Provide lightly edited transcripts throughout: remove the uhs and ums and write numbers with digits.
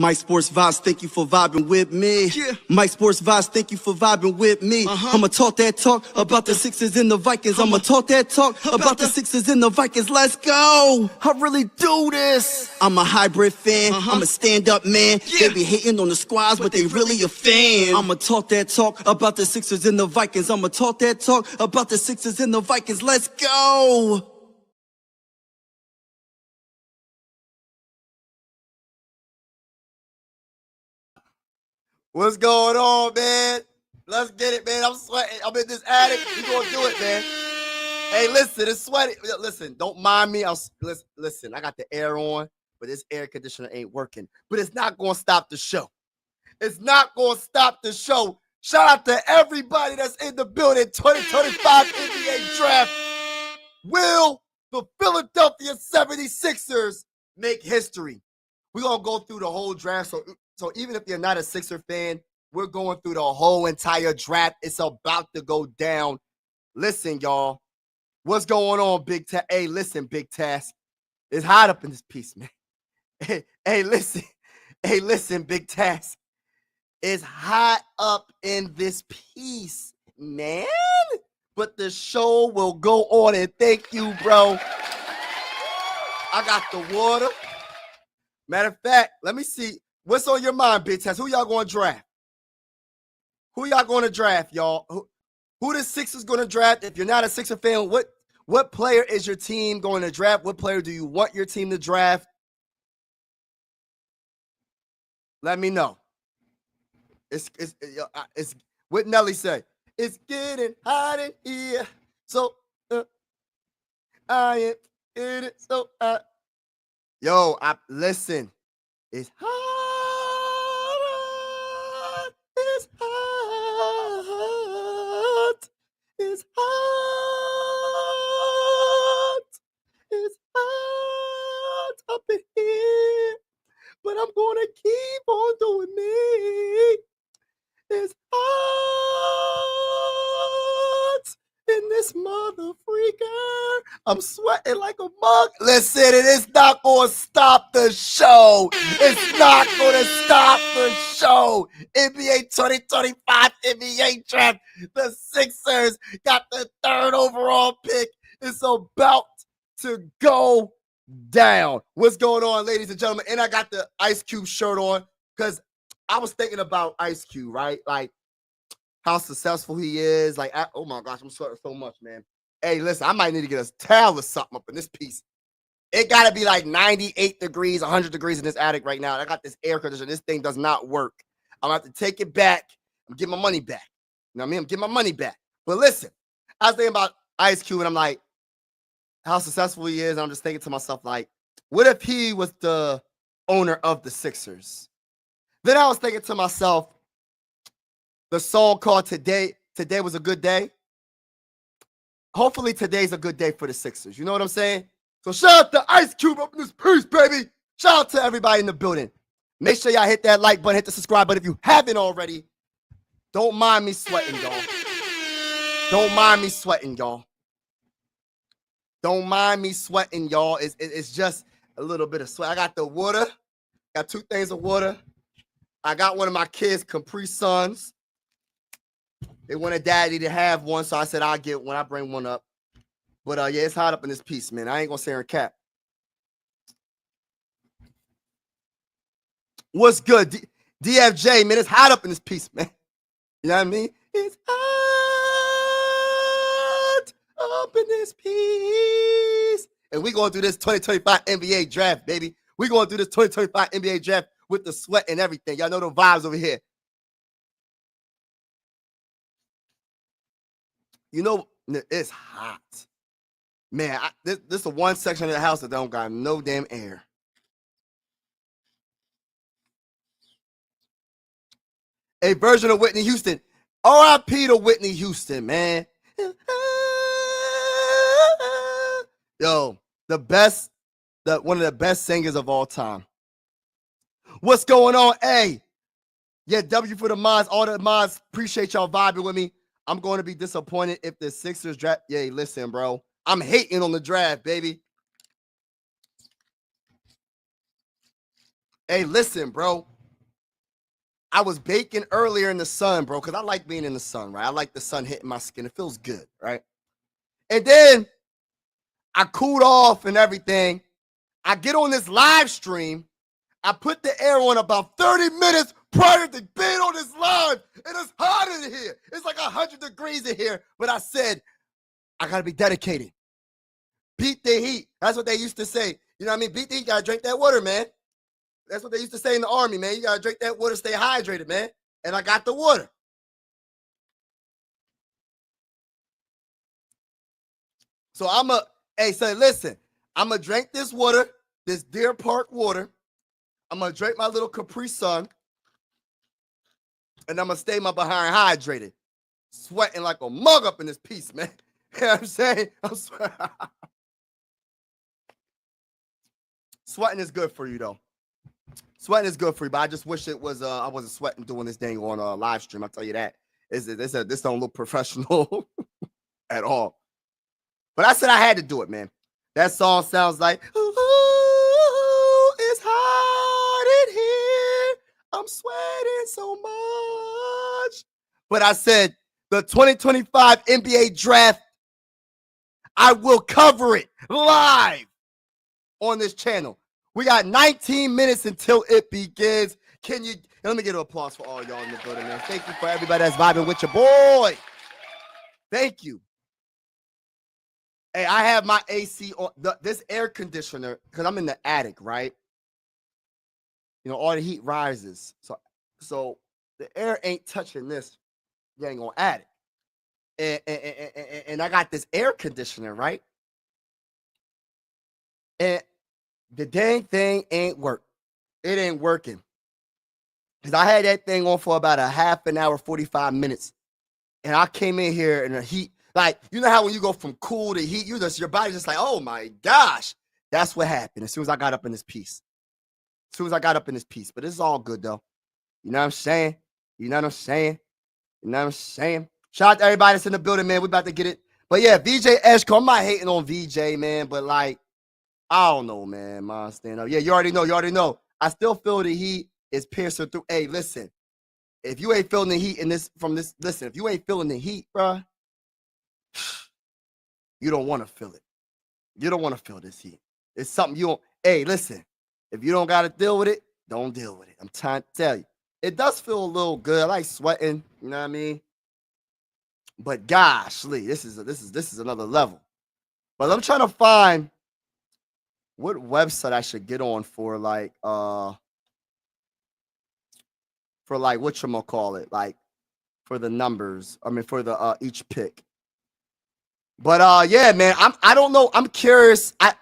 Mike Sports Vibes, thank you for vibing with me. Yeah. Mike Sports Vibes, thank you for vibing with me. I'ma talk that talk about the Sixers and the Vikings. I'ma talk that talk about the Sixers and the Vikings. Let's go. I really do this. I'm a hybrid fan. I'm a stand-up man. Yeah. They be hating on the squads, but they really a fan. I'ma talk that talk about the Sixers and the Vikings. I'ma talk that talk about the Sixers and the Vikings. Let's go. What's going on, man? Let's get it, man. I'm sweating. I'm in this attic. We gonna do it, man. Hey, listen, it's sweaty. Listen, don't mind me. Listen, I got the air on, but this air conditioner ain't working. But it's not gonna stop the show. It's not gonna stop the show. Shout out to everybody that's in the building. 2025 NBA draft. Will the Philadelphia 76ers make history? We're gonna go through the whole draft. So even if you're not a Sixer fan, we're going through the whole entire draft. It's about to go down. Listen, y'all. What's going on, Big Task? Hey, listen, Big Task. It's hot up in this piece, man. Hey, listen. Hey, listen, Big Task. It's hot up in this piece, man. But the show will go on, and thank you, bro. I got the water. Matter of fact, let me see. What's on your mind, Big Test? Who y'all going to draft? Who y'all going to draft, y'all? Who the Sixers going to draft? If you're not a Sixer fan, what player is your team going to draft? What player do you want your team to draft? Let me know. It's what Nelly say. It's getting hot in here, so I am in it. So yo, listen. It's hot. It's hot. It's hot. It's hot up in here. But I'm gonna keep on doing me. It's hot in this mother freaker. I'm sweating like a mug. Listen, it is not going to stop the show. It's not going to stop the show. NBA 2025 NBA draft. The Sixers got the 3rd overall pick. It's about to go down. What's going on, ladies and gentlemen? And I got the Ice Cube shirt on because I was thinking about Ice Cube, right? Like how successful he is. Like, oh my gosh, I'm sweating so much, man. Hey, listen, I might need to get a towel or something up in this piece. It got to be like 98 degrees, 100 degrees in this attic right now. I got this air conditioner. This thing does not work. I'm going to have to take it back. I'm getting my money back. You know what I mean? I'm getting my money back. But listen, I was thinking about Ice Cube, and I'm like, how successful he is. And I'm just thinking to myself, like, what if he was the owner of the Sixers? Then I was thinking to myself, the song called Today Was a Good Day. Hopefully today's a good day for the Sixers. You know what I'm saying? So shout out to Ice Cube up in this piece, baby. Shout out to everybody in the building. Make sure y'all hit that like button, hit the subscribe button if you haven't already. Don't mind me sweating, y'all. Don't mind me sweating, y'all. Don't mind me sweating, y'all. It's just a little bit of sweat. I got the water. Got 2 things of water. I got one of my kids' Capri Suns. They wanted daddy to have one, so I said I'll get one. I bring one up. But yeah, it's hot up in this piece, man. I ain't gonna say her cap. What's good? DFJ, man, it's hot up in this piece, man. You know what I mean? It's hot up in this piece. And we going through this 2025 NBA draft, baby. We going through this 2025 NBA draft with the sweat and everything. Y'all know the vibes over here. You know, it's hot. Man, this is the one section of the house that don't got no damn air. A version of Whitney Houston. R.I.P. to Whitney Houston, man. Yo, one of the best singers of all time. What's going on? Hey, yeah, W for the mods. All the mods, appreciate y'all vibing with me. I'm going to be disappointed if the Sixers draft. Yeah, listen, bro. I'm hating on the draft, baby. Hey, listen, bro. I was baking earlier in the sun, bro, because I like being in the sun, right? I like the sun hitting my skin. It feels good, right? And then I cooled off and everything. I get on this live stream. I put the air on about 30 minutes prior to being on this live, and it's hot in here. It's like 100 degrees in here. But I said, I gotta be dedicated. Beat the heat. That's what they used to say. You know what I mean? Beat the heat. You gotta drink that water, man. That's what they used to say in the army, man. You gotta drink that water, stay hydrated, man. And I got the water. So listen, I'm gonna drink this water, this Deer Park water. I'm gonna drink my little Capri Sun, and I'm gonna stay my behind hydrated. Sweating like a mug up in this piece, man. You know what I'm saying? Sweating is good for you, though. Sweating is good for you, but I just wish it was I wasn't sweating doing this thing on a live stream. I'll tell you that. This don't look professional at all. But I said I had to do it, man. That song sounds like, ooh, it's hot in here. I'm sweating so much. But I said the 2025 NBA draft, I will cover it live on this channel. We got 19 minutes until it begins. Let me get an applause for all y'all in the building, man. Thank you for everybody that's vibing with your boy. Thank you. Hey, I have my AC on this air conditioner because I'm in the attic, right? You know, all the heat rises. So the air ain't touching this dang on attic. And I got this air conditioner, right? And the dang thing ain't work. It ain't working. Because I had that thing on for about a half an hour, 45 minutes. And I came in here and the heat, like, you know how when you go from cool to heat, your body's just like, oh my gosh. That's what happened as soon as I got up in this piece. But it's all good, though. You know what I'm saying? Shout out to everybody that's in the building, man. We about to get it. But yeah, VJ Eshko, I'm not hating on VJ, man. But like, I don't know, man. Mom, stand up. Yeah, you already know. I still feel the heat is piercing through. Hey, listen. If you ain't feeling the heat if you ain't feeling the heat, bro, you don't want to feel it. You don't want to feel this heat. It's something you don't. Hey, listen. If you don't got to deal with it, don't deal with it. I'm trying to tell you. It does feel a little good. I like sweating. You know what I mean? But gosh, Lee, this is another level. But I'm trying to find what website I should get on for whatchamacallit, like for the numbers. I mean for the each pick. But yeah, man, I don't know. I'm curious. I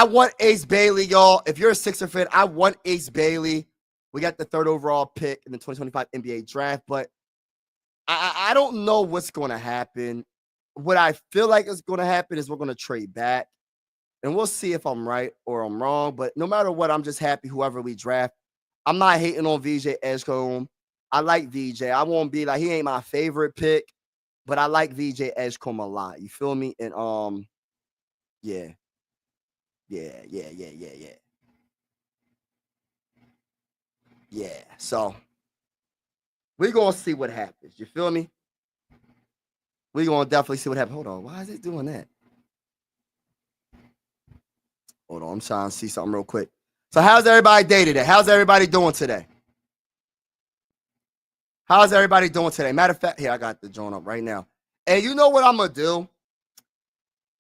want Ace Bailey, y'all. If you're a Sixer fan, I want Ace Bailey. We got the 3rd overall pick in the 2025 NBA draft, but I don't know what's going to happen. What I feel like is going to happen is we're going to trade back, and we'll see if I'm right or I'm wrong. But no matter what, I'm just happy whoever we draft. I'm not hating on VJ Edgecombe. I like VJ. I won't be like, he ain't my favorite pick, but I like VJ Edgecombe a lot. You feel me? And yeah. Yeah. So we're gonna see what happens. You feel me? We're gonna definitely see what happens. Hold on. Why is it doing that? Hold on. I'm trying to see something real quick. So how's everybody day today? How's everybody doing today? Matter of fact, here, I got the joint up right now. And you know what I'm gonna do?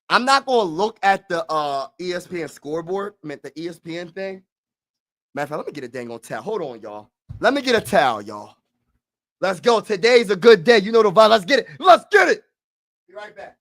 I'm not gonna look at the ESPN scoreboard. I meant the ESPN thing. Matter of fact, let me get a dang on towel. Hold on, y'all. Let me get a towel, y'all. Let's go. Today's a good day. You know the vibe. Let's get it. Be right back.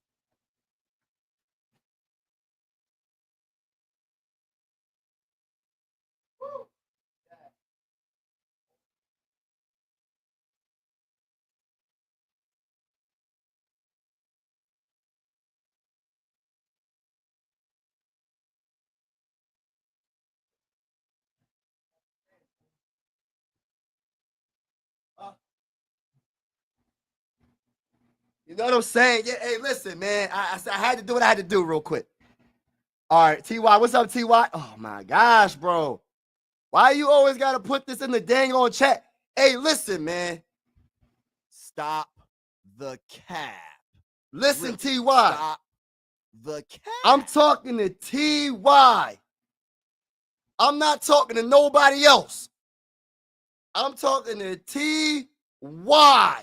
You know what I'm saying? Yeah, hey, listen, man. I had to do what I had to do real quick. All right, TY, what's up, TY? Oh, my gosh, bro. Why you always got to put this in the dang on chat? Hey, listen, man. Stop the cap. Listen, TY. Stop the cap. I'm talking to TY. I'm not talking to nobody else. I'm talking to TY.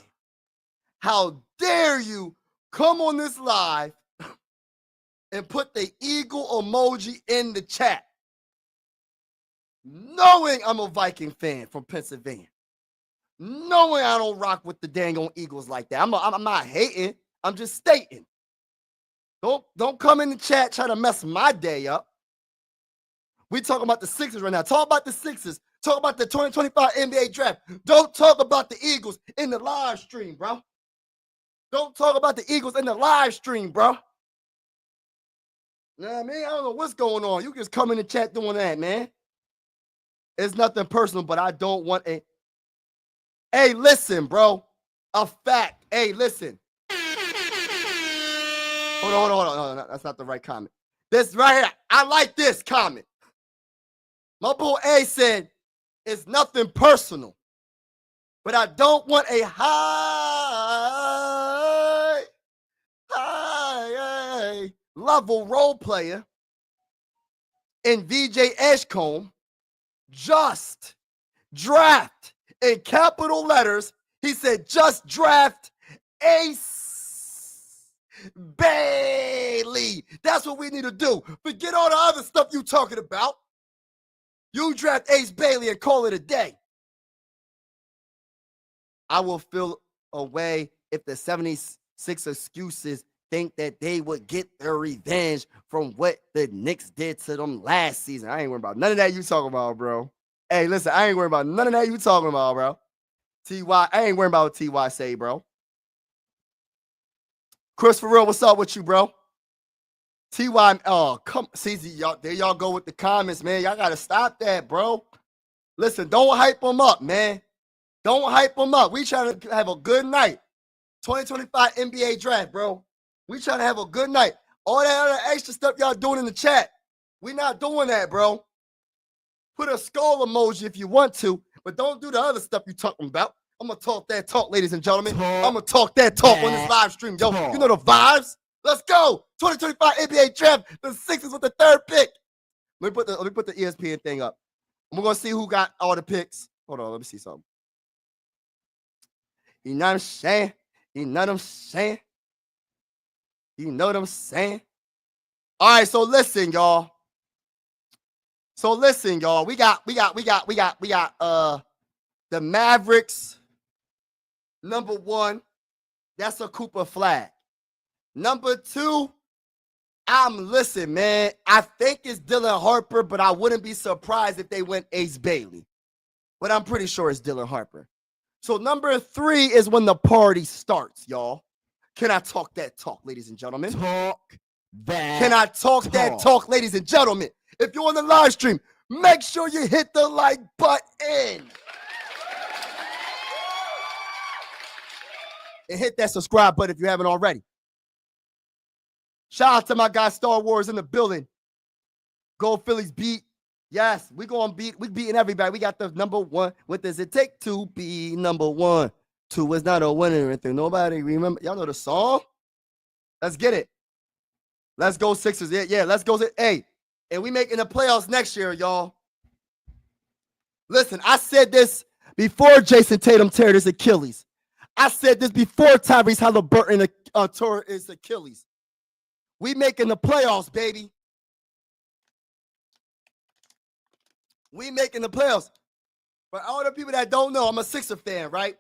How dare you come on this live and put the eagle emoji in the chat, knowing I'm a Viking fan from Pennsylvania, knowing I don't rock with the dang on Eagles like that. I'm not hating. I'm just stating. Don't come in the chat try to mess my day up. We talking about the Sixers right now. Talk about the Sixers. Talk about the 2025 NBA draft. Don't talk about the Eagles in the live stream, bro. Don't talk about the Eagles in the live stream, bro. You know what I mean? I don't know what's going on. You just come in the chat doing that, man. It's nothing personal, but I don't want a... Hey, listen, bro. A fact. Hey, listen. Hold on. No, that's not the right comment. This right here. I like this comment. My boy A said, it's nothing personal, but I don't want a high level role player in VJ Edgecombe. Just draft in capital letters. He said, just draft Ace Bailey. That's what we need to do. Forget all the other stuff you talking about. You draft Ace Bailey and call it a day. I will feel away if the 76 excuses think that they would get their revenge from what the Knicks did to them last season. I ain't worried about none of that you talking about, bro. Hey, listen, I ain't worried about none of that you talking about, bro. TY, I ain't worried about what TY say, bro. Chris, for real, what's up with you, bro? TY, oh, come, see, y'all, there y'all go with the comments, man. Y'all got to stop that, bro. Listen, don't hype them up, man. Don't hype them up. We trying to have a good night. 2025 NBA draft, bro. We trying to have a good night. All that other extra stuff y'all doing in the chat, we not doing that, bro. Put a skull emoji if you want to, but don't do the other stuff you talking about. I'm going to talk that talk, ladies and gentlemen. I'm going to talk that talk on this live stream, yo. You know the vibes. Let's go. 2025 NBA draft. The Sixers with the third pick. Let me put the ESPN thing up. We're going to see who got all the picks. Hold on. Let me see something. You know what I'm saying? You know what I'm saying? You know what I'm saying? All right. So listen, y'all. We got the Mavericks. Number 1. That's a Cooper flag. Number 2, listen, man. I think it's Dylan Harper, but I wouldn't be surprised if they went Ace Bailey. But I'm pretty sure it's Dylan Harper. So number 3 is when the party starts, y'all. Can I talk that talk, ladies and gentlemen? Talk that. Can I talk that talk, ladies and gentlemen? If you're on the live stream, make sure you hit the like button. And hit that subscribe button if you haven't already. Shout out to my guy Star Wars in the building. Go Phillies beat. Yes, we going beat. We beating everybody. We got the number 1. What does it take to be number 1? 2 is not a winner or anything. Nobody remember. Y'all know the song? Let's get it. Let's go Sixers. Yeah, let's go. Hey, and we making the playoffs next year, y'all. Listen, I said this before Jason Tatum teared his Achilles. I said this before Tyrese Halliburton tore his Achilles. We making the playoffs, baby. We making the playoffs. For all the people that don't know, I'm a Sixer fan, right?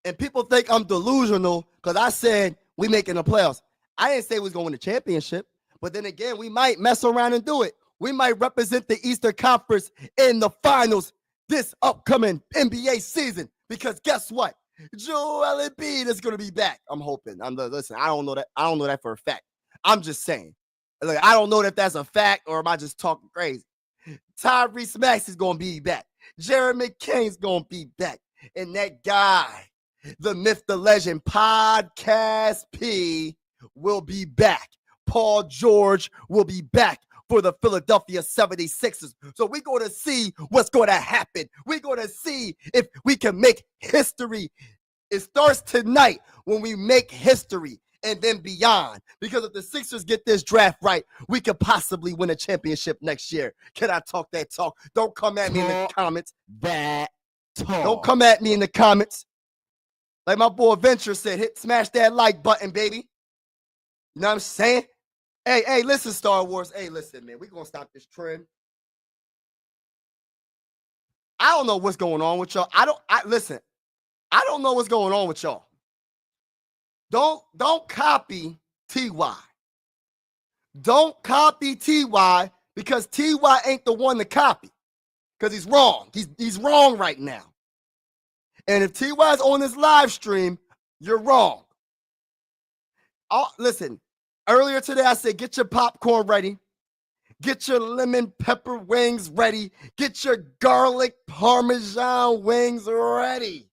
And people think I'm delusional because I said we making the playoffs. I didn't say we was going to win the championship, but then again, we might mess around and do it. We might represent the Eastern Conference in the finals this upcoming NBA season because guess what? Joel Embiid is going to be back. I'm hoping. Listen, I don't know that. I don't know that for a fact. I'm just saying. Like, I don't know if that's a fact or am I just talking crazy. Tyrese Maxey is going to be back. Jeremy McCain's going to be back. And that guy, the myth, the legend, Podcast P will be back. Paul George will be back for the Philadelphia 76ers. So we're going to see what's going to happen. We're going to see if we can make history. It starts tonight when we make history and then beyond. Because if the Sixers get this draft right, we could possibly win a championship next year. Can I talk that talk? Don't come at me in the comments. Don't come at me in the comments. Like my boy Venture said, smash that like button, baby. You know what I'm saying? Hey, listen, Star Wars. Hey, listen, man. We're going to stop this trend. I don't know what's going on with y'all. Listen, I don't know what's going on with y'all. Don't copy T.Y. Don't copy T.Y. because T.Y. ain't the one to copy. Because he's wrong. He's wrong right now. And if T.Y.'s on this live stream, you're wrong. Listen, earlier today I said, get your popcorn ready. Get your lemon pepper wings ready. Get your garlic parmesan wings ready.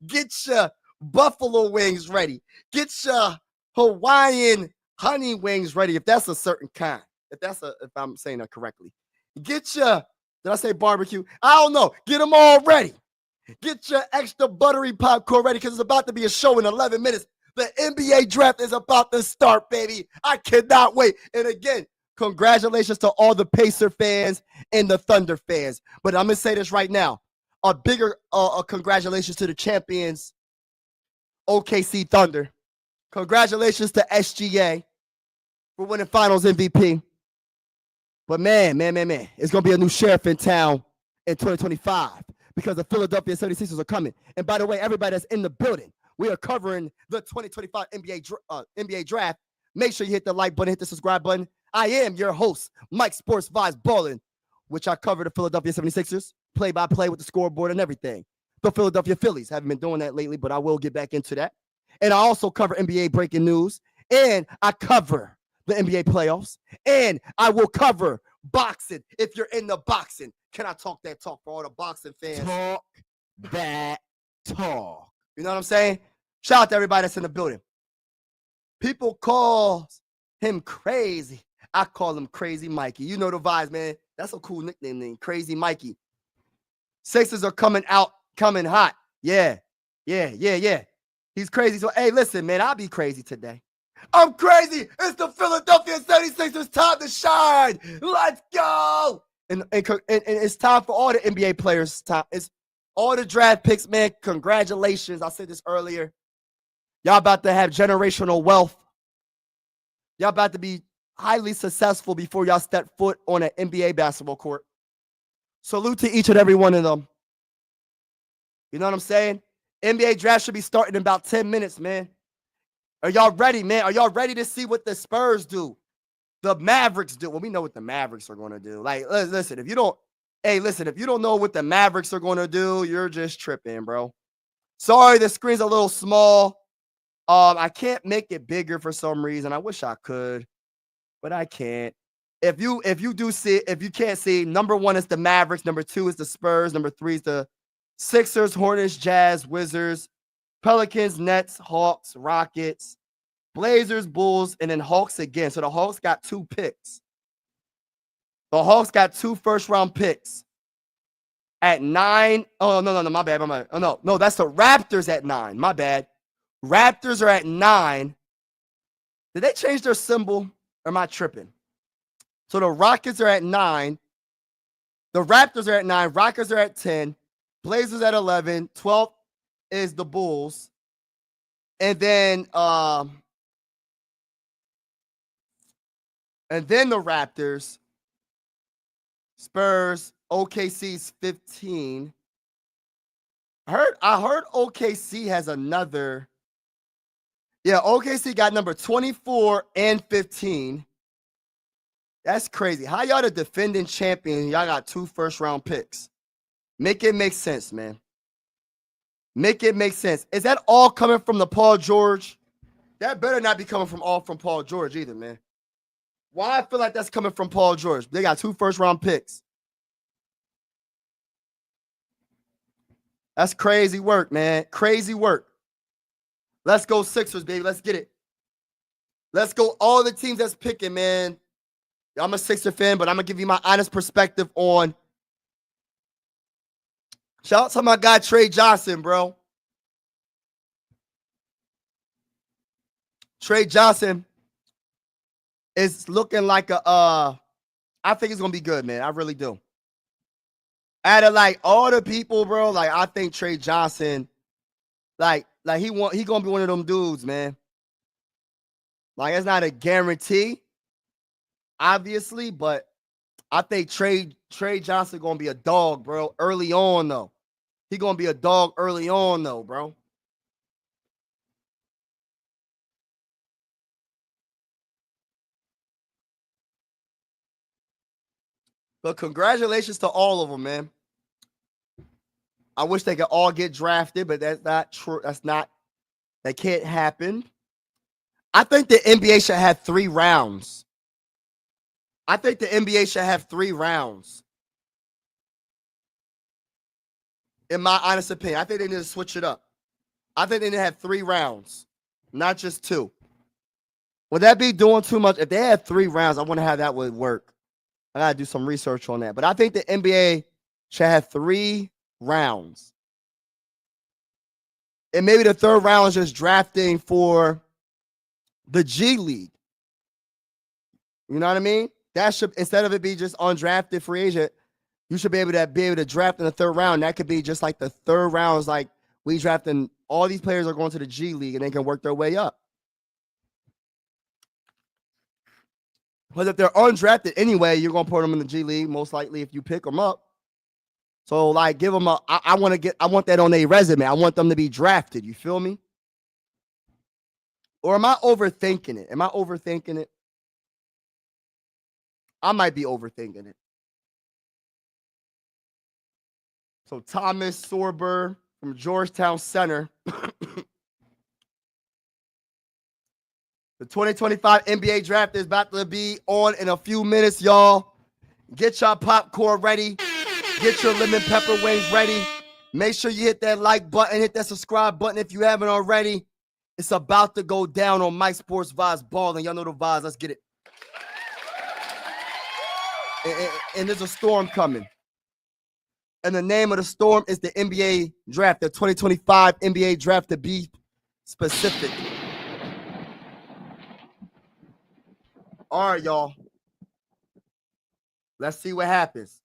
Get your buffalo wings ready. Get your Hawaiian honey wings ready, if that's a certain kind. If I'm saying that correctly. Get your, did I say barbecue? I don't know. Get them all ready. Get your extra buttery popcorn ready because it's about to be a show in 11 minutes. The NBA draft is about to start, baby. I cannot wait. And again, congratulations to all the Pacer fans and the Thunder fans. But I'm going to say this right now. A bigger congratulations to the champions, OKC Thunder. Congratulations to SGA for winning Finals MVP. But man, it's going to be a new sheriff in town in 2025 because the Philadelphia 76ers are coming. And by the way, everybody that's in the building, we are covering the 2025 NBA draft. Make sure you hit the like button, hit the subscribe button. I am your host, Mike Sports Vibes Ballin', which I cover the Philadelphia 76ers, play-by-play with the scoreboard and everything. The Philadelphia Phillies, haven't been doing that lately, but I will get back into that. And I also cover NBA breaking news, and I cover the NBA playoffs, and I will cover boxing if you're in the boxing. Can I talk that talk for all the boxing fans? Talk that talk. You know what I'm saying? Shout out to everybody that's in the building. People call him crazy. I call him Crazy Mikey. You know the vibes, man. That's a cool nickname name, Crazy Mikey. Sixers are coming hot. Yeah. He's crazy. So, hey, listen, man, I'll be crazy today. I'm crazy. It's the Philadelphia 76ers time to shine. Let's go. And it's time for all the NBA players. It's all the draft picks, man. Congratulations. I said this earlier. Y'all about to have generational wealth. Y'all about to be highly successful before y'all step foot on an NBA basketball court. Salute to each and every one of them. You know what I'm saying? NBA draft should be starting in about 10 minutes, man. Are y'all ready, man? Are y'all ready to see what the Spurs do? The Mavericks do? Well, we know what the Mavericks are going to do. Like, listen, if you don't know what the Mavericks are going to do, you're just tripping, bro. Sorry, the screen's a little small. I can't make it bigger for some reason. I wish I could, but I can't. If you can't see, number 1 is the Mavericks, number 2 is the Spurs, number 3 is the Sixers, Hornets, Jazz, Wizards, Pelicans, Nets, Hawks, Rockets, Blazers, Bulls, and then Hawks again. So the Hawks got 2 picks. The Hawks got 2 first-round picks at 9. Oh, no, my bad. No, that's the Raptors at 9. My bad. Raptors are at 9. Did they change their symbol? Or am I tripping? So the Rockets are at 9. The Raptors are at 9. Rockets are at 10. Blazers at 11. 12 is the Bulls. And then the Raptors. Spurs. OKC's 15. I heard OKC has another. Yeah, OKC got number 24 and 15. That's crazy. How y'all the defending champion? Y'all got 2 first-round picks. Make it make sense, man. Make it make sense. Is that all coming from the Paul George? That better not be coming from Paul George either, man. Why I feel like that's coming from Paul George? They got 2 first-round picks. That's crazy work, man. Crazy work. Let's go Sixers, baby. Let's get it. Let's go all the teams that's picking, man. I'm a Sixer fan, but I'm gonna give you my honest perspective on. Shout out to my guy Trey Johnson, bro. Trey Johnson is looking like I think it's gonna be good, man. I really do. Out of like all the people, bro, like I think Trey Johnson, like he gonna be one of them dudes, man. Like it's not a guarantee, obviously, but I think Trey Johnson gonna be a dog, bro. Early on, though, he gonna be a dog early on, though, bro. But congratulations to all of them, man. I wish they could all get drafted, but that's not true. That can't happen. I think the NBA should have 3 rounds. I think the NBA should have 3 rounds. In my honest opinion, I think they need to switch it up. I think they need to have 3 rounds, not just 2. Would that be doing too much? If they had 3 rounds, I wonder how that would work. I gotta do some research on that. But I think the NBA should have 3 rounds. And maybe the 3rd round is just drafting for the G League. You know what I mean? That should, instead of it be just undrafted free agent, you should be able to draft in the 3rd round. That could be just like the 3rd round is like we drafting all these players are going to the G League and they can work their way up. But if they're undrafted anyway, you're gonna put them in the G League most likely if you pick them up. So like give them I want that on their resume. I want them to be drafted. You feel me? Or am I overthinking it? I might be overthinking it. So Thomas Sorber from Georgetown Center. The 2025 NBA draft is about to be on in a few minutes, y'all. Get your popcorn ready. Get your lemon pepper wings ready. Make sure you hit that like button, hit that subscribe button if you haven't already. It's about to go down on Mike Sports Vibes Balling. Y'all know the vibes. Let's get it. And there's a storm coming. And the name of the storm is the NBA draft, the 2025 NBA draft, to be specific. All right, y'all. Let's see what happens.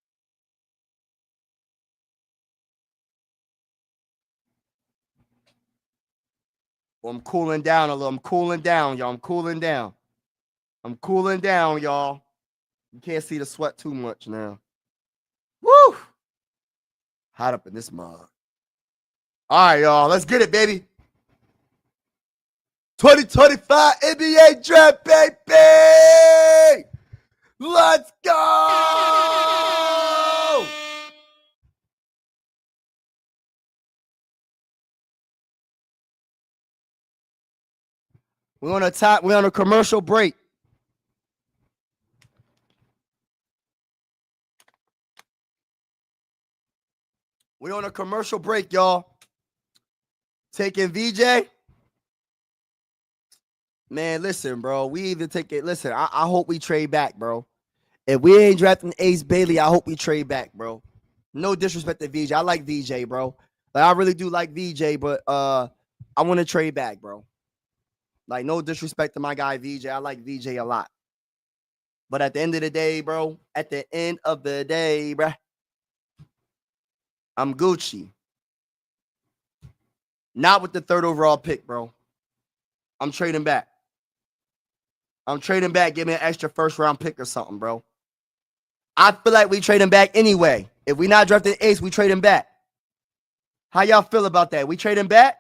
Well, I'm cooling down a little. I'm cooling down, y'all. I'm cooling down, y'all. You can't see the sweat too much now. Woo! Hot up in this mug. All right, y'all. Let's get it, baby. 2025 NBA draft, baby! Let's go! We're on a commercial break. We're on a commercial break, y'all. Taking VJ. Man, listen, bro. We either take it. Listen, I hope we trade back, bro. If we ain't drafting Ace Bailey, I hope we trade back, bro. No disrespect to VJ. I like VJ, bro. Like I really do like VJ, but I want to trade back, bro. Like no disrespect to my guy VJ. I like VJ a lot. But at the end of the day, bro, I'm Gucci. Not with the 3rd overall pick, bro. I'm trading back. Give me an extra 1st round pick or something, bro. I feel like we trade him back anyway. If we not drafting Ace, we trade him back. How y'all feel about that? We trade him back?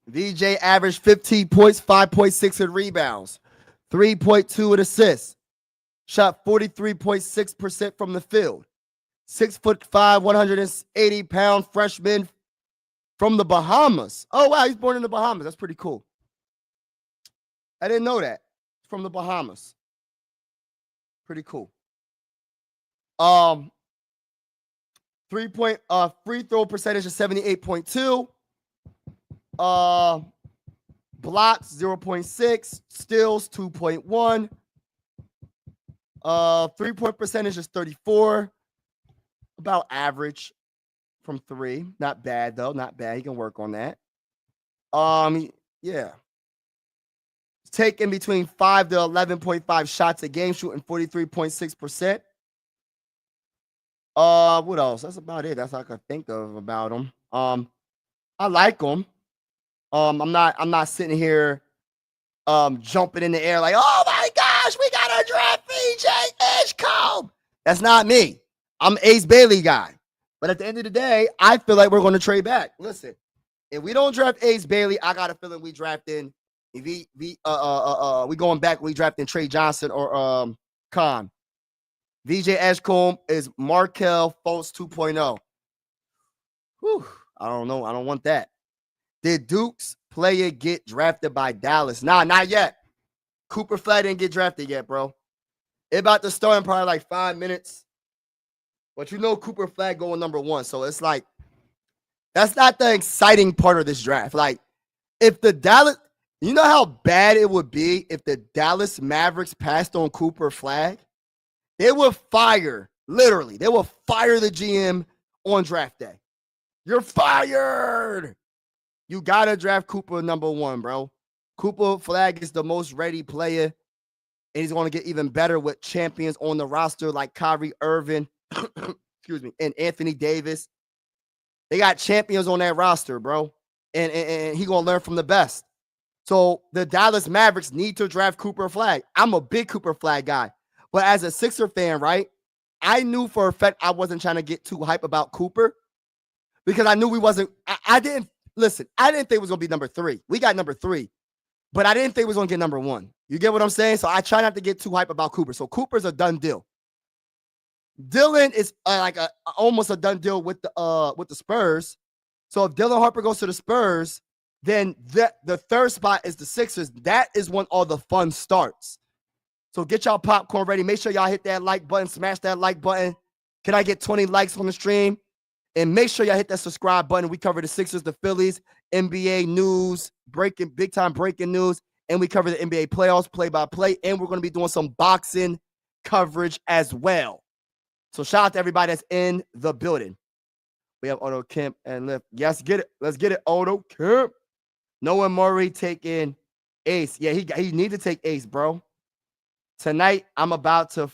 VJ averaged 15 points, 5.6 in rebounds, 3.2 in assists. Shot 43.6% from the field. 6'5", 180-pound freshman from the Bahamas. Oh, wow, he's born in the Bahamas. That's pretty cool. I didn't know that. From the Bahamas. Pretty cool. Free throw percentage is 78.2. Blocks 0.6. Steals 2.1. 3-point percentage is 34. About average from 3. Not bad though. Not bad. He can work on that. Yeah. Taking between 5 to 11.5 shots a game, shooting 43.6%. What else? That's about it. That's all I can think of about him. I like him. I'm not sitting here jumping in the air like, oh my gosh, we gotta draft VJ Edgecombe. That's not me. I'm Ace Bailey guy. But at the end of the day, I feel like we're going to trade back. Listen, if we don't draft Ace Bailey, I got a feeling we drafting we going back, we drafting Trey Johnson or Khan. VJ Edgecombe is Markelle Fultz 2.0. Whew, I don't know. I don't want that. Did Duke's player get drafted by Dallas? Nah, not yet. Cooper Flag didn't get drafted yet, bro. It about to start in probably like 5 minutes. But you know Cooper Flag going number 1. So it's like, that's not the exciting part of this draft. Like, if the Dallas, you know how bad it would be if the Dallas Mavericks passed on Cooper Flag? They would fire, literally, they will fire the GM on draft day. You're fired. You got to draft Cooper number 1, bro. Cooper Flag is the most ready player, and he's going to get even better with champions on the roster like Kyrie Irving, excuse me, and Anthony Davis. They got champions on that roster, bro, and he's going to learn from the best. So the Dallas Mavericks need to draft Cooper Flag. I'm a big Cooper Flag guy. But as a Sixer fan, right, I knew for a fact I wasn't trying to get too hype about Cooper because I knew we wasn't – I didn't – listen, I didn't think it was going to be number 3. We got number 3, but I didn't think it was going to get number 1. You get what I'm saying? So I try not to get too hype about Cooper. So Cooper's a done deal. Dylan is almost a done deal with the Spurs. So if Dylan Harper goes to the Spurs, then the third spot is the Sixers. That is when all the fun starts. So get y'all popcorn ready. Make sure y'all hit that like button. Smash that like button. Can I get 20 likes on the stream? And make sure y'all hit that subscribe button. We cover the Sixers, the Phillies, NBA news, big time breaking news. And we cover the NBA playoffs, play-by-play. And we're going to be doing some boxing coverage as well. So shout out to everybody that's in the building. We have Otto Kemp and Lift. Yes, get it. Let's get it, Otto Kemp. Noah Murray taking Ace. Yeah, he need to take Ace, bro. Tonight, I'm about to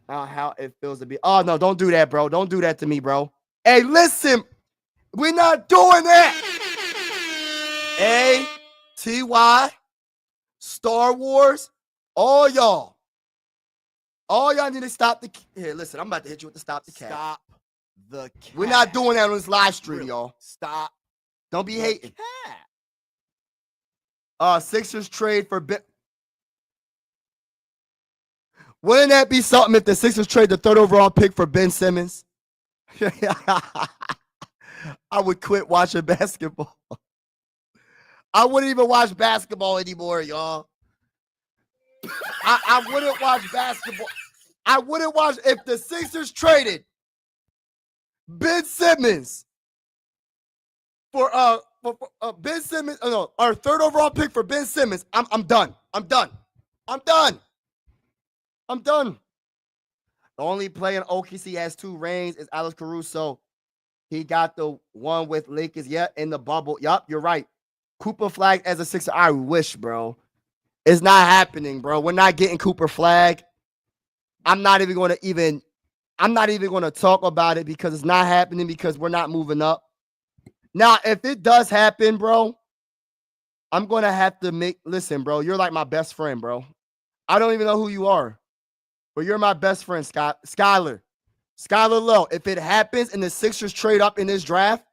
how it feels to be. Oh, no, don't do that, bro. Don't do that to me, bro. Hey, listen. We're not doing that. A-T-Y, Star Wars, all y'all need to stop the... Here, listen, I'm about to hit you with the stop the cap. Stop the cap. We're not doing that on this live stream, Really? y'all. Stop. Don't be the hating. cap. Sixers trade for... Wouldn't that be something if the Sixers trade the 3rd overall pick for Ben Simmons? I would quit watching basketball. I wouldn't even watch basketball anymore, y'all. I wouldn't watch basketball. I wouldn't watch if the Sixers traded Ben Simmons for Ben Simmons. No, our 3rd overall pick for Ben Simmons. I'm done. I'm done. The only player in OKC has 2 rings is Alex Caruso. He got the one with Lakers. Yeah, in the bubble. Yup, you're right. Cooper Flag as a Sixer. I wish, bro. It's not happening, bro. We're not getting Cooper Flag. I'm not even going to talk about it because it's not happening because we're not moving up. Now, if it does happen, bro, I'm going to have to listen, bro, you're like my best friend, bro. I don't even know who you are, but you're my best friend, Skyler Lowe. If it happens and the Sixers trade up in this draft,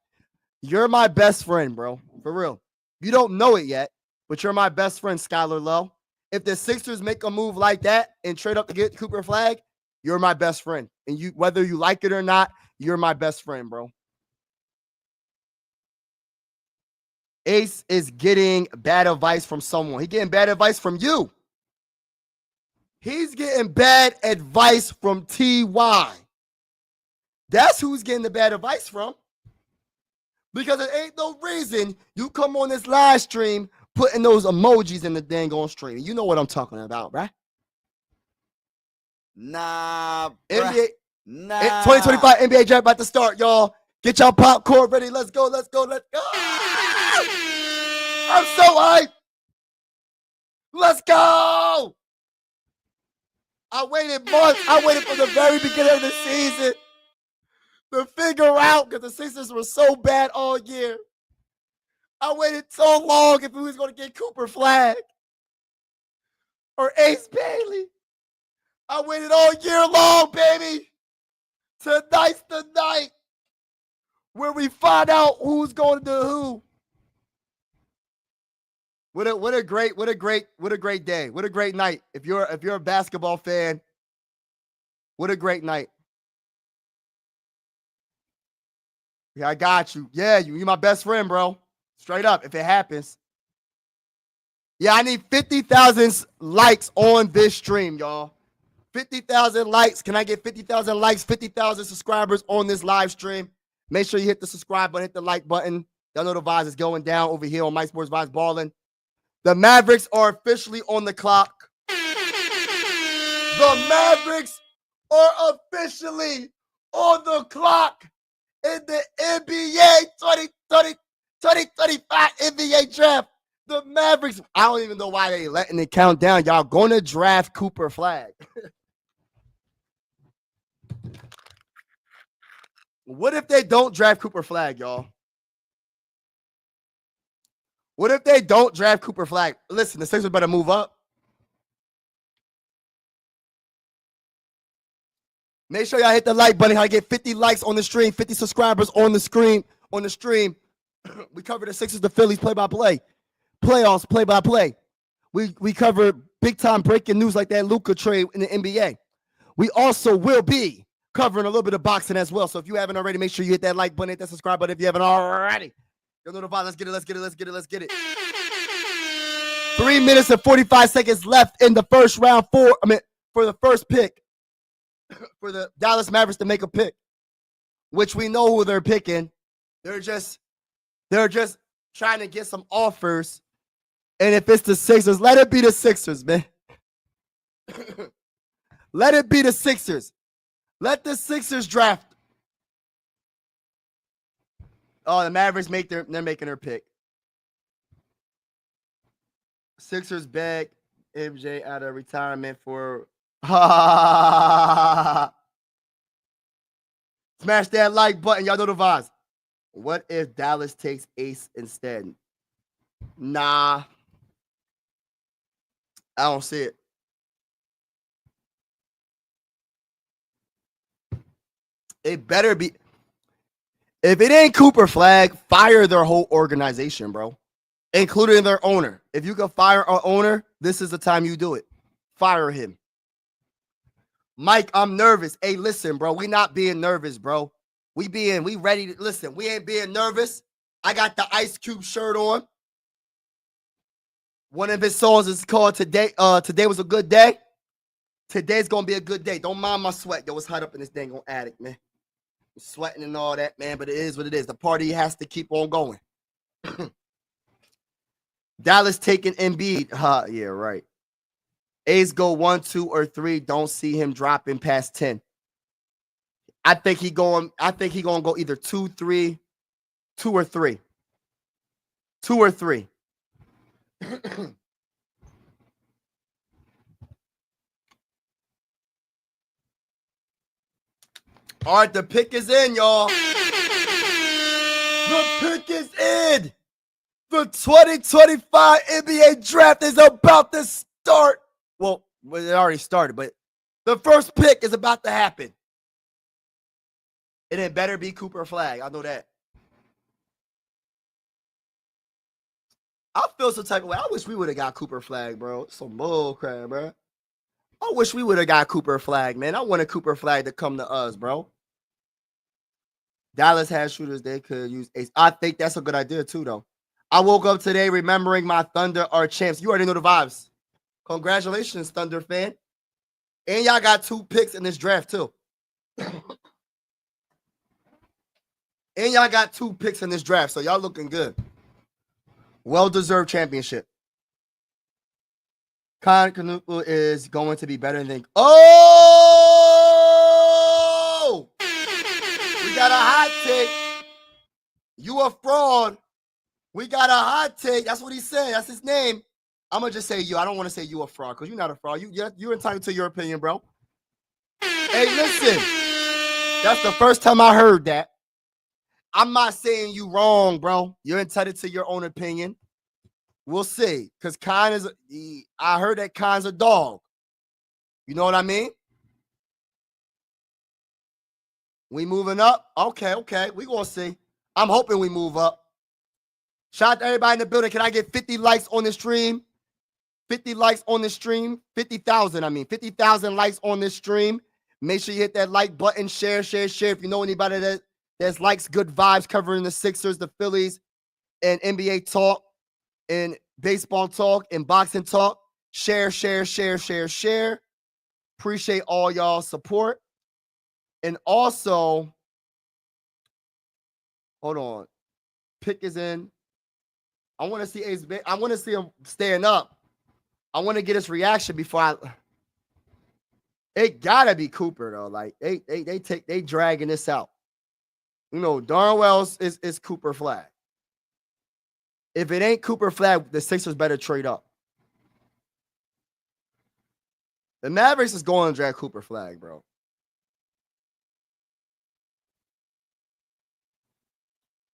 you're my best friend, bro. For real. You don't know it yet, but you're my best friend, Skyler Lowe. If the Sixers make a move like that and trade up to get Cooper Flag, you're my best friend. And you, whether you like it or not, you're my best friend, bro. Ace is getting bad advice from someone. He's getting bad advice from you. He's getting bad advice from T.Y. That's who's getting the bad advice from. Because there ain't no reason you come on this live stream putting those emojis in the dang on stream. You know what I'm talking about, bruh. Nah, NBA, nah. 2025 NBA draft about to start, y'all. Get y'all popcorn ready. Let's go, let's go, let's go. I'm so hyped. Let's go. I waited months. I waited from the very beginning of the season to figure out, because the Sixers were so bad all year. I waited so long if we was going to get Cooper Flagg or Ace Bailey. I waited all year long, baby. Tonight's the night where we find out who's going to who. What a great day. What a great night. If you're a basketball fan, what a great night. Yeah, I got you. Yeah, you're my best friend, bro. Straight up, if it happens. Yeah, I need 50,000 likes on this stream, y'all. 50,000 likes. Can I get 50,000 likes, 50,000 subscribers on this live stream? Make sure you hit the subscribe button, hit the like button. Y'all know the vibes is going down over here on My Sports Vibes Ballin'. The Mavericks are officially on the clock. The Mavericks are officially on the clock in the NBA 2025 NBA draft. The Mavericks, I don't even know why they letting it count down. Y'all going to draft Cooper Flagg. What if they don't draft Cooper Flagg, y'all? What if they don't draft Cooper Flagg? Listen, the Sixers better move up. Make sure y'all hit the like button. How to get 50 likes on the stream, 50 subscribers on the screen, on the stream. We cover the Sixers, the Phillies, play-by-play. Playoffs, play-by-play. We cover big-time breaking news like that Luka trade in the NBA. We also will be covering a little bit of boxing as well. So if you haven't already, make sure you hit that like button, hit that subscribe button if you haven't already. You'll know the vibe. Let's get it, let's get it, let's get it, let's get it. 3 minutes and 45 seconds left in the first round for the first pick. For the Dallas Mavericks to make a pick, which we know who they're picking. They're just trying to get some offers. And if it's the Sixers, let it be the Sixers, man. Let it be the Sixers. Let the Sixers draft. Oh, the Mavericks they're making their pick. Sixers beg MJ out of retirement for smash that like button. Y'all know the vibes. What if Dallas takes Ace instead? Nah. I don't see it. It better be. If it ain't Cooper Flagg, fire their whole organization, bro. Including their owner. If you can fire an owner, this is the time you do it. Fire him. Mike, I'm nervous. Hey, listen, bro. We not being nervous, bro. We ready to listen. We ain't being nervous. I got the Ice Cube shirt on. One of his songs is called Today. Today was a good day. Today's gonna be a good day. Don't mind my sweat. Yo, it's hot up in this dang on attic, man. I'm sweating and all that, man. But it is what it is. The party has to keep on going. Dallas taking Embiid. Yeah, right. A's go 1, 2, or 3. Don't see him dropping past 10. I think he gonna go either 2, 3, 2 or 3. 2 or 3. All right, the pick is in, y'all. The pick is in. The 2025 NBA draft is about to start. Well, it already started, but the first pick is about to happen. And it better be Cooper Flagg. I know that. I feel some type of way. I wish we would have got Cooper Flagg, bro. Some bull crap, bro. I wish we would have got Cooper Flagg, man. I wanted Cooper Flagg to come to us, bro. Dallas has shooters they could use Ace. I think that's a good idea, too, though. I woke up today remembering my Thunder are champs. You already know the vibes. Congratulations, Thunder fan. And y'all got 2 picks in this draft, too. And y'all got 2 picks in this draft, so y'all looking good. Well-deserved championship. Khan Kanuku is going to be better than. Oh! We got a hot take. You a fraud. We got a hot take. That's what he's saying. That's his name. I'm gonna just say you. I don't want to say you a fraud because you're not a fraud. You're entitled to your opinion, bro. Hey, listen. That's the first time I heard that. I'm not saying you wrong, bro. You're entitled to your own opinion. We'll see. Because Khan is, I heard that Khan's a dog. You know what I mean? We moving up? Okay. We gonna see. I'm hoping we move up. Shout out to everybody in the building. Can I get 50 likes on the stream? 50 likes on the stream. 50,000, 50,000 likes on this stream. Make sure you hit that like button. Share. If you know anybody that likes good vibes covering the Sixers, the Phillies, and NBA talk, and baseball talk, and boxing talk. Share. Appreciate all y'all support. And also, hold on. Pick is in. I want to see Ace. I want to see him stand up. I want to get his reaction before I. It gotta be Cooper though. Like they dragging this out. You know, darn well is Cooper Flag. If it ain't Cooper Flag, the Sixers better trade up. The Mavericks is going to drag Cooper Flag, bro.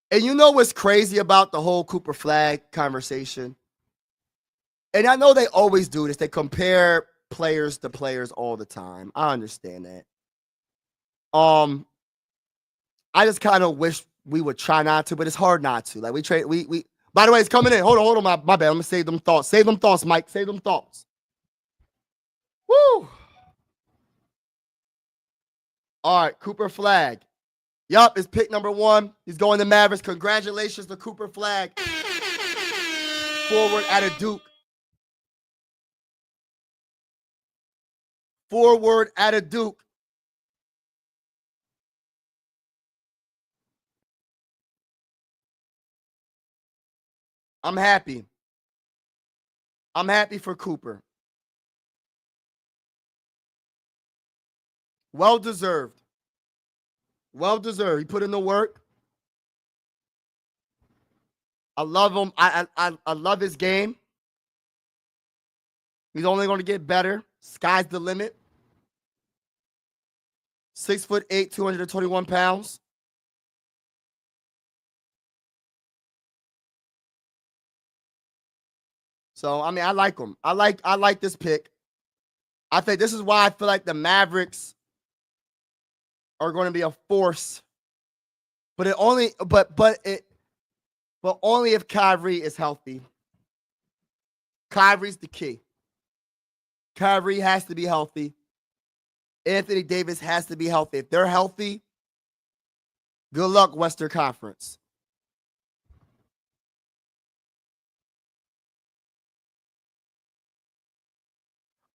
And you know what's crazy about the whole Cooper Flag conversation? And I know they always do this. They compare players to players all the time. I understand that. I just kind of wish we would try not to, but it's hard not to. Like we by the way, it's coming in. Hold on, my bad. I'm gonna save them thoughts. Save them thoughts, Mike. Save them thoughts. Woo! All right, Cooper Flag. Yup, it's pick number 1. He's going to Mavericks. Congratulations to Cooper Flag. Forward out of Duke. Forward out of Duke. I'm happy. I'm happy for Cooper. Well deserved. Well deserved. He put in the work. I love him. I love his game. He's only going to get better. Sky's the limit. 6'8", 221 pounds. So I mean, I like him. I like this pick. I think this is why I feel like the Mavericks are going to be a force. But only if Kyrie is healthy. Kyrie's the key. Kyrie has to be healthy. Anthony Davis has to be healthy. If they're healthy, good luck, Western Conference.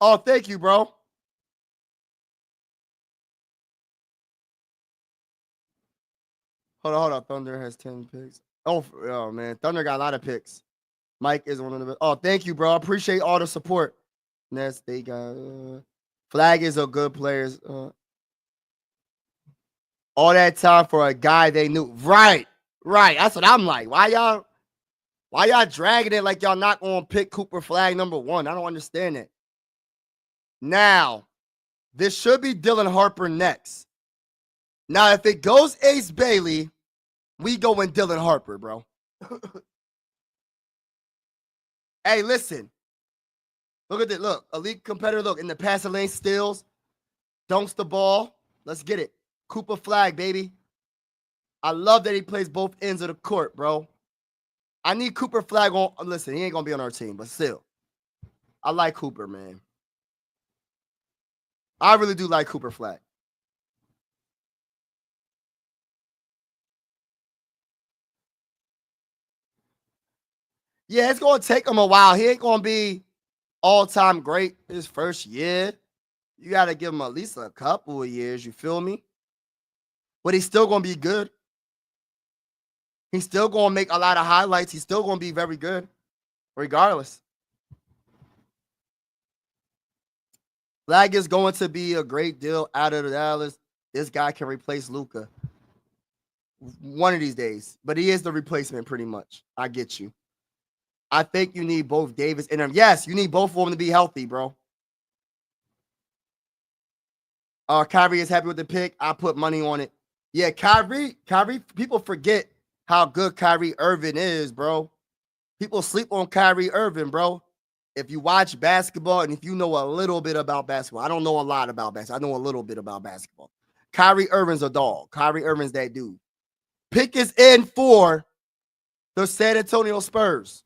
Oh, thank you, bro. Hold on. Thunder has 10 picks. Oh man. Thunder got a lot of picks. Mike is one of the. Oh, thank you, bro. I appreciate all the support. Nets, they got. Flag is a good player. All that time for a guy they knew. Right. That's what I'm like. Why y'all dragging it like y'all not gonna pick Cooper Flag number 1? I don't understand it. Now, this should be Dylan Harper next. Now, if it goes Ace Bailey, we go in Dylan Harper, bro. Hey, listen. Look at this. Look, elite competitor. Look, in the passing lane, steals, dunks the ball. Let's get it. Cooper Flag, baby. I love that he plays both ends of the court, bro. I need Cooper Flag on. Listen, he ain't going to be on our team, but still. I like Cooper, man. I really do like Cooper Flag. Yeah, it's going to take him a while. He ain't going to be all-time great his first year. You got to give him at least a couple of years, you feel me? But he's still going to be good. He's still going to make a lot of highlights. He's still going to be very good, regardless. Flag is going to be a great deal out of Dallas. This guy can replace Luka one of these days, but he is the replacement pretty much. I get you. I think you need both Davis and him. Yes, you need both of them to be healthy, bro. Kyrie is happy with the pick. I put money on it. Yeah, Kyrie, people forget how good Kyrie Irving is, bro. People sleep on Kyrie Irving, bro. If you watch basketball and if you know a little bit about basketball, I don't know a lot about basketball. I know a little bit about basketball. Kyrie Irving's a dog. Kyrie Irving's that dude. Pick is in for the San Antonio Spurs.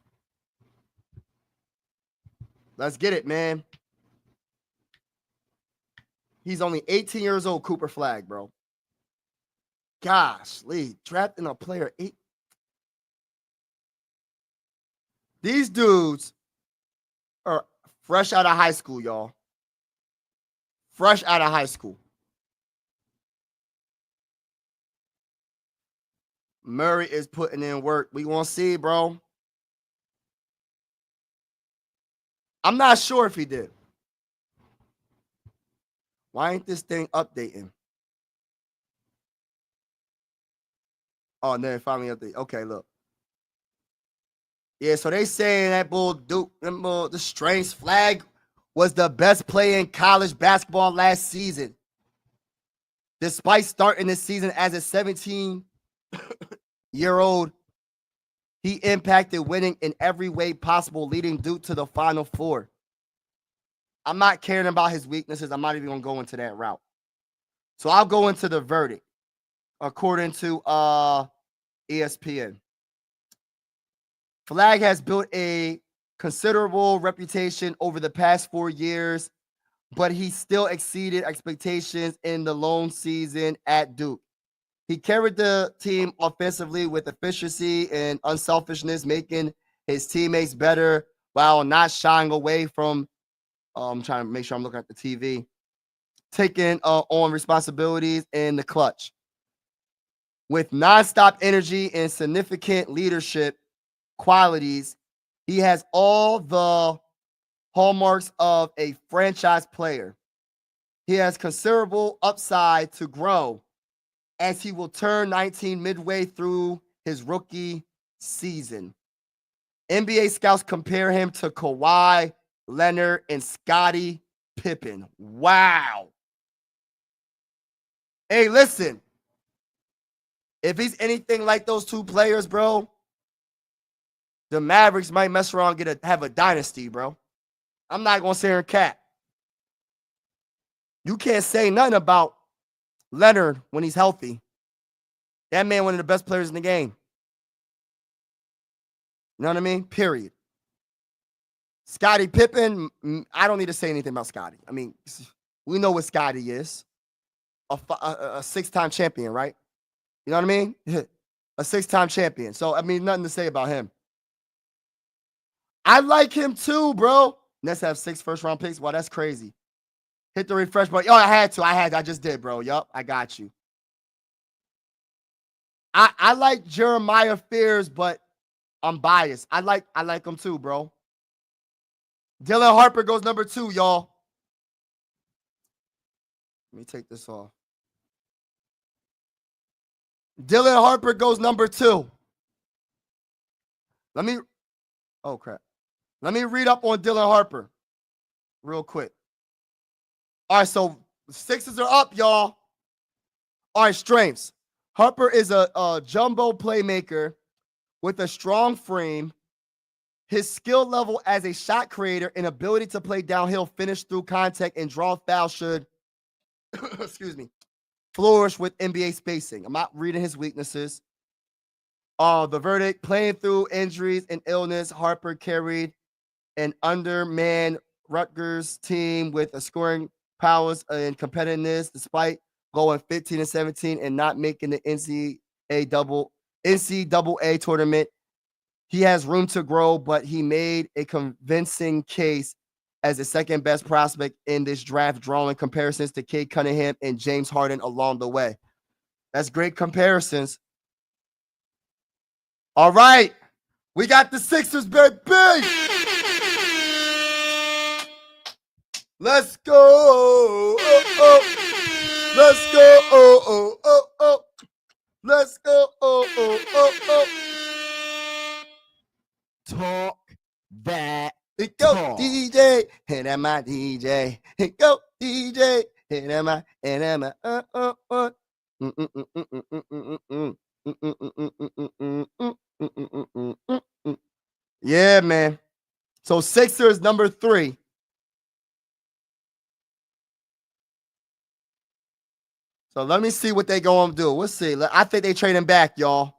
Let's get it, man. He's only 18 years old, Cooper Flag, bro. Gosh, Lee, drafting a player 8. These dudes are fresh out of high school, y'all. Fresh out of high school. Murray is putting in work. We gonna see, bro. I'm not sure if he did. Why ain't this thing updating? Oh, no, it finally updated. Okay, look. Yeah, so they saying that the Strengths Flag was the best player in college basketball last season. Despite starting this season as a 17-year-old, he impacted winning in every way possible, leading Duke to the Final Four. I'm not caring about his weaknesses. I'm not even going to go into that route. So I'll go into the verdict, according to ESPN. Flag has built a considerable reputation over the past 4 years, but he still exceeded expectations in the lone season at Duke. He carried the team offensively with efficiency and unselfishness, making his teammates better while not shying away from I'm trying to make sure I'm looking at the TV. Taking on responsibilities in the clutch. With nonstop energy and significant leadership qualities, he has all the hallmarks of a franchise player. He has considerable upside to grow as he will turn 19 midway through his rookie season. NBA scouts compare him to Kawhi Leonard and Scottie Pippen. Wow. Hey, listen. If he's anything like those two players, bro, the Mavericks might mess around and have a dynasty, bro. I'm not going to say her cat. You can't say nothing about Leonard when he's healthy. That man, one of the best players in the game. You know what I mean? Period. Scottie Pippen, I don't need to say anything about Scottie. I mean, we know what Scottie is. A six-time champion, right? You know what I mean? A six-time champion. So, I mean, nothing to say about him. I like him too, bro. Nets have 6 first-round picks. Wow, that's crazy. Hit the refresh button. Oh, I had to. I just did, bro. Yup, I got you. I like Jeremiah Fears, but I'm biased. I like him too, bro. Dylan Harper goes number 2, y'all. Let me take this off. Dylan Harper goes number 2. Oh, crap. Let me read up on Dylan Harper real quick. All right, so Sixers are up, y'all. All right, strengths. Harper is a jumbo playmaker with a strong frame. His skill level as a shot creator and ability to play downhill, finish through contact, and draw foul should, excuse me, flourish with NBA spacing. I'm not reading his weaknesses. The verdict, playing through injuries and illness, Harper carried an undermanned Rutgers team with a scoring prowess and competitiveness despite going 15-17 and not making the NCAA tournament. He has room to grow, but he made a convincing case as the second best prospect in this draft, drawing comparisons to Cade Cunningham and James Harden along the way. That's great comparisons. All right. We got the Sixers, baby. Let's go. Oh, oh. Let's go. Oh, oh, oh, oh. Let's go. Oh, oh, oh, oh. Talk that It go talk. DJ, and am I DJ? It go DJ, and am I? Yeah, man. So Sixers number 3. So let me see what they going to do. We'll see. I think they trading back, y'all.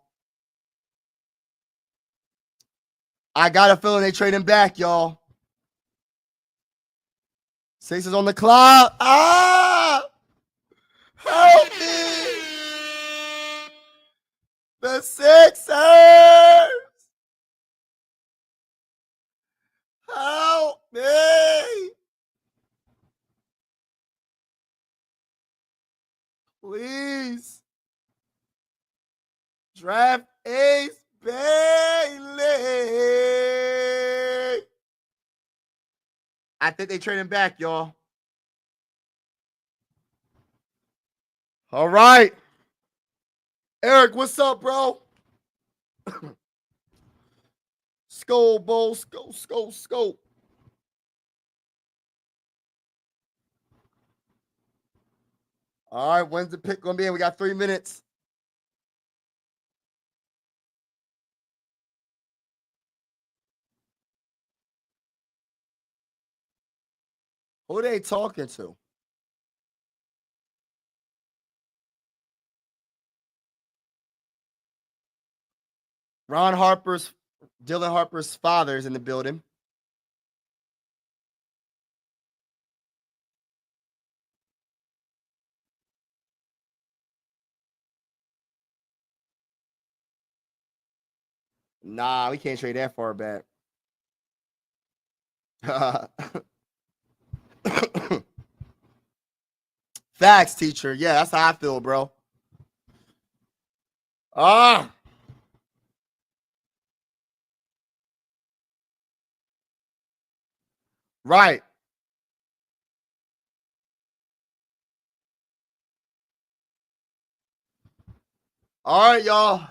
I got a feeling they trading back, y'all. Sixers on the clock. Ah! Help me! The Sixers! Help me! Please. Draft Ace Bailey. I think they trading back, y'all. All right. Eric, what's up, bro? Skull Bowl, skull. All right, when's the pick gonna be? We got 3 minutes. Who they talking to? Dylan Harper's father is in the building. Nah, we can't trade that far back. Facts, teacher. Yeah, that's how I feel, bro. Right. All right, y'all.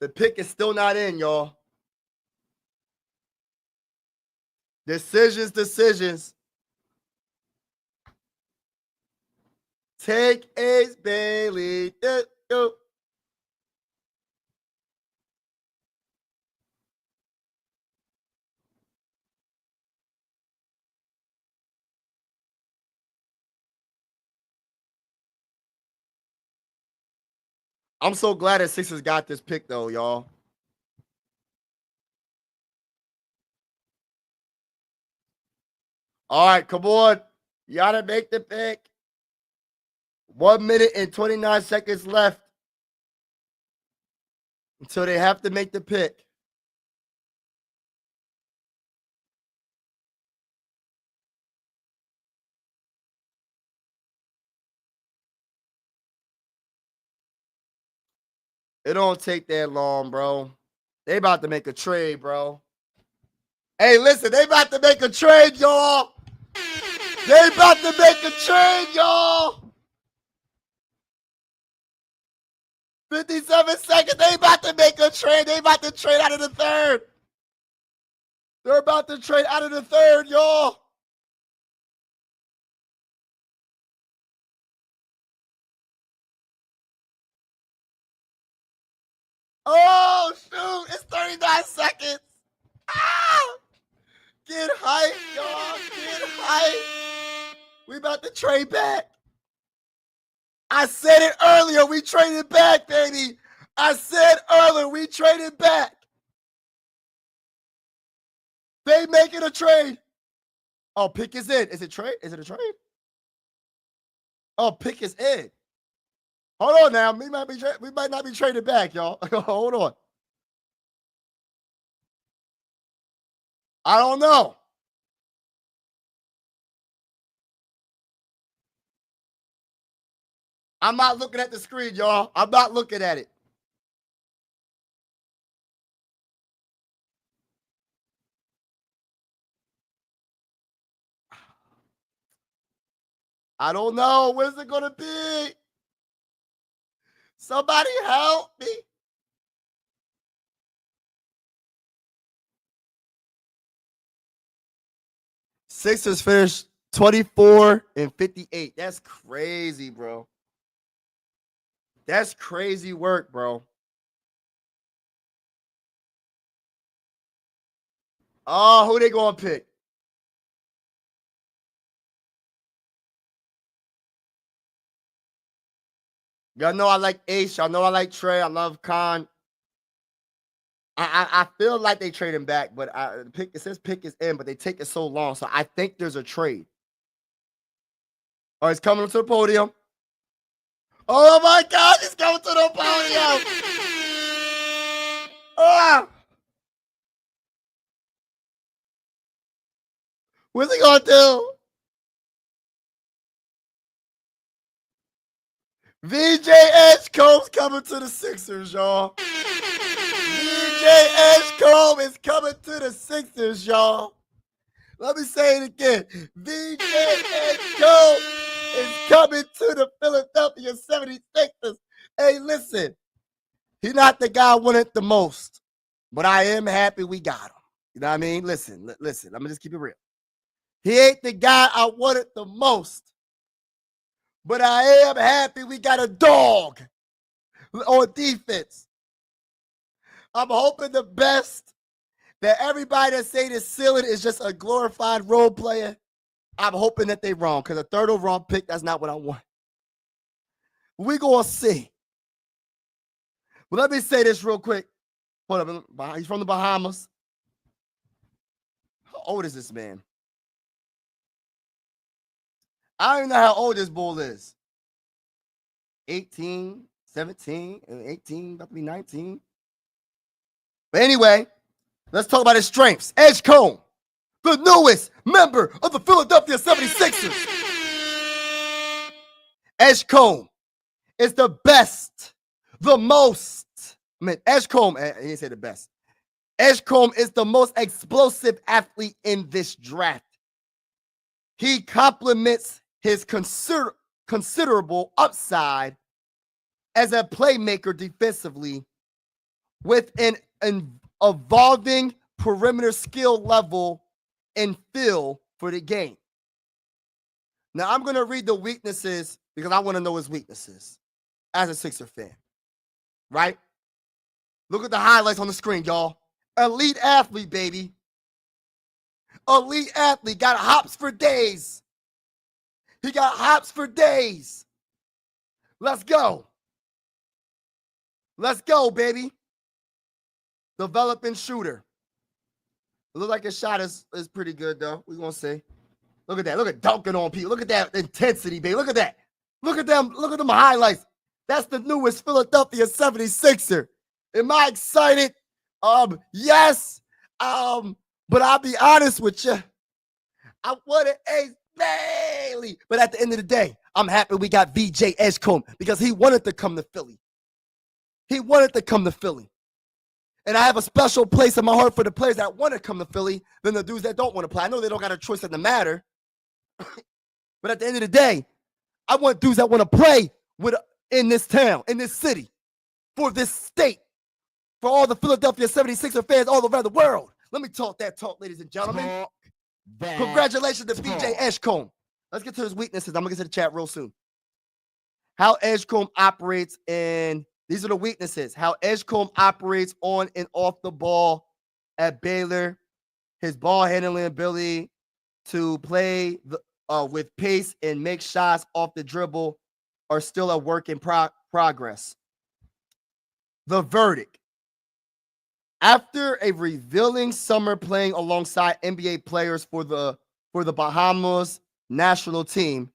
The pick is still not in, y'all. Decisions. Take Ace Bailey. Go. I'm so glad that Sixers got this pick, though, y'all. All right, come on. You got to make the pick. 1 minute and 29 seconds left until they have to make the pick. It don't take that long, bro. They about to make a trade, bro. Hey, listen, they about to make a trade, y'all. They about to make a trade, y'all. 57 seconds. They about to make a trade. They about to trade out of the third. They're about to trade out of the third, y'all. Oh, shoot. It's 39 seconds. Ah! Get hype, y'all. Get hype. We about to trade back. I said it earlier. We traded back, baby. I said earlier we traded back. They making a trade. Oh, pick is in. Is it trade? Is it a trade? Oh, pick is in. Hold on now. We might not be traded back, y'all. Hold on. I don't know. I'm not looking at the screen, y'all. I'm not looking at it. I don't know. Where's it going to be? Somebody help me. Sixers finished 24-58. That's crazy, bro. That's crazy work, bro. Oh, who they going to pick? Y'all know I like Ace. Y'all know I like Trey. I love Khan. I feel like they trade him back, but it says pick is in, but they take it so long. So I think there's a trade. Oh, he's coming to the podium. Oh my God, he's coming to the podium. Ah! What's he gonna do? VJ Edgecombe's coming to the Sixers, y'all. VJ Edgecombe is coming to the Sixers, y'all. Let me say it again. VJ Edgecombe is coming to the Philadelphia 76ers. Hey, listen. He's not the guy I wanted the most, but I am happy we got him. You know what I mean? Listen. Let me just keep it real. He ain't the guy I wanted the most, but I am happy we got a dog on defense. I'm hoping the best that everybody that say this ceiling is just a glorified role player. I'm hoping that they wrong, because a third overall pick, that's not what I want. We're going to see. But let me say this real quick. Hold up. He's from the Bahamas. How old is this man? I don't even know how old this bull is. 18, 17, 18, about to be 19. But anyway, let's talk about his strengths. Edgecombe, the newest member of the Philadelphia 76ers. Edgecombe is the best, the most. Edgecombe, he didn't say the best. Edgecombe is the most explosive athlete in this draft. He complements his considerable upside as a playmaker defensively with an evolving perimeter skill level and feel for the game. Now, I'm going to read the weaknesses because I want to know his weaknesses as a Sixer fan, right? Look at the highlights on the screen, y'all. Elite athlete, baby. Elite athlete. Got hops for days. He got hops for days. Let's go. Let's go, baby. Developing shooter. It looks like his shot is pretty good, though. We're going to see. Look at that. Look at dunking on people. Look at that intensity, baby. Look at that. Look at them. Look at them highlights. That's the newest Philadelphia 76er. Am I excited? Yes. But I'll be honest with you. I wanted Ace Bailey. But at the end of the day, I'm happy we got VJ Edgecombe because he wanted to come to Philly. He wanted to come to Philly. And I have a special place in my heart for the players that want to come to Philly than the dudes that don't want to play. I know they don't got a choice in the matter. But at the end of the day, I want dudes that want to play in this town, in this city, for this state, for all the Philadelphia 76er fans all around the world. Let me talk that talk, ladies and gentlemen. Congratulations to VJ Edgecombe. Let's get to his weaknesses. I'm going to get to the chat real soon. How Edgecombe operates these are the weaknesses. How Edgecombe operates on and off the ball at Baylor. His ball handling ability to play with pace and make shots off the dribble are still a work in progress. The verdict. After a revealing summer playing alongside NBA players for the Bahamas national team,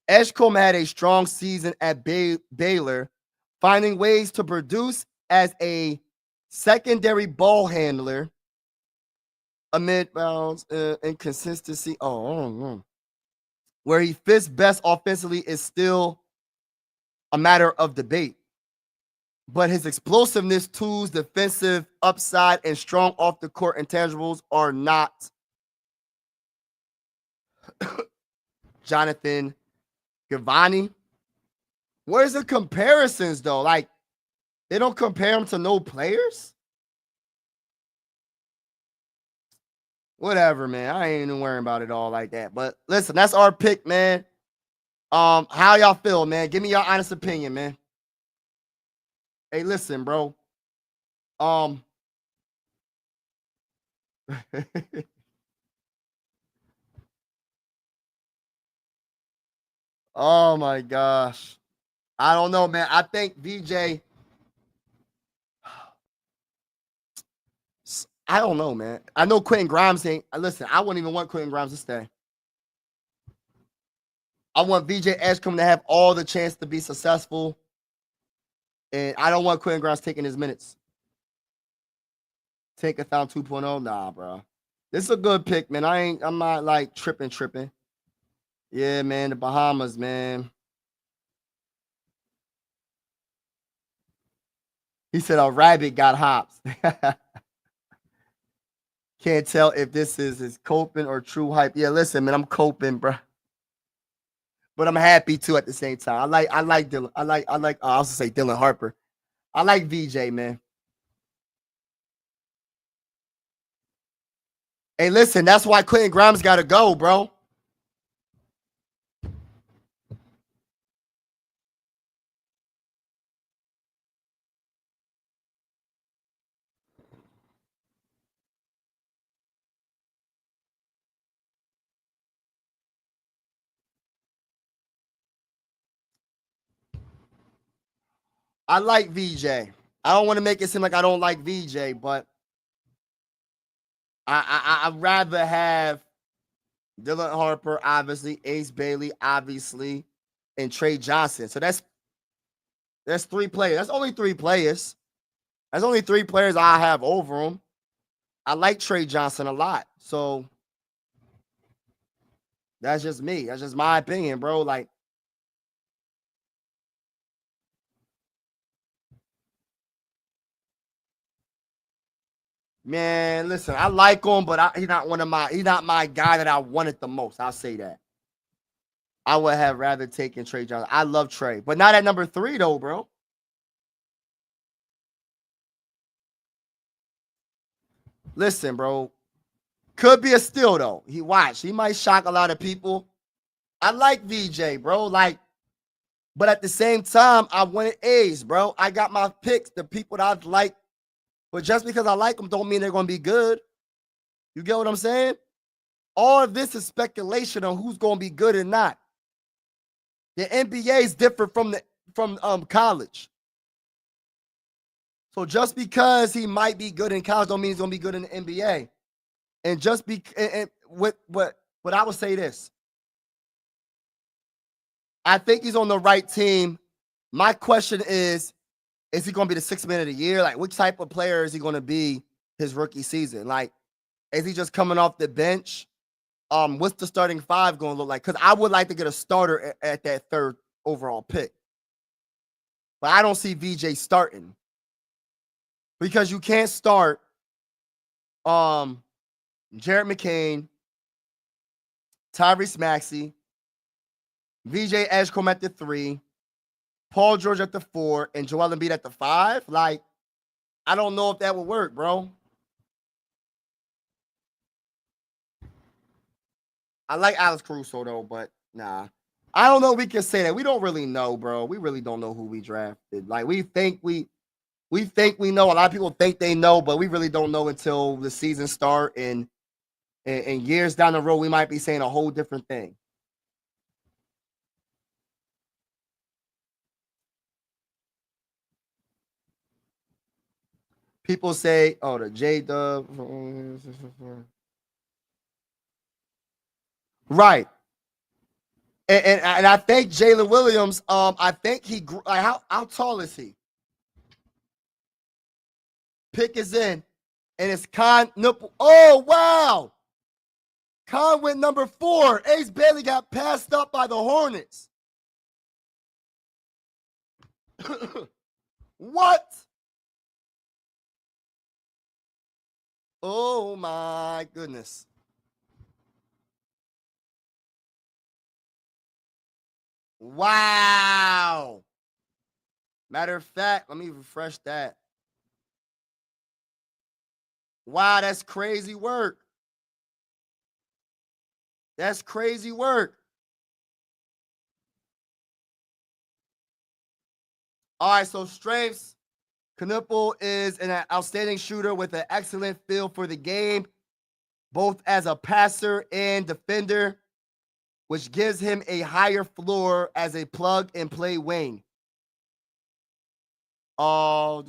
Edgecombe had a strong season at Baylor, finding ways to produce as a secondary ball handler amid bounds inconsistency. Where he fits best offensively is still a matter of debate. But his explosiveness, tools, defensive upside, and strong off-the-court intangibles are not. Jonathan Cavani. Where's the comparisons though? Like, they don't compare him to no players? Whatever, man. I ain't even worrying about it all like that. But listen, that's our pick, man. How y'all feel, man? Give me your honest opinion, man. Hey, listen, bro. Oh my gosh. I don't know, man. I think VJ. I don't know, man. I know Quentin Grimes ain't. Listen, I wouldn't even want Quentin Grimes to stay. I want VJ Edgecombe to have all the chance to be successful. And I don't want Quentin Grimes taking his minutes. Tankathon 2.0. Nah, bro. This is a good pick, man. I'm not like tripping. Yeah, man. The Bahamas, man. He said a rabbit got hops. Can't tell if this is his coping or true hype. Yeah, listen, man, I'm coping, bro. But I'm happy too at the same time. I like Dylan. I was gonna say Dylan Harper. I like VJ, man. Hey, listen, that's why Quentin Grimes gotta go, bro. I like VJ. I don't want to make it seem like I don't like VJ, but I'd rather have Dylan Harper, obviously, Ace Bailey, obviously, and Trey Johnson. So that's 3 players. That's only 3 players. That's only 3 players I have over them. I like Trey Johnson a lot. So that's just me. That's just my opinion, bro. Like, man, listen, I like him, but he's not my guy that I wanted the most. I'll say that. I would have rather taken Trey Johnson. I love Trey, but not at number 3 though, bro. Listen, bro. Could be a steal though. He might shock a lot of people. I like VJ, bro. Like, but at the same time, I wanted A's, bro. I got my picks, the people that I like. But just because I like them don't mean they're gonna be good. You get what I'm saying? All of this is speculation on who's gonna be good and not. The NBA is different from college. So just because he might be good in college don't mean he's gonna be good in the NBA. And just be and what I would say this. I think he's on the right team. My question is he going to be the 6th man of the year? Like, which type of player is he going to be his rookie season? Like, is he just coming off the bench? What's the starting 5 going to look like? Because I would like to get a starter at that 3rd overall pick. But I don't see VJ starting. Because you can't start Jared McCain, Tyrese Maxey, VJ Edgecombe at the 3, Paul George at the 4, and Joel Embiid at the 5. Like, I don't know if that would work, bro. I like Alex Caruso, though, but nah. I don't know if we can say that. We don't really know, bro. We really don't know who we drafted. Like, we think we know. A lot of people think they know, but we really don't know until the season start. And years down the road, we might be saying a whole different thing. People say, oh, the J-Dub. Right. And I think Jalen Williams, I think he grew. Like, how tall is he? Pick is in. And it's Con Nipple. Oh, wow. Con went number 4. Ace Bailey got passed up by the Hornets. What? Oh, my goodness. Wow. Matter of fact, let me refresh that. Wow, that's crazy work. That's crazy work. All right, so strengths. Knuppel is an outstanding shooter with an excellent feel for the game, both as a passer and defender, which gives him a higher floor as a plug-and-play wing. Oh,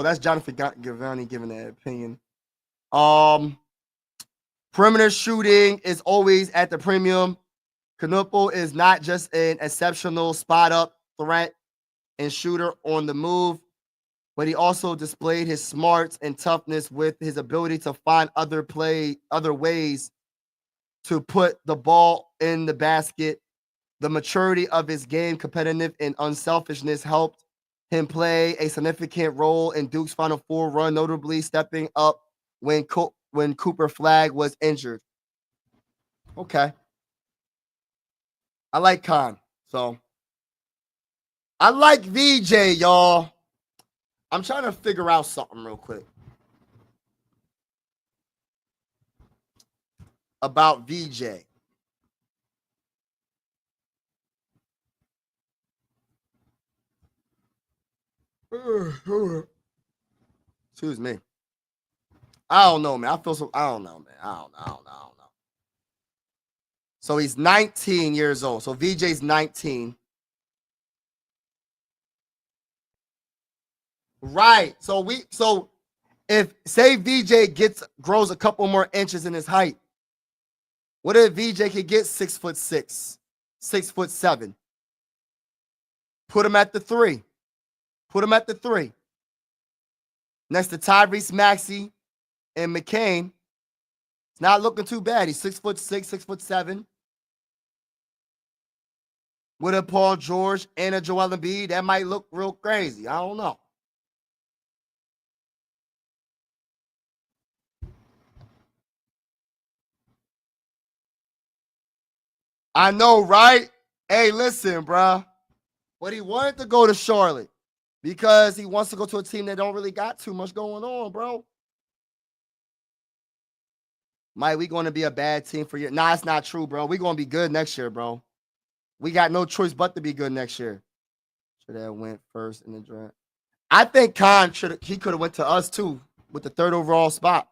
that's Jonathan Gavani giving that opinion. Perimeter shooting is always at the premium. Knuppel is not just an exceptional spot-up threat and shooter on the move, but he also displayed his smarts and toughness with his ability to find other ways to put the ball in the basket. The maturity of his game, competitive and unselfishness helped him play a significant role in Duke's Final Four run, notably stepping up when Cooper Flagg was injured. Okay. I like Khan. So I like VJ, y'all. I'm trying to figure out something real quick about VJ. Excuse me. I don't know, man. I don't know, man. I don't know. So he's 19 years old. So VJ's 19. Right. So if say VJ grows a couple more inches in his height, what if VJ could get 6'6", 6'7"? Put him at the 3. Next to Tyrese Maxey and McCain. It's not looking too bad. He's 6'6", 6'7". With a Paul George and a Joel Embiid, that might look real crazy. I don't know. I know, right? Hey, listen, bruh. But he wanted to go to Charlotte because he wants to go to a team that don't really got too much going on, bro. Mike, we going to be a bad team for you. Nah, it's not true, bro. We going to be good next year, bro. We got no choice but to be good next year. Should have went first in the draft. I think Khan could have went to us too with the 3rd overall spot.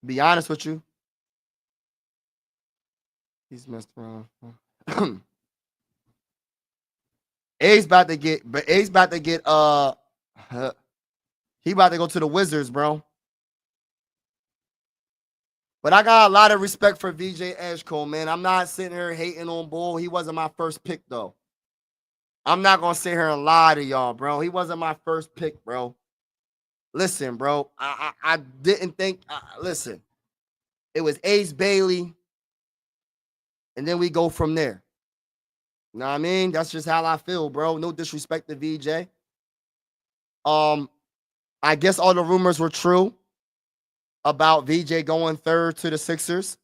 Be honest with you. He's messed around. A's about to get he about to go to the Wizards, bro. But I got a lot of respect for VJ Edgecombe, man. I'm not sitting here hating on Bull. He wasn't my first pick, though. I'm not going to sit here and lie to y'all, bro. He wasn't my first pick, bro. Listen, bro. I didn't think, listen. It was Ace Bailey, and then we go from there. You know what I mean? That's just how I feel, bro. No disrespect to VJ. I guess all the rumors were true about VJ going 3rd to the Sixers.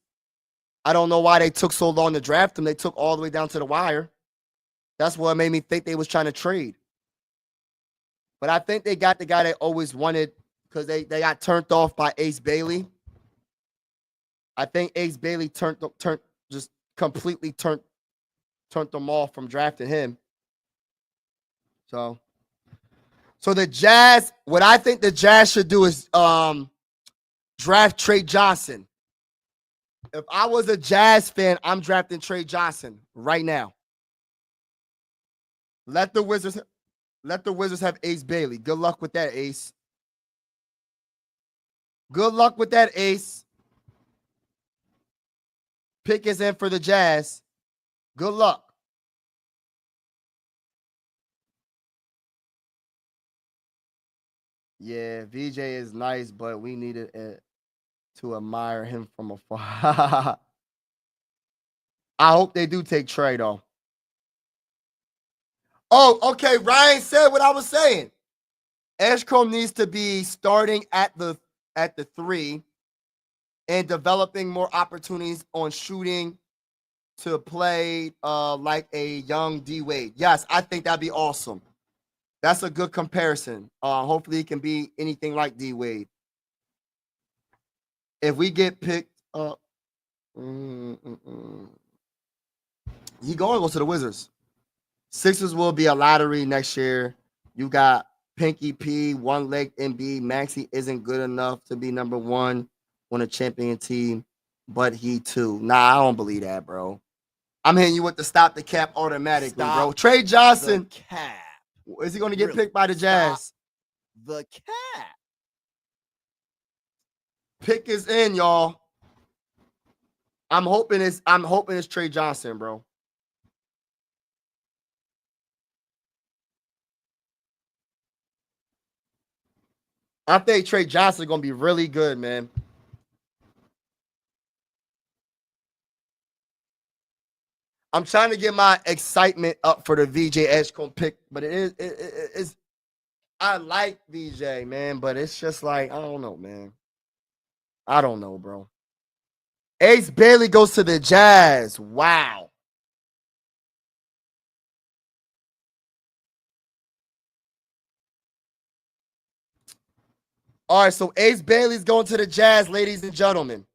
I don't know why they took so long to draft him. They took all the way down to the wire. That's what made me think they was trying to trade. But I think they got the guy they always wanted because they got turned off by Ace Bailey. I think Ace Bailey completely turned them off from drafting him. So the Jazz, what I think the Jazz should do is draft Trey Johnson. If I was a Jazz fan, I'm drafting Trey Johnson right now. Let the Wizards have Ace Bailey. Good luck with that, Ace. Good luck with that, Ace. Pick is in for the Jazz. Good luck. Yeah, VJ is nice, but we needed to admire him from afar. I hope they do take Trey, though. Oh, okay. Ryan said what I was saying. Edgecombe needs to be starting at the 3 and developing more opportunities on shooting to play like a young D Wade. Yes, I think that'd be awesome. That's a good comparison. Hopefully he can be anything like D Wade. If we get picked up, he going to go to the Wizards. Sixers will be a lottery next year. You got Pinky P, one leg MB. Maxey isn't good enough to be number one on a champion team, but he too. Nah, I don't believe that, bro. I'm hitting you with the stop the cap automatically, bro. Trey Johnson. The cap. Is he going to get Really? picked by the Jazz? Stop the cap. Pick is in, y'all. I'm hoping it's Trey Johnson, bro. I think Trey Johnson is going to be really good, man. I'm trying to get my excitement up for the VJ Edgecombe pick, but it is I like VJ, man, but it's just like, I don't know, man. I don't know, bro. Ace Bailey goes to the Jazz. Wow. All right, so Ace Bailey's going to the Jazz, ladies and gentlemen.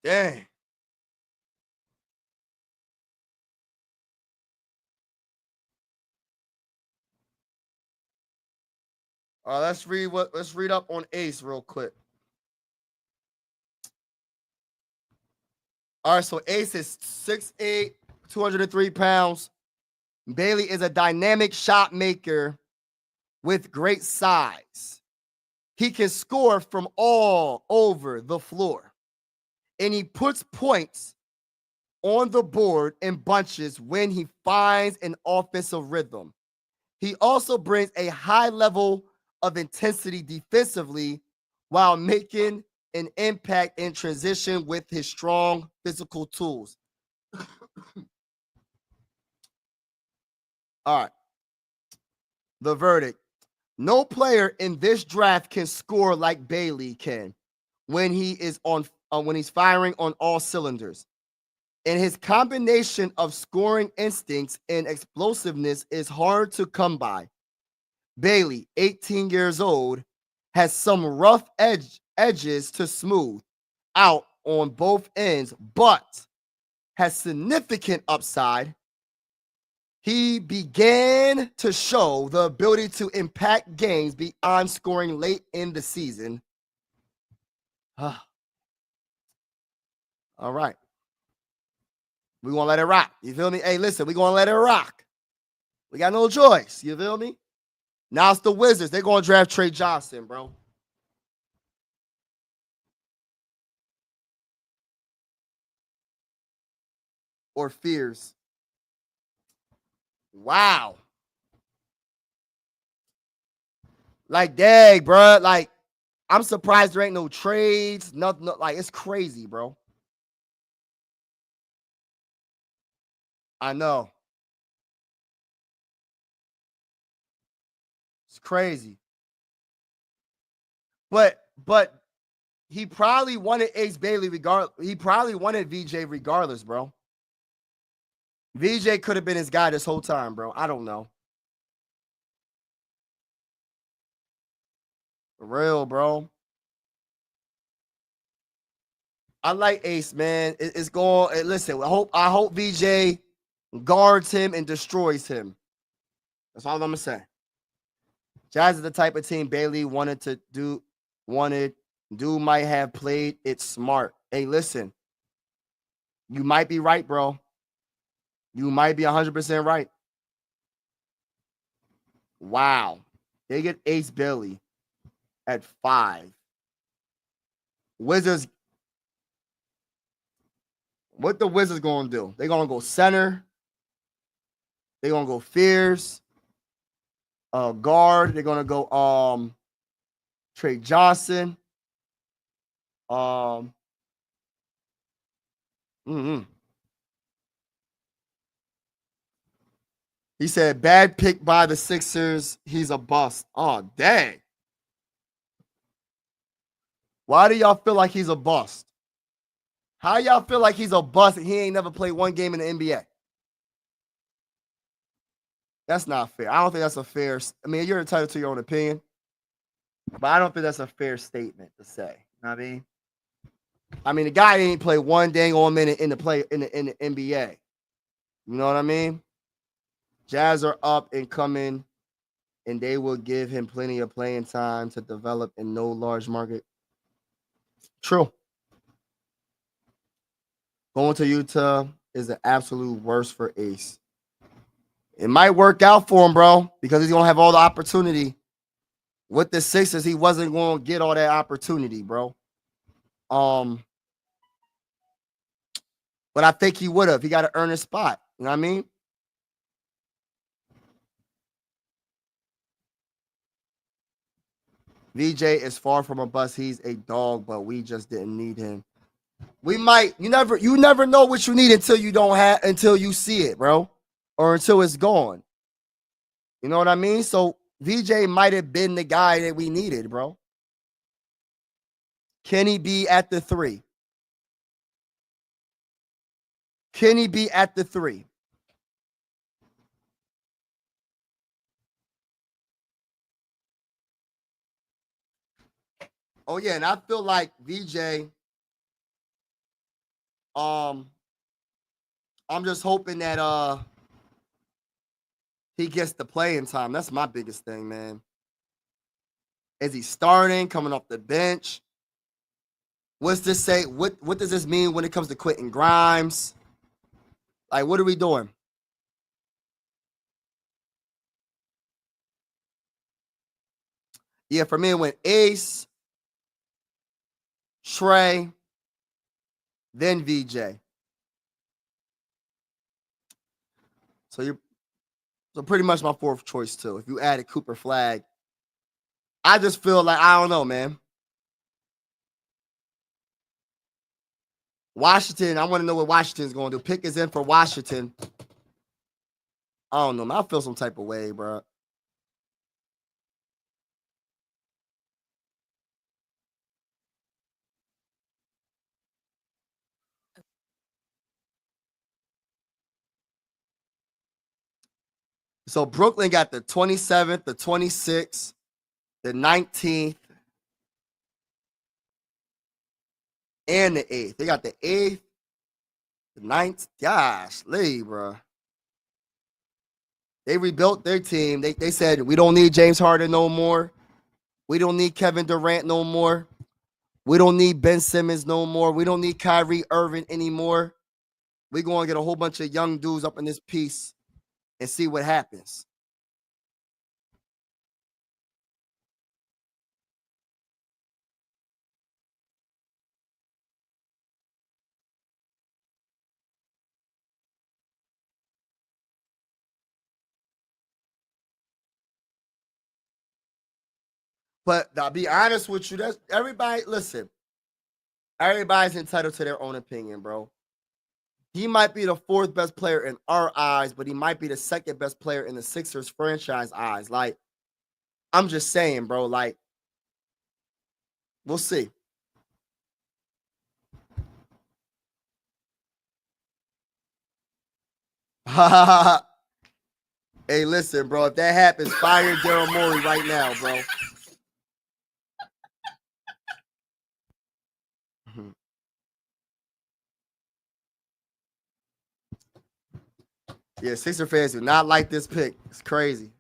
Dang. All right, let's read up on Ace real quick. All right, so Ace is 6'8", 203 pounds. Bailey is a dynamic shot maker with great size. He can score from all over the floor. And he puts points on the board in bunches when he finds an offensive rhythm. He also brings a high level of intensity defensively while making an impact in transition with his strong physical tools. All right. The verdict. No player in this draft can score like Bailey can when he is when he's firing on all cylinders. And his combination of scoring instincts and explosiveness is hard to come by. Bailey, 18 years old, has some rough edges to smooth out on both ends, but has significant upside. He began to show the ability to impact games beyond scoring late in the season. All right. We're going to let it rock. You feel me? Hey, listen, we're going to let it rock. We got no choice. You feel me? Now it's the Wizards. They're going to draft Trey Johnson, bro. Or Fears. Wow. Like, dang, bro. Like, I'm surprised there ain't no trades. Nothing. Like, it's crazy, bro. I know. It's crazy. But he probably wanted Ace Bailey regardless. He probably wanted VJ regardless, bro. VJ could have been his guy this whole time, bro. I don't know. For real, bro. I like Ace, man. It's going. Listen, I hope VJ guards him and destroys him. That's all I'm gonna say. Jazz is the type of team Bailey wanted. Dude might have played it smart. Hey, listen. You might be right, bro. You might be 100% right. Wow. They get Ace Bailey at 5. Wizards. What the Wizards going to do? They're going to go center. They're going to go Fears. Guard. They're going to go Trey Johnson. He said, bad pick by the Sixers. He's a bust. Oh, dang. Why do y'all feel like he's a bust? How y'all feel like he's a bust and he ain't never played one game in the NBA? That's not fair. I don't think that's a fair. I mean, you're entitled to your own opinion, but I don't think that's a fair statement to say. You know what I mean? I mean, the guy ain't played one dang on minute in the NBA. You know what I mean? Jazz are up and coming, and they will give him plenty of playing time to develop in no large market. True. Going to Utah is the absolute worst for Ace. It might work out for him, bro, because he's going to have all the opportunity. With the Sixers, he wasn't going to get all that opportunity, bro. But I think he would have. He got to earn his spot. You know what I mean? VJ is far from a bust. He's a dog, but we just didn't need him. We might. You never know what you need until you see it, bro, or until it's gone. You know what I mean? So VJ might have been the guy that we needed, bro. Can he be at the 3? Can he be at the 3? Oh yeah, and I feel like VJ. I'm just hoping that he gets the playing time. That's my biggest thing, man. Is he starting, coming off the bench? What's this say? What does this mean when it comes to Quentin Grimes? Like, what are we doing? Yeah, for me, it went Ace, Trey, then VJ. So pretty much my fourth choice too. If you added Cooper Flag, I just feel like I don't know, man. Washington, I want to know what Washington's going to do. Pick is in for Washington. I don't know, man. I feel some type of way, bro. So Brooklyn got the 27th, the 26th, the 19th, and the 8th. They got the 8th, the 9th. Gosh, bro. They rebuilt their team. They said, we don't need James Harden no more. We don't need Kevin Durant no more. We don't need Ben Simmons no more. We don't need Kyrie Irving anymore. We're going to get a whole bunch of young dudes up in this piece and see what happens. But I'll be honest with you, that's everybody. Listen, everybody's entitled to their own opinion, bro. He might be the 4th best player in our eyes, but he might be the 2nd best player in the Sixers franchise eyes. Like, I'm just saying, bro. Like, we'll see. Hey, listen, bro. If that happens, fire Daryl Morey right now, bro. Yeah, Sixer fans do not like this pick. It's crazy.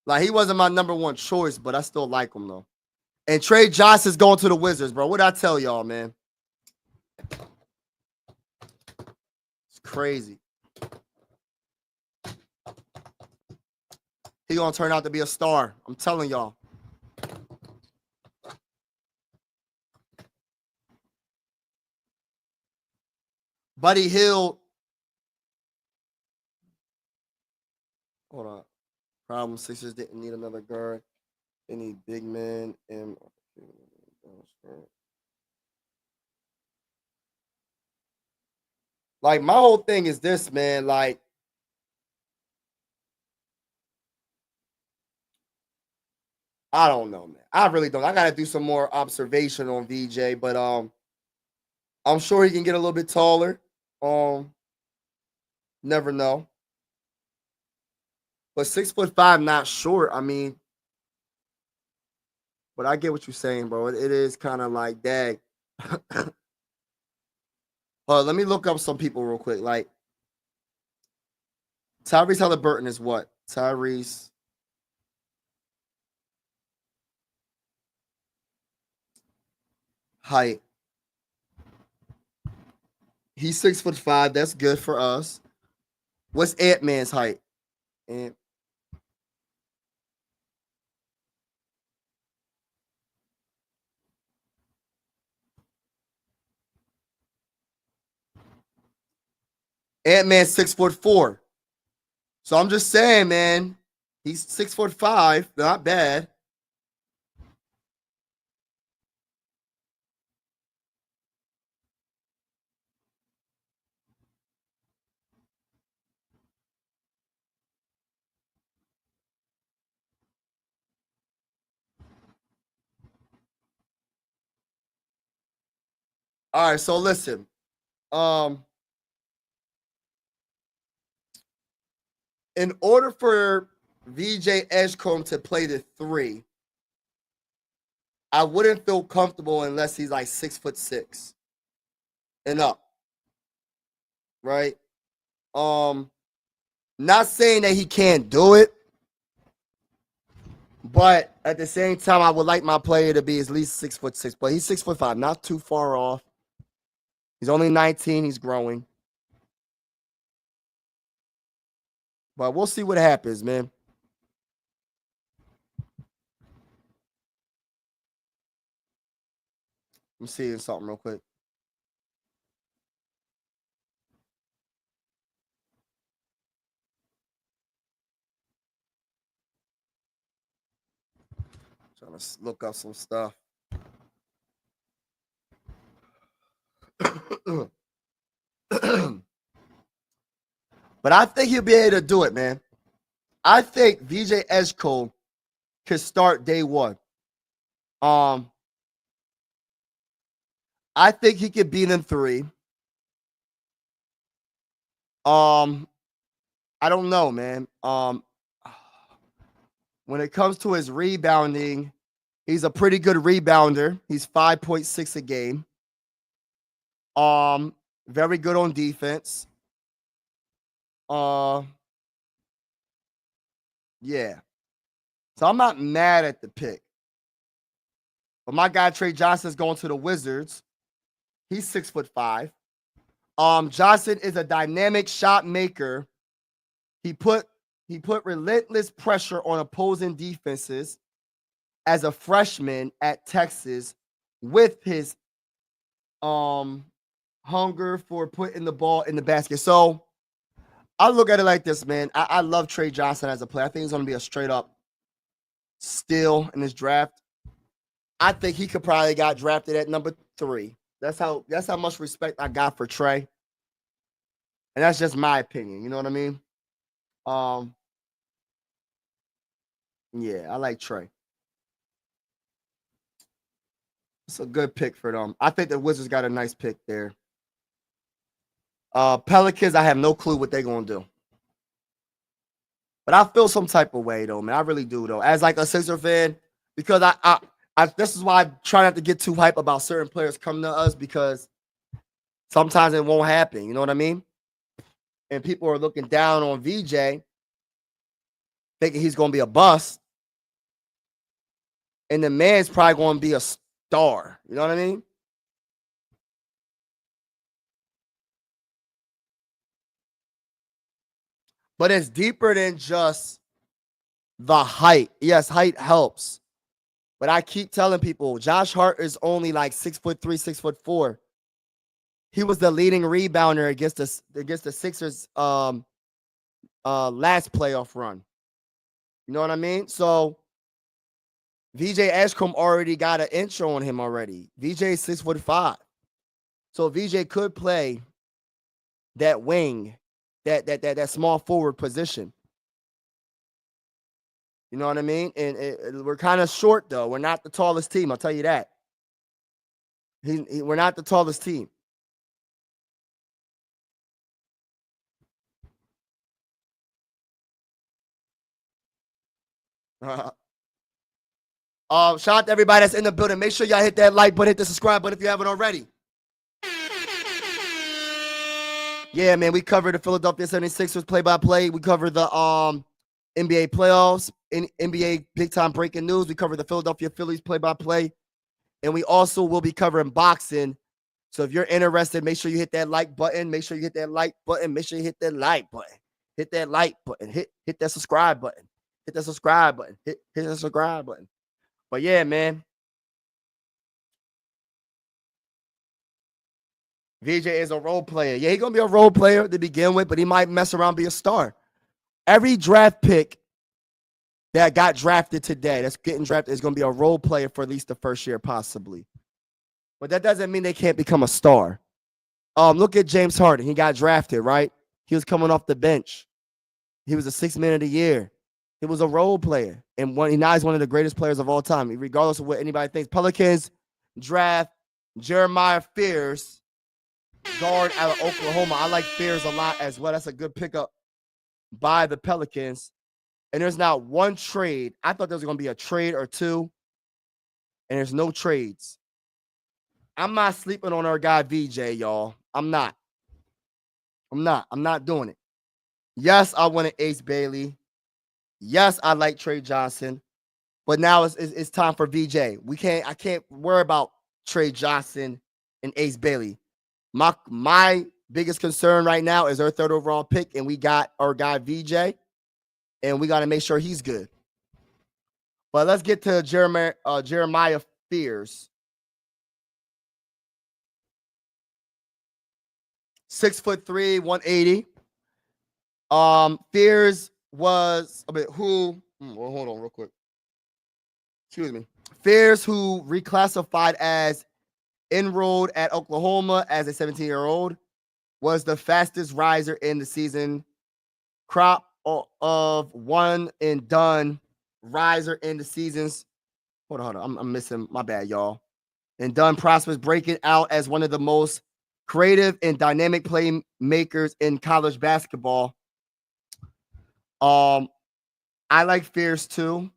Like, he wasn't my number 1 choice, but I still like him, though. And Trey Johnson's going to the Wizards, bro. What did I tell y'all, man? It's crazy. He going to turn out to be a star. I'm telling y'all. Buddy Hield. Hold on. Problem, Sixers didn't need another guard. They need big men and like, my whole thing is this, man. Like, I don't know, man. I really don't. I gotta do some more observation on VJ, but I'm sure he can get a little bit taller. Never know. But 6'5", not short. I mean, but I get what you're saying, bro. It is kind of like, dang. Let me look up some people real quick. Like Tyrese Halliburton is what? Tyrese. Height. He's 6'5". That's good for us. What's Ant-Man's height? And Ant-Man's 6'4". So I'm just saying, man, he's 6'5". Not bad. All right, so listen. In order for VJ Edgecombe to play the 3, I wouldn't feel comfortable unless he's like 6'6" and up. Right? Not saying that he can't do it, but at the same time, I would like my player to be at least 6'6". But he's 6'5", not too far off. He's only 19. He's growing. But we'll see what happens, man. I'm seeing something real quick. Trying to look up some stuff. But I think he'll be able to do it, man. I think VJ Edgecombe could start day one. I think he could beat in 3. I don't know, man. When it comes to his rebounding, he's a pretty good rebounder. He's 5.6 a game. Very good on defense. Yeah. So I'm not mad at the pick. But my guy Trey Johnson's going to the Wizards. He's 6'5". Johnson is a dynamic shot maker. He put relentless pressure on opposing defenses as a freshman at Texas with his hunger for putting the ball in the basket. So I look at it like this, man. I love Trey Johnson as a player. I think he's going to be a straight up steal in this draft. I think he could probably got drafted at number 3. That's how much respect I got for Trey. And that's just my opinion. You know what I mean? Yeah, I like Trey. It's a good pick for them. I think the Wizards got a nice pick there. Pelicans, I have no clue what they're going to do. But I feel some type of way, though, man. I really do, though. As like a Sixer fan, because I this is why I try not to get too hype about certain players coming to us, because sometimes it won't happen. You know what I mean? And people are looking down on VJ, thinking he's going to be a bust. And the man's probably going to be a star. You know what I mean? But it's deeper than just the height. Yes, height helps. But I keep telling people, Josh Hart is only like 6'3", 6'4". He was the leading rebounder against the Sixers last playoff run. You know what I mean? So VJ Edgecombe already got an intro on him already. VJ is 6'5". So VJ could play that wing, that small forward position. You know what I mean? And we're kind of short, though. We're not the tallest team. I'll tell you that. We're not the tallest team. Shout out to everybody that's in the building. Make sure y'all hit that like button, hit the subscribe button if you haven't already. Yeah, man, we covered the Philadelphia 76ers play-by-play. We covered the NBA playoffs, NBA big-time breaking news. We covered the Philadelphia Phillies play-by-play. And we also will be covering boxing. So if you're interested, make sure you hit that like button. Make sure you hit that like button. Make sure you hit that like button. Hit that like button. Hit that subscribe button. Hit that subscribe button. Hit the subscribe button. But yeah, man. VJ is a role player. Yeah, he's going to be a role player to begin with, but he might mess around and be a star. Every draft pick that got drafted today, that's getting drafted, is going to be a role player for at least the first year, possibly. But that doesn't mean they can't become a star. Look at James Harden. He got drafted, right? He was coming off the bench. He was a sixth man of the year. He was a role player. And now he's one of the greatest players of all time, regardless of what anybody thinks. Pelicans draft Jeremiah Fears, guard out of Oklahoma. I like Fears a lot as well. That's a good pickup by the Pelicans. And there's not one trade. I thought there was going to be a trade or two, and there's no trades. I'm not sleeping on our guy VJ, y'all. I'm not doing it. Yes, I wanted Ace Bailey. Yes, I like Trey Johnson. But now it's time for VJ. I can't worry about Trey Johnson and Ace Bailey. My biggest concern right now is our third overall pick, and we got our guy VJ, and we got to make sure he's good. But let's get to Jeremiah Fears. 6'3", 180. Fears was hold on real quick. Excuse me. Fears, who reclassified as enrolled at Oklahoma as a 17-year-old, was the fastest riser in the season. Crop of one and done riser in the seasons. Hold on. I'm missing. My bad, y'all. And done prospects breaking out as one of the most creative and dynamic playmakers in college basketball. I like Fears too.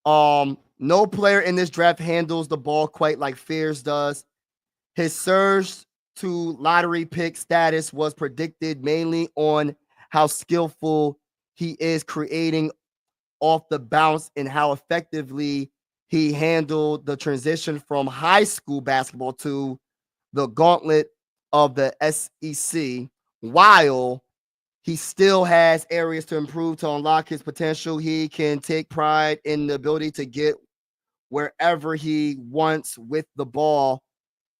No player in this draft handles the ball quite like Fears does. His surge to lottery pick status was predicted mainly on how skillful he is creating off the bounce and how effectively he handled the transition from high school basketball to the gauntlet of the SEC. While he still has areas to improve to unlock his potential, he can take pride in the ability to get wherever he wants with the ball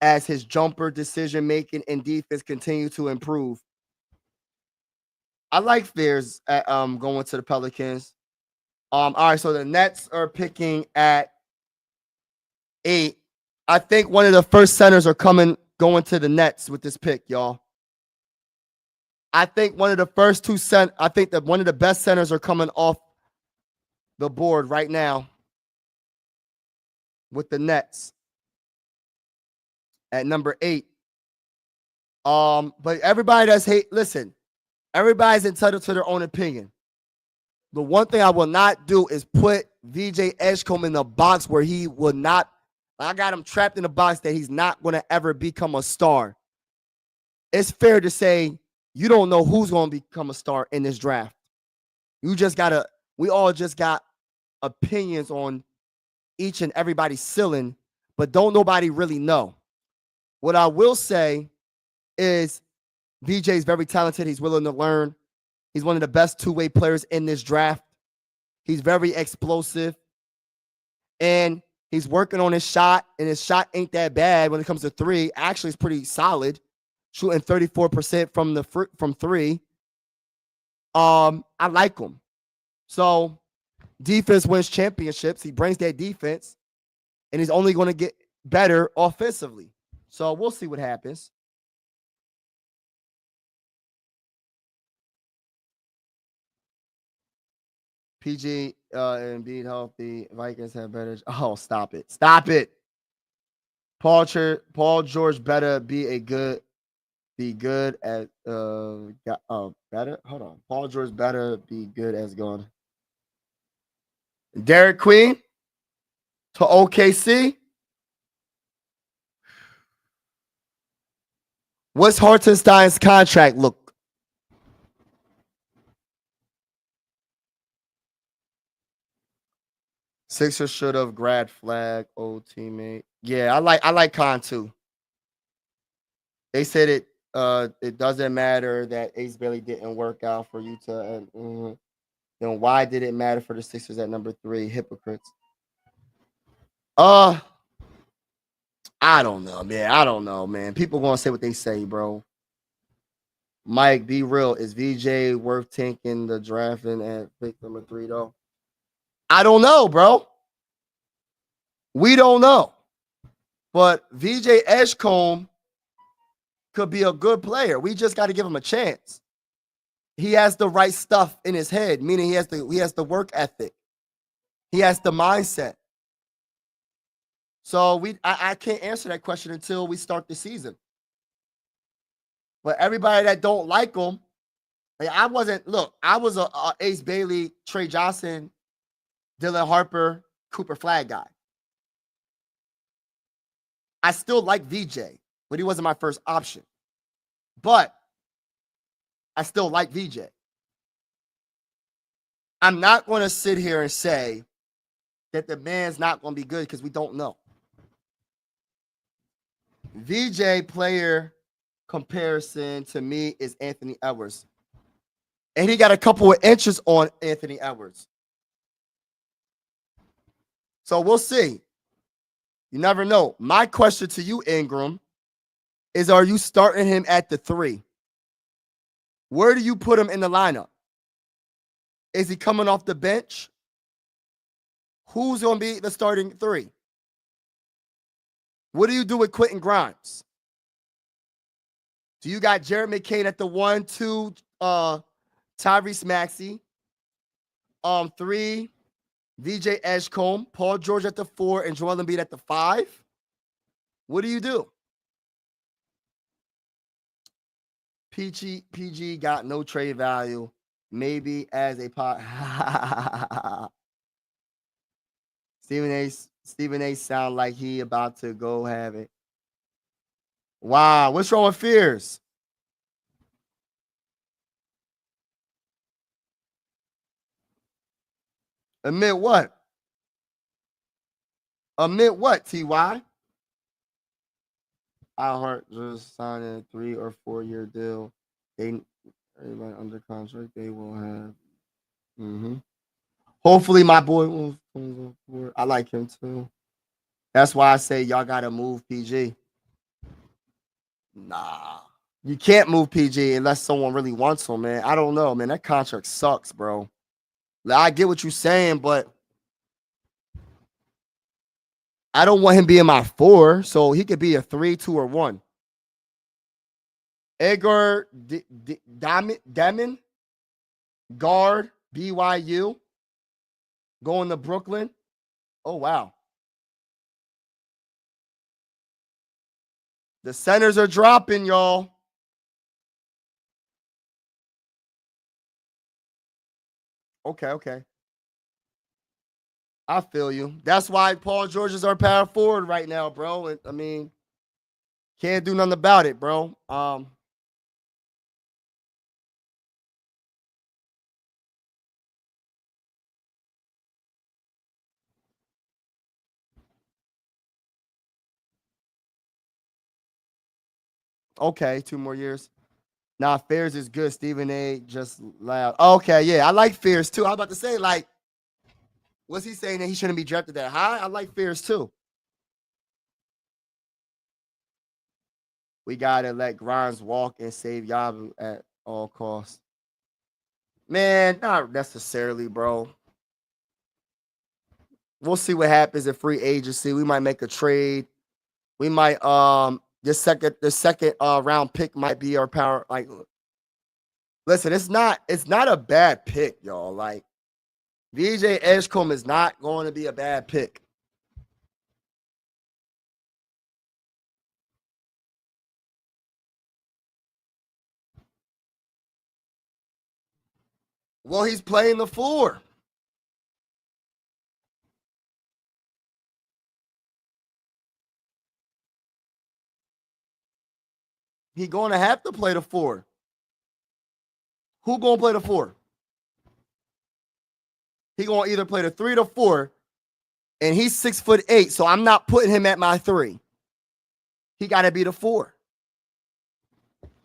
as his jumper, decision-making, and defense continue to improve. I like Fears at going to the Pelicans. All right, so the Nets are picking at 8. I think one of the first centers are going to the Nets with this pick, y'all. I think one of the first two I think that one of the best centers are coming off the board right now with the Nets at number 8. But everybody listen, everybody's entitled to their own opinion. The one thing I will not do is put VJ Edgecombe in the box where he will not. I got him trapped in a box that he's not going to ever become a star. It's fair to say you don't know who's going to become a star in this draft. We all just got opinions on each and everybody's ceiling, but don't nobody really know. What I will say is VJ is very talented. He's willing to learn. He's one of the best two-way players in this draft. He's very explosive. And he's working on his shot, and his shot ain't that bad when it comes to three. Actually, it's pretty solid, shooting 34% from three. I like him. So defense wins championships. He brings that defense, and he's only going to get better offensively. So we'll see what happens. PG and being healthy. Vikings have better. Oh, stop it. Stop it. Paul George better be good at better. Hold on. Paul George better be good as gone. Derek Queen to OKC. What's Hartenstein's contract look? Sixers should have grad flag, old teammate. Yeah, I like Khan too. They said it doesn't matter that Ace Bailey didn't work out for you to then why did it matter for the Sixers at number 3? Hypocrites. I don't know, man. I don't know, man. People gonna say what they say, bro. Mike, be real. Is VJ worth taking the drafting at pick number 3 though? I don't know, bro. We don't know. But VJ Edgecombe could be a good player. We just got to give him a chance. He has the right stuff in his head, meaning he has the work ethic. He has the mindset. So I can't answer that question until we start the season. But everybody that don't like him, I was a Ace Bailey, Trey Johnson, Dylan Harper, Cooper Flag guy. I still like VJ, but he wasn't my first option. But I still like VJ. I'm not going to sit here and say that the man's not going to be good because we don't know. VJ player comparison to me is Anthony Edwards. And he got a couple of inches on Anthony Edwards. So we'll see. You never know. My question to you, Ingram, is are you starting him at the 3? Where do you put him in the lineup? Is he coming off the bench? Who's going to be the starting 3? What do you do with Quentin Grimes? So you got Jared McCain at the 1, 2, Tyrese Maxey. 3, VJ Edgecombe, Paul George at the 4, and Joel Embiid at the 5. What do you do? PG got no trade value. Maybe as a pot. Stephen A sound like he about to go have it. Wow, what's wrong with Fears? Admit what? Admit what, TY? iHeart just signed a 3 or 4 year deal. Everybody under contract, they will have. Hopefully, my boy will. I like him too. That's why I say y'all gotta move PG. Nah, you can't move PG unless someone really wants him, man. I don't know, man. That contract sucks, bro. I get what you're saying, but I don't want him being my 4, so he could be a 3, 2, or 1. Edgar Damon, guard, BYU, going to Brooklyn. Oh, wow. The centers are dropping, y'all. Okay. I feel you. That's why Paul George is our power forward right now, bro. I mean, can't do nothing about it, bro. Okay, 2 more years. Nah, Fairs is good. Stephen A. just loud. Okay, yeah, I like Fairs too. I was about to say, like, what's he saying that he shouldn't be drafted that high? I like Fairs too. We gotta let Grimes walk and save Yabu at all costs. Man, not necessarily, bro. We'll see what happens in free agency. We might make a trade. We might the second round pick might be our power. Like, listen, it's not a bad pick, y'all. Like, VJ Edgecombe is not going to be a bad pick. Well, he's playing the 4. He's going to have to play the 4. Who going to play the 4? He going to either play the 3 or the 4, and he's 6'8", so I'm not putting him at my 3. He got to be the 4.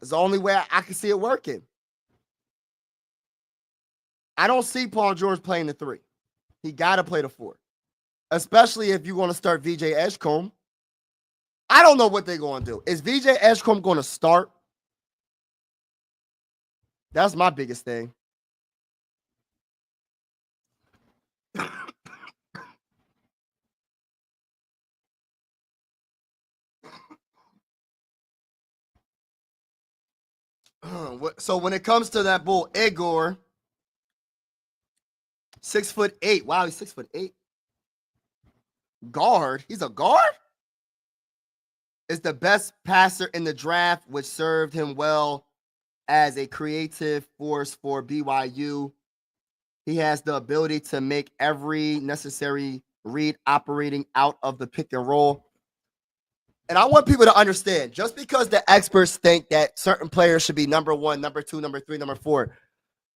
It's the only way I can see it working. I don't see Paul George playing the 3. He got to play the 4, especially if you're going to start VJ Edgecombe. I don't know what they're going to do. Is VJ Edgecombe going to start? That's my biggest thing. So when it comes to that bull, Igor, 6'8". Wow, he's 6'8". Guard. He's a guard? Is the best passer in the draft, which served him well as a creative force for BYU. He has the ability to make every necessary read operating out of the pick and roll. And I want people to understand, just because the experts think that certain players should be number 1, number 2, number 3, number 4,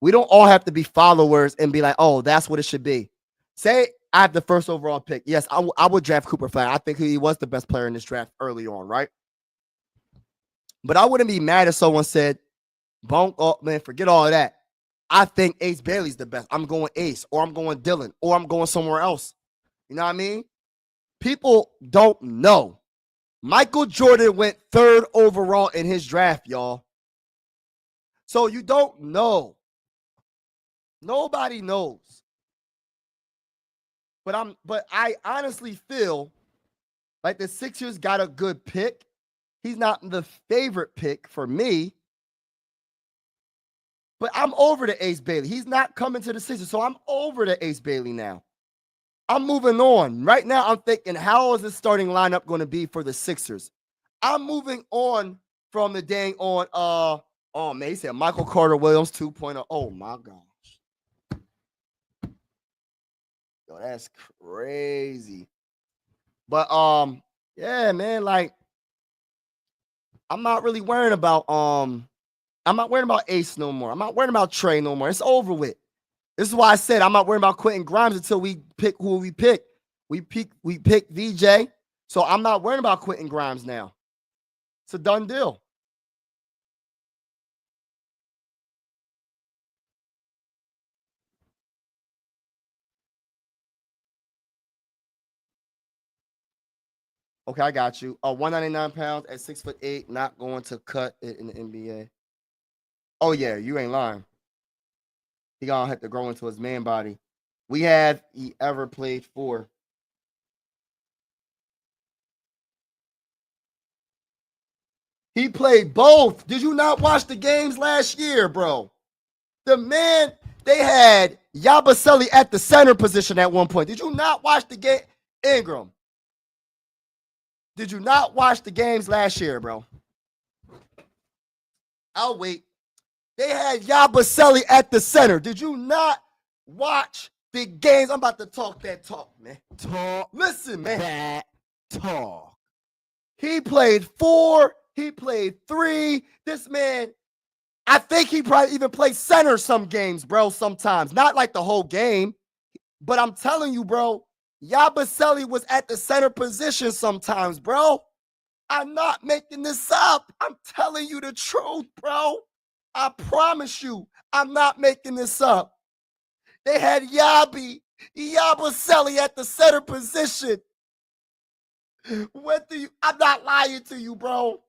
we don't all have to be followers and be like, oh, that's what it should be. Say I have the first overall pick. Yes, I would draft Cooper Flag. I think he was the best player in this draft early on, right? But I wouldn't be mad if someone said, "Bonk, oh man, forget all of that. I think Ace Bailey's the best. I'm going Ace, or I'm going Dylan, or I'm going somewhere else." You know what I mean? People don't know. Michael Jordan went 3rd overall in his draft, y'all. So you don't know. Nobody knows. But I honestly feel like the Sixers got a good pick. He's not the favorite pick for me. But I'm over the Ace Bailey. He's not coming to the Sixers, so I'm over the Ace Bailey now. I'm moving on. Right now, I'm thinking, how is the starting lineup going to be for the Sixers? I'm moving on from the dang on, oh, man, he said Michael Carter Williams 2.0. Oh, my gosh. Yo, that's crazy. But, yeah, man, like, I'm not really worrying about, I'm not worrying about Ace no more. I'm not worrying about Trey no more. It's over with. This is why I said I'm not worrying about Quentin Grimes until we pick who we pick. We pick VJ. So I'm not worrying about Quentin Grimes now. It's a done deal. Okay, I got you. 199 pounds at 6'8", not going to cut it in the NBA. Oh, yeah, you ain't lying. He gonna have to grow into his man body. We have he ever played for? He played both. Did you not watch the games last year, bro? The man, they had Yabusele at the center position at one point. Did you not watch the game? Ingram. Did you not watch the games last year, bro? I'll wait. They had Yabusele at the center. Did you not watch the games? I'm about to talk that talk, man. Talk Listen, man. that talk. He played 4. He played 3. This man, I think he probably even played center some games, bro, sometimes. Not like the whole game. But I'm telling you, bro, Yabusele was at the center position sometimes, bro. I'm not making this up. I'm telling you the truth, bro. I promise you, I'm not making this up. They had Yabusele at the center position. I'm not lying to you, bro.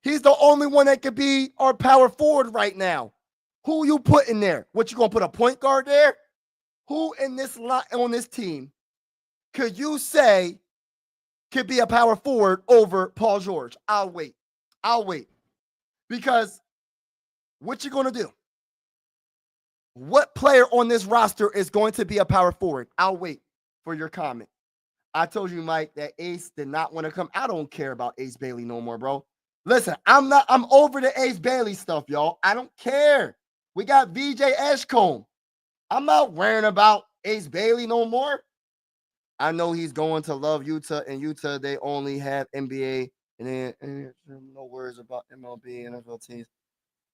He's the only one that could be our power forward right now. Who you put in there? What, you gonna put a point guard there? Who in this line on this team could you say could be a power forward over Paul George? I'll wait. Because what you gonna do? What player on this roster is going to be a power forward? I'll wait for your comment. I told you, Mike, that Ace did not want to come. I don't care about Ace Bailey no more, bro. Listen, I'm over the Ace Bailey stuff, y'all. I don't care. We got VJ Edgecombe. I'm not worrying about Ace Bailey no more. I know he's going to love Utah, and Utah, they only have NBA, and then no worries about MLB and NFL teams.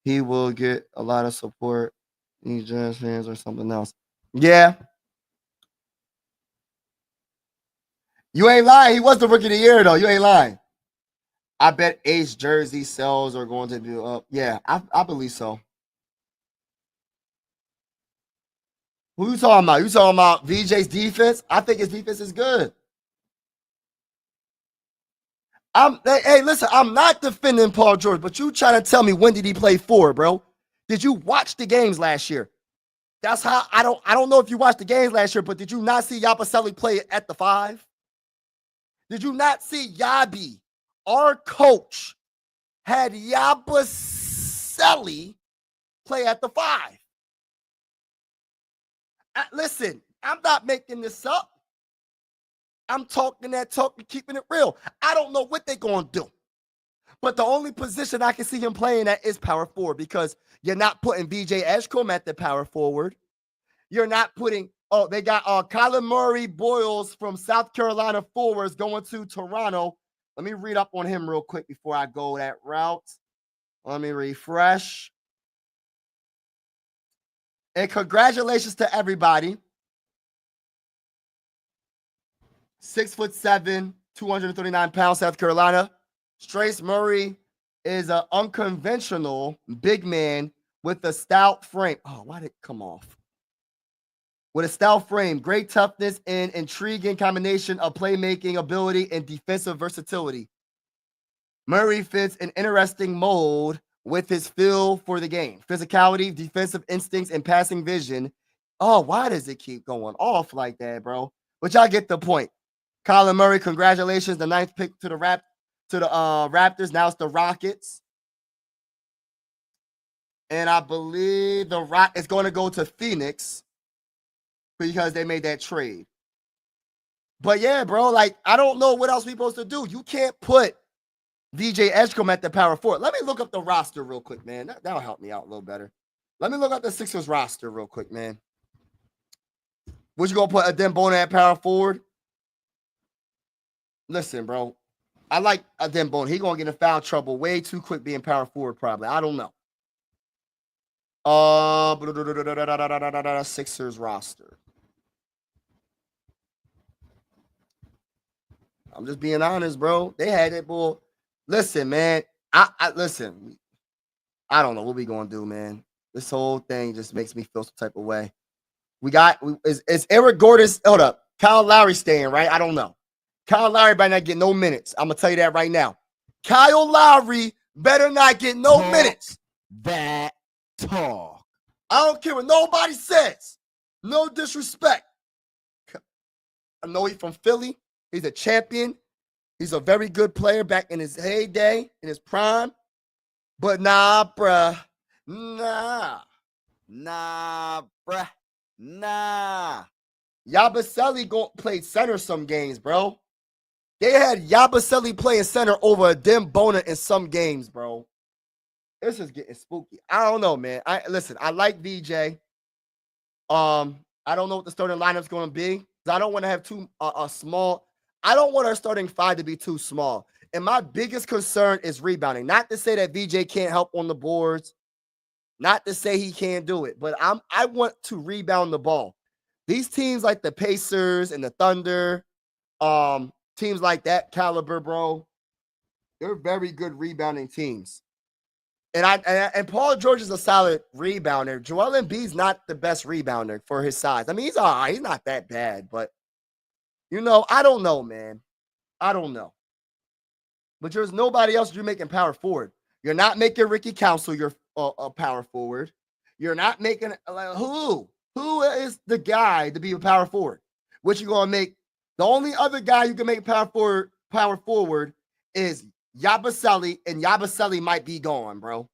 He will get a lot of support. These Jazz fans or something else. Yeah. You ain't lying. He was the rookie of the year, though. You ain't lying. I bet Ace jersey sales are going to be up. Yeah, I believe so. Who you talking about? You talking about VJ's defense? I think his defense is good. Hey, listen, I'm not defending Paul George, but you trying to tell me when did he play for, bro? Did you watch the games last year? That's how I don't know if you watched the games last year, but did you not see Yabusele play at the 5? Did you not see Yabi, our coach, had Yabusele play at the 5? Listen, I'm not making this up. I'm talking that talk and keeping it real. I don't know what they're going to do. But the only position I can see him playing at is power forward, because you're not putting VJ Edgecombe at the power forward. You're not putting, they got Kyler Murray Boyles from South Carolina forwards going to Toronto. Let me read up on him real quick before I go that route. Let me refresh. And congratulations to everybody. 6'7", 239 pounds, South Carolina. Trace Murray is an unconventional big man with a stout frame. Oh, why did it come off? With a stout frame, great toughness, and intriguing combination of playmaking ability and defensive versatility. Murray fits an interesting mold with his feel for the game, physicality, defensive instincts, and passing vision. Oh, why does it keep going off like that, bro? But y'all get the point. Kyler Murray, congratulations, the 9th pick to the Raptors. Now it's the Rockets. And I believe the Rock is going to go to Phoenix because they made that trade. But yeah, bro, like, I don't know what else we're supposed to do. You can't put VJ Edgecombe at the power forward. Let me look up the roster real quick, man. That'll help me out a little better. Let me look up the Sixers roster real quick, man. What you going to put Adem Bona at power forward? Listen, bro, I like Adem Bona. He going to get in foul trouble way too quick being power forward, probably. I don't know. Sixers roster. I'm just being honest, bro. They had it, boy. Listen, man. Listen. I don't know what we gonna do, man. This whole thing just makes me feel some type of way. Is Eric Gordon? Hold up. Kyle Lowry staying, right? I don't know. Kyle Lowry better not get no minutes. I'm gonna tell you that right now. Kyle Lowry better not get no minutes. That talk. I don't care what nobody says. No disrespect. I know he's from Philly. He's a champion. He's a very good player back in his heyday, in his prime. But nah, bruh. Nah, bruh. Nah. Yabusele played center some games, bro. They had Yabusele playing center over Adem Bona in some games, bro. This is getting spooky. I don't know, man. I like VJ. I don't know what the starting lineup's going to be. I don't want to have too small. I don't want our starting 5 to be too small. And my biggest concern is rebounding. Not to say that VJ can't help on the boards. Not to say he can't do it. But I want to rebound the ball. These teams like the Pacers and the Thunder, teams like that caliber, bro, they're very good rebounding teams. And Paul George is a solid rebounder. Joel Embiid's not the best rebounder for his size. I mean, he's all right. He's not that bad, but I don't know, man. I don't know. But there's nobody else you're making power forward. You're not making Ricky Council your power forward. You're not making who? Who is the guy to be a power forward? What you gonna make? The only other guy you can make power forward is Yabusele, and Yabusele might be gone, bro.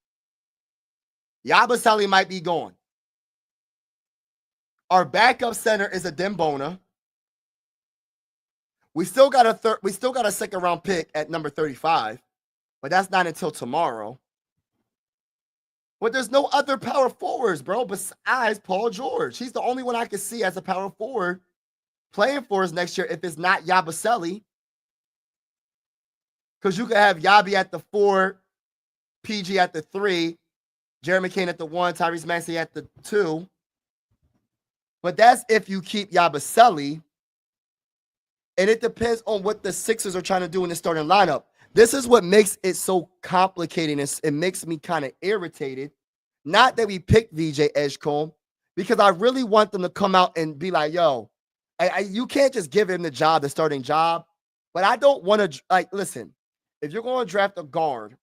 Yabusele might be gone. Our backup center is a Dembona. We still got a second round pick at number 35, but that's not until tomorrow. But there's no other power forwards, bro, besides Paul George. He's the only one I can see as a power forward playing for us next year if it's not Yabusele. Because you could have Yabi at the 4, PG at the 3, Jeremy Kane at the 1, Tyrese Maxey at the 2. But that's if you keep Yabusele. And it depends on what the Sixers are trying to do in the starting lineup. This is what makes it so complicated. It makes me kind of irritated. Not that we picked VJ Edgecombe, because I really want them to come out and be like, yo, you can't just give him the job, the starting job. But I don't want to, listen, if you're going to draft a guard,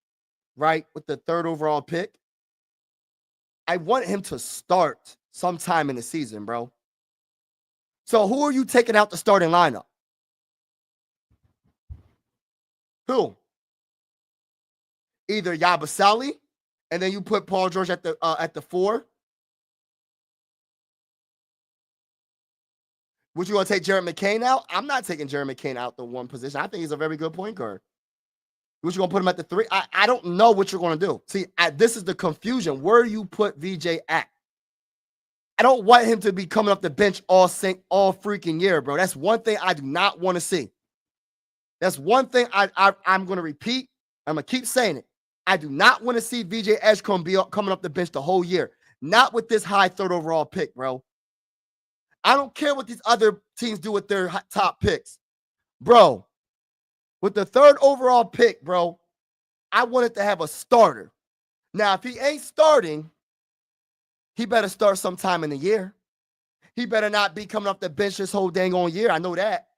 right, with the 3rd overall pick, I want him to start sometime in the season, bro. So who are you taking out the starting lineup? Who? Either Yabusele, and then you put Paul George at the 4. Would you want to take Jared McCain out? I'm not taking Jared McCain out the 1 position. I think he's a very good point guard. Would you going to put him at the 3? I don't know what you're going to do. See, this is the confusion. Where do you put VJ at? I don't want him to be coming off the bench all freaking year, bro. That's one thing I do not want to see. That's one thing I'm going to repeat. I'm going to keep saying it. I do not want to see VJ Edgecombe be coming up the bench the whole year. Not with this high 3rd overall pick, bro. I don't care what these other teams do with their top picks. Bro, with the 3rd overall pick, bro, I wanted to have a starter. Now, if he ain't starting, he better start sometime in the year. He better not be coming off the bench this whole dang on year. I know that.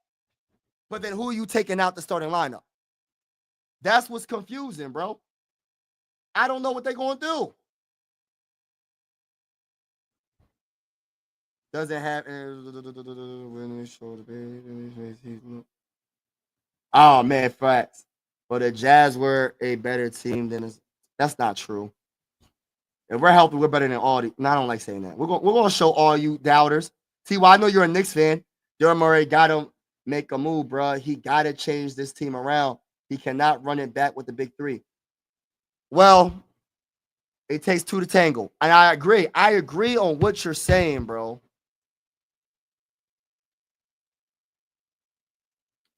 But then who are you taking out the starting lineup? That's what's confusing, bro. I don't know what they're going to do. Doesn't have. Oh, man, facts. But the Jazz were a better team than us. That's not true. If we're healthy, we're better than all the. No, I don't like saying that. We're going to show all you doubters. See, well, I know you're a Knicks fan. Daryl Morey got him make a move, bro. He got to change this team around. He cannot run it back with the big 3. Well, it takes 2 to tangle. And I agree. I agree on what you're saying, bro.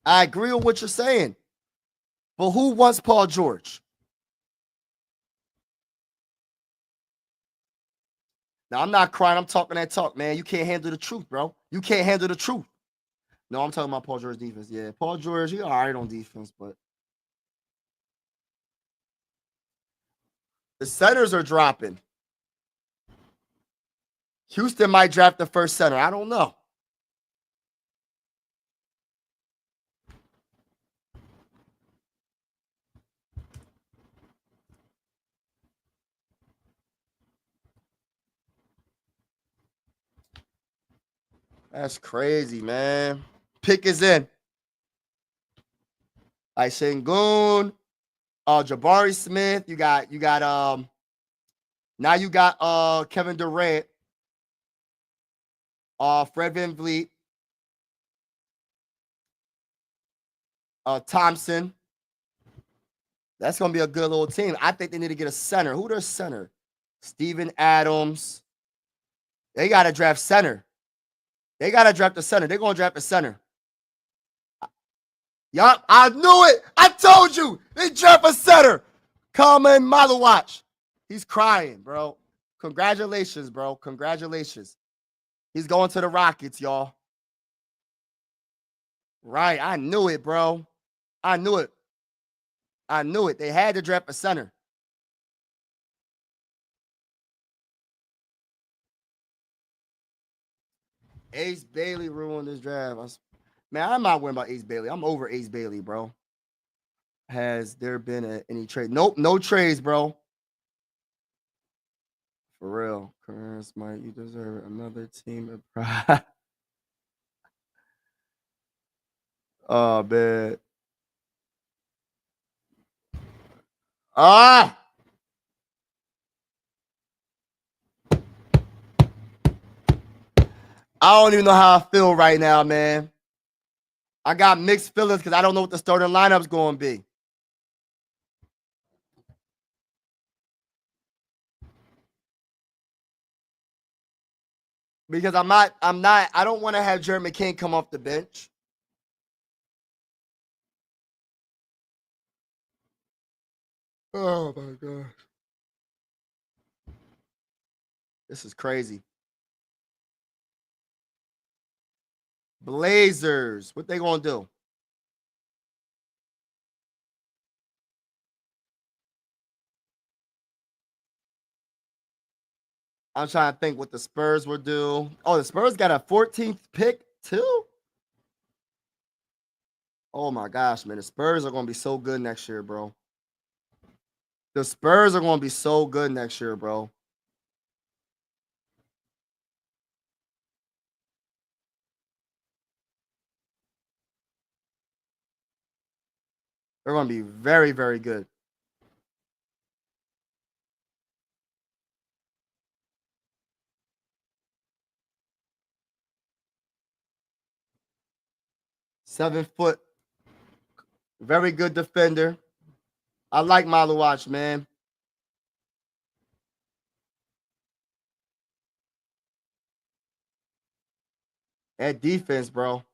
I agree on what you're saying. But who wants Paul George? Now, I'm not crying. I'm talking that talk, man. You can't handle the truth, bro. You can't handle the truth. No, I'm talking about Paul George's defense. Yeah, Paul George, he all right on defense, but the centers are dropping. Houston might draft the first center. I don't know. That's crazy, man. Pick is in. Sengun, Jabari Smith. You got now you got Kevin Durant, Fred VanVleet, Thompson. That's gonna be a good little team. I think they need to get a center. Who their center? Steven Adams. They gotta draft center. They gotta draft the center. They're gonna draft the center. Yup, I knew it. I told you. They draft a center. Kalman Malawach. He's crying, bro. Congratulations, bro. Congratulations. He's going to the Rockets, y'all. Right. I knew it, bro. I knew it. I knew it. They had to draft a center. Ace Bailey ruined this draft. Man, I'm not worried about Ace Bailey. I'm over Ace Bailey, bro. Has there been any trade? Nope, no trades, bro. For real. Current Smart, you deserve another team of pride. Oh, man. Ah! I don't even know how I feel right now, man. I got mixed feelings because I don't know what the starting lineup's going to be. Because I don't want to have Jared McCain come off the bench. Oh my gosh. This is crazy. Blazers. What they gonna do? I'm trying to think what the Spurs will do. Oh, the Spurs got a 14th pick too? Oh my gosh, man. The Spurs are gonna be so good next year, bro. The Spurs are gonna be so good next year, bro. They're gonna be very, very good. .7 foot, very good defender. I like Maluach, man. That defense, bro.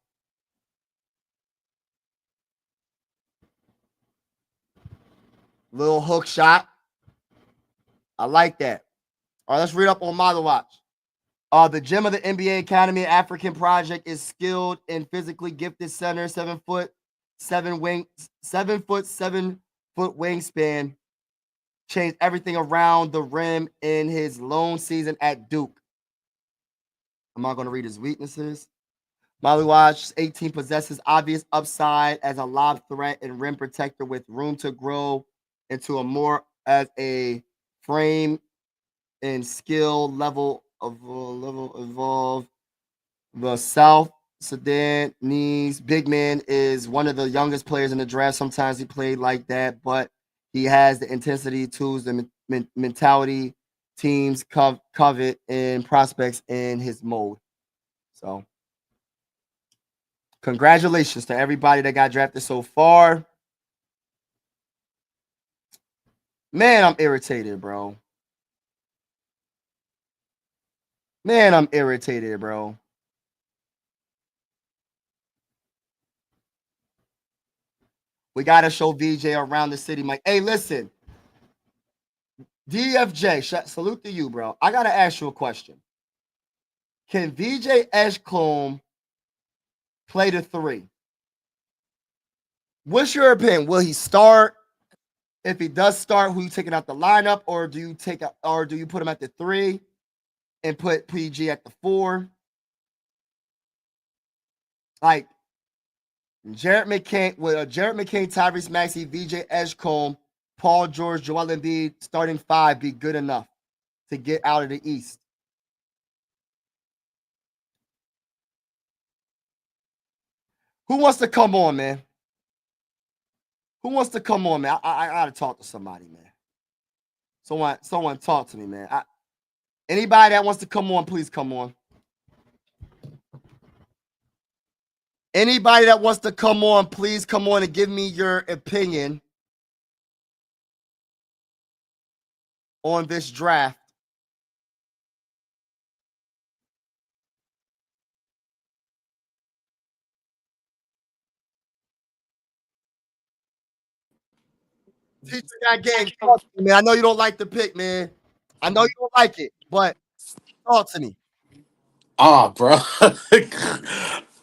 Little hook shot. I like that. All right, let's read up on Maluach. The gem of the NBA Academy African Project is skilled and physically gifted center, 7 foot, 7 foot wingspan. Changed everything around the rim in his lone season at Duke. I'm not going to read his weaknesses. Maluach, 18, possesses obvious upside as a lob threat and rim protector with room to grow into a more as a frame and skill level evolve. The South Sudanese big man is one of the youngest players in the draft. Sometimes he played like that, but he has the intensity, tools, the mentality teams covet and prospects in his mold. So, congratulations to everybody that got drafted so far. Man, I'm irritated, bro. Man, I'm irritated, bro. We got to show VJ around the city, Mike. Hey, listen. DFJ, salute to you, bro. I got to ask you a question. Can VJ Edgecombe play the 3? What's your opinion? Will he start? If he does start, who you taking out the lineup, or do you put him at the 3 and put PG at the 4? Like Jared McCain, Tyrese Maxey, VJ Edgecombe, Paul George, Joel Embiid, starting 5 be good enough to get out of the East? Who wants to come on, man? Who wants to come on, man? I gotta talk to somebody, man. Someone talk to me, man. Anybody that wants to come on, please come on. Anybody that wants to come on, please come on and give me your opinion on this draft. Teacher got game. Talk to me, man. I know you don't like the pick, man. I know you don't like it, but talk to me. Bro.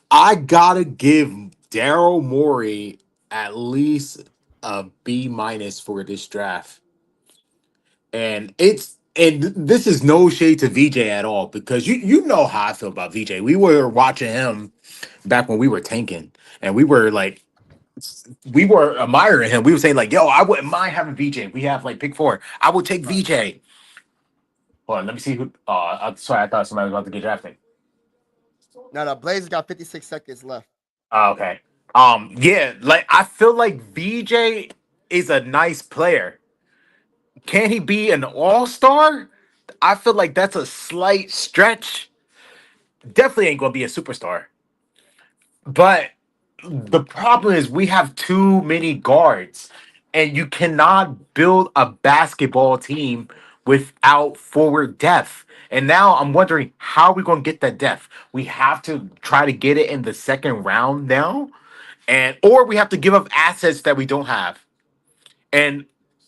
I gotta give Daryl Morey at least a B- for this draft. And this is no shade to VJ at all, because you know how I feel about VJ. We were watching him back when we were tanking, and we were admiring him. We were saying like, yo, I wouldn't mind having VJ. We have like pick 4. I would take VJ. Hold on, let me see who. I'm sorry, I thought somebody was about to get drafted. No, the Blazers got 56 seconds left. Okay. Yeah, like I feel like VJ is a nice player. Can he be an all-star? I feel like that's a slight stretch. definitely ain't gonna be a superstar. But the problem is we have too many guards, and you cannot build a basketball team without forward depth. And now I'm wondering how are we going to get that depth? We have to try to get it in the second round now, and or we have to give up assets that we don't have. And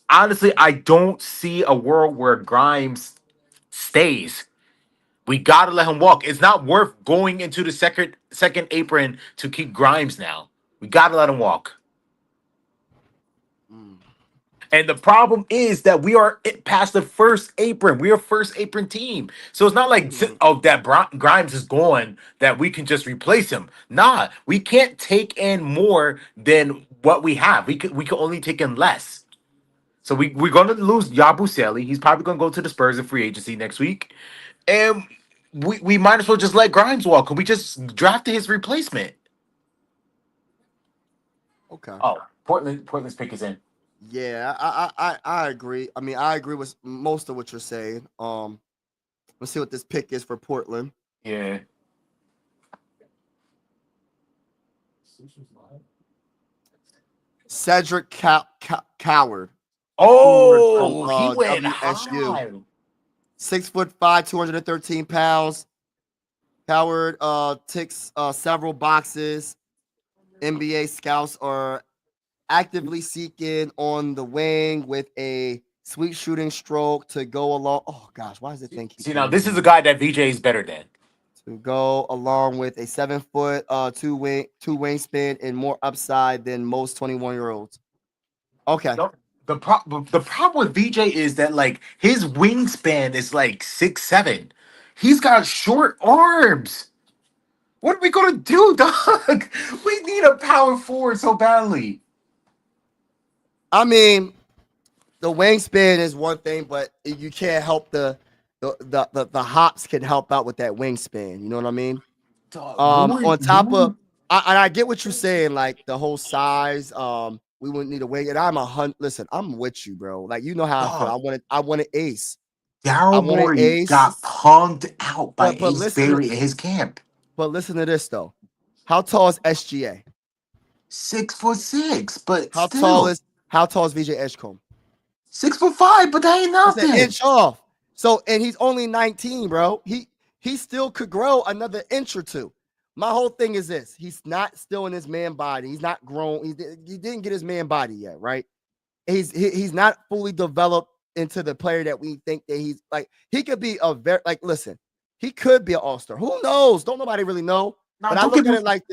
honestly, I don't see a world where Grimes stays. We gotta let him walk. It's not worth going into the second apron to keep Grimes now. We gotta let him walk. Mm. And the problem is that we are past the first apron. We are first apron team. So it's not like that Grimes is gone that we can just replace him. Nah, we can't take in more than what we have. We can only take in less. So we're gonna lose Yabusele. He's probably gonna go to the Spurs in free agency next week. And we might as well just let Grimes walk. Can we just drafted his replacement? Okay. Oh, Portland's pick is in. Yeah, I agree. I mean, I agree with most of what you're saying. Let's see what this pick is for Portland. Yeah. Cedric Coward. Oh, from, he went WSU. high. 6'5", 213 pounds. Coward ticks several boxes. NBA scouts are actively seeking on the wing with a sweet shooting stroke to go along. Oh gosh, why does it think? See, now this is a guy that VJ is better than. To go along with a 7-foot two wingspan and more upside than most 21-year-olds. Okay. The problem with VJ is that like his wingspan is like 6'7". He's got short arms. What are we gonna do, dog? We need a power forward so badly. I mean, the wingspan is one thing, but you can't help the hops can help out with that wingspan. You know what I mean? On top of, I get what you're saying, like the whole size. We wouldn't need a wing, and I'm a hunt. Listen, I'm with you, bro. Like you know how I feel. I want an ace. Daryl Morey got punked out by Ace Bailey in his camp. But listen to this though. How tall is SGA? 6'6", but how still. tall is VJ Edgecombe? 6'5", but that ain't nothing. It's an inch off. So, and he's only 19, bro. He still could grow another inch or two. My whole thing is this: he's not still in his man body. He's not grown. He didn't get his man body yet, right? He's not fully developed into the player that we think that he's like. He could be a very like. Listen, he could be an all-star. Who knows? Don't nobody really know. No, but I look at it like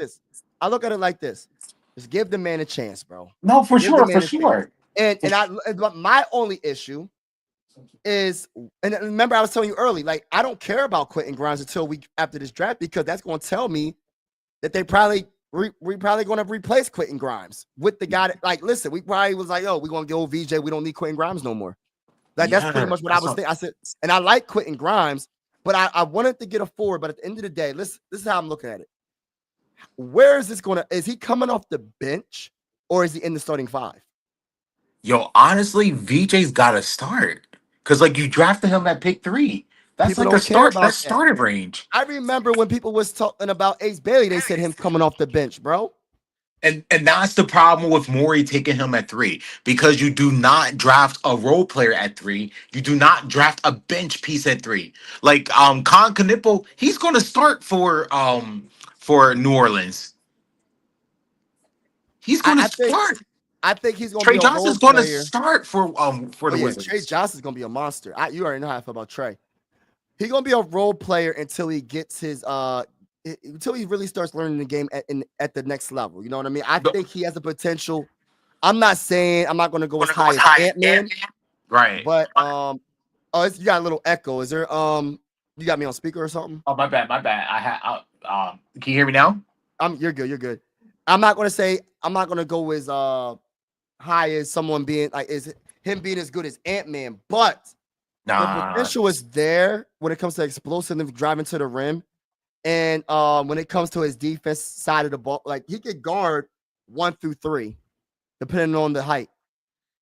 this. Just give the man a chance, bro. No, for sure. And my only issue is, and remember I was telling you early, like I don't care about Quentin Grimes until after this draft, because that's going to tell me that they probably we probably going to replace Quentin Grimes with the guy that, like, listen, we probably was like, oh, we're going to go VJ. We don't need Quentin Grimes no more. Like that's pretty much what I was thinking. I said, and I like Quentin Grimes, but I wanted to get a forward. But at the end of the day, this is how I'm looking at it. Where is this going to? Is he coming off the bench or is he in the starting five? Yo, honestly, VJ's got to start because like you drafted him at pick 3. That's People like don't a care about that. starting range. I remember when people was talking about Ace Bailey, they said him coming off the bench, bro. And that's the problem with Morey taking him at 3, because you do not draft a role player at 3. You do not draft a bench piece at 3. Like Con Kanipo, he's going to start for New Orleans. He's going to start. I think he's going to Trey be Johnson's going to start for the Wizards. Trey Johnson's going to be a monster. You already know how I feel about Trey. He's going to be a role player until he gets his until he really starts learning the game at the next level. You know what I mean? I think he has the potential. I'm not saying I'm not going to go as high as Ant-Man. Right. But you got a little echo. Is there you got me on speaker or something? Oh, my bad. Can you hear me now? You're good. I'm not going to go as high as someone being like is him being as good as Ant-Man, but the potential is there when it comes to explosive driving to the rim. And when it comes to his defense side of the ball, like he could guard 1 through 3, depending on the height.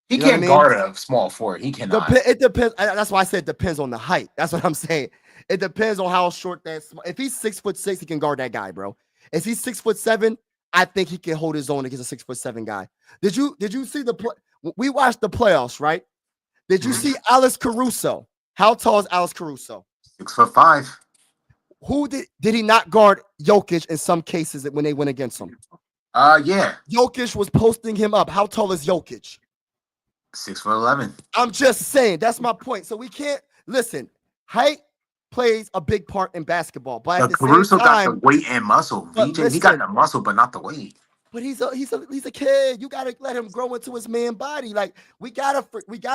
He You know what I can't mean? guard a small forward. He cannot. It depends. That's why I said it depends on the height. That's what I'm saying. It depends on how short if he's 6'6", he can guard that guy, bro. If he's 6'7", I think he can hold his own against a 6'7" guy. Did you see the play? We watched the playoffs, right? Did you see Alex Caruso? How tall is Alex Caruso? 6'5". Who did he not guard Jokic in some cases when they went against him? Yeah. Jokic was posting him up. How tall is Jokic? 6'11". I'm just saying. That's my point. So we can't listen. Height plays a big part in basketball, but at the Caruso same time, got the weight and muscle. VJ, he got the muscle, but not the weight. But he's a kid. You gotta let him grow into his man body. Like we gotta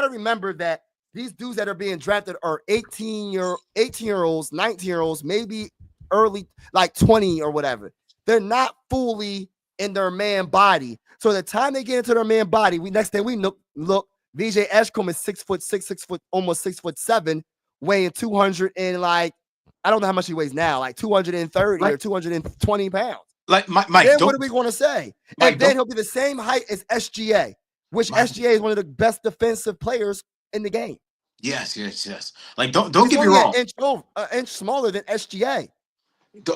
remember that these dudes that are being drafted are 18-year-olds, 19-year-olds, maybe early like 20 or whatever. They're not fully in their man body. So the time they get into their man body, next thing we look, VJ Eshkom is 6'6", almost 6'7", weighing 200 and like I don't know how much he weighs now, like 230 or 220 pounds. Like Mike, then what are we going to say? Mike, and then he'll be the same height as SGA, which SGA is one of the best defensive players in the game. Yes. Like don't get me wrong. An inch smaller than SGA.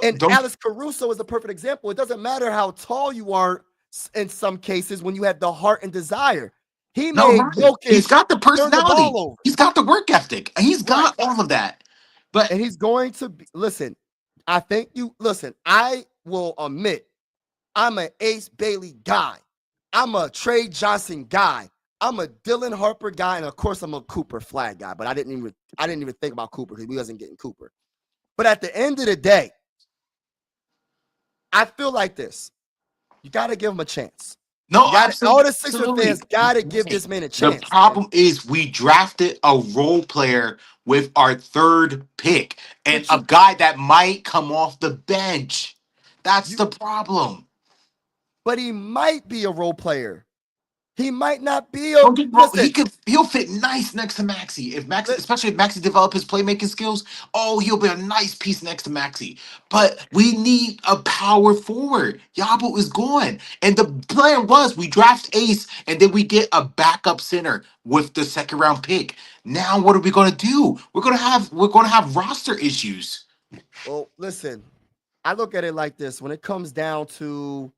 Alex Caruso is a perfect example. It doesn't matter how tall you are in some cases when you have the heart and desire. He's got the personality. He's got the work ethic. He's got all of that. And he's going to be, listen. I will admit, I'm an Ace Bailey guy. I'm a Trey Johnson guy. I'm a Dylan Harper guy, and of course, I'm a Cooper Flag guy. But I didn't even think about Cooper because we wasn't getting Cooper. But at the end of the day, I feel like this. You got to give him a chance. No, all the Sixers fans got to give this man a chance. The problem is we drafted a role player with our third pick and a guy that might come off the bench. That's the problem. But he might be a role player. He might not be he'll fit nice next to Maxey. Especially if Maxey develops his playmaking skills, he'll be a nice piece next to Maxey. But we need a power forward. Yabo is gone. And the plan was we draft Ace and then we get a backup center with the second round pick. Now what are we gonna do? We're gonna have roster issues. Well, listen, I look at it like this. When it comes down to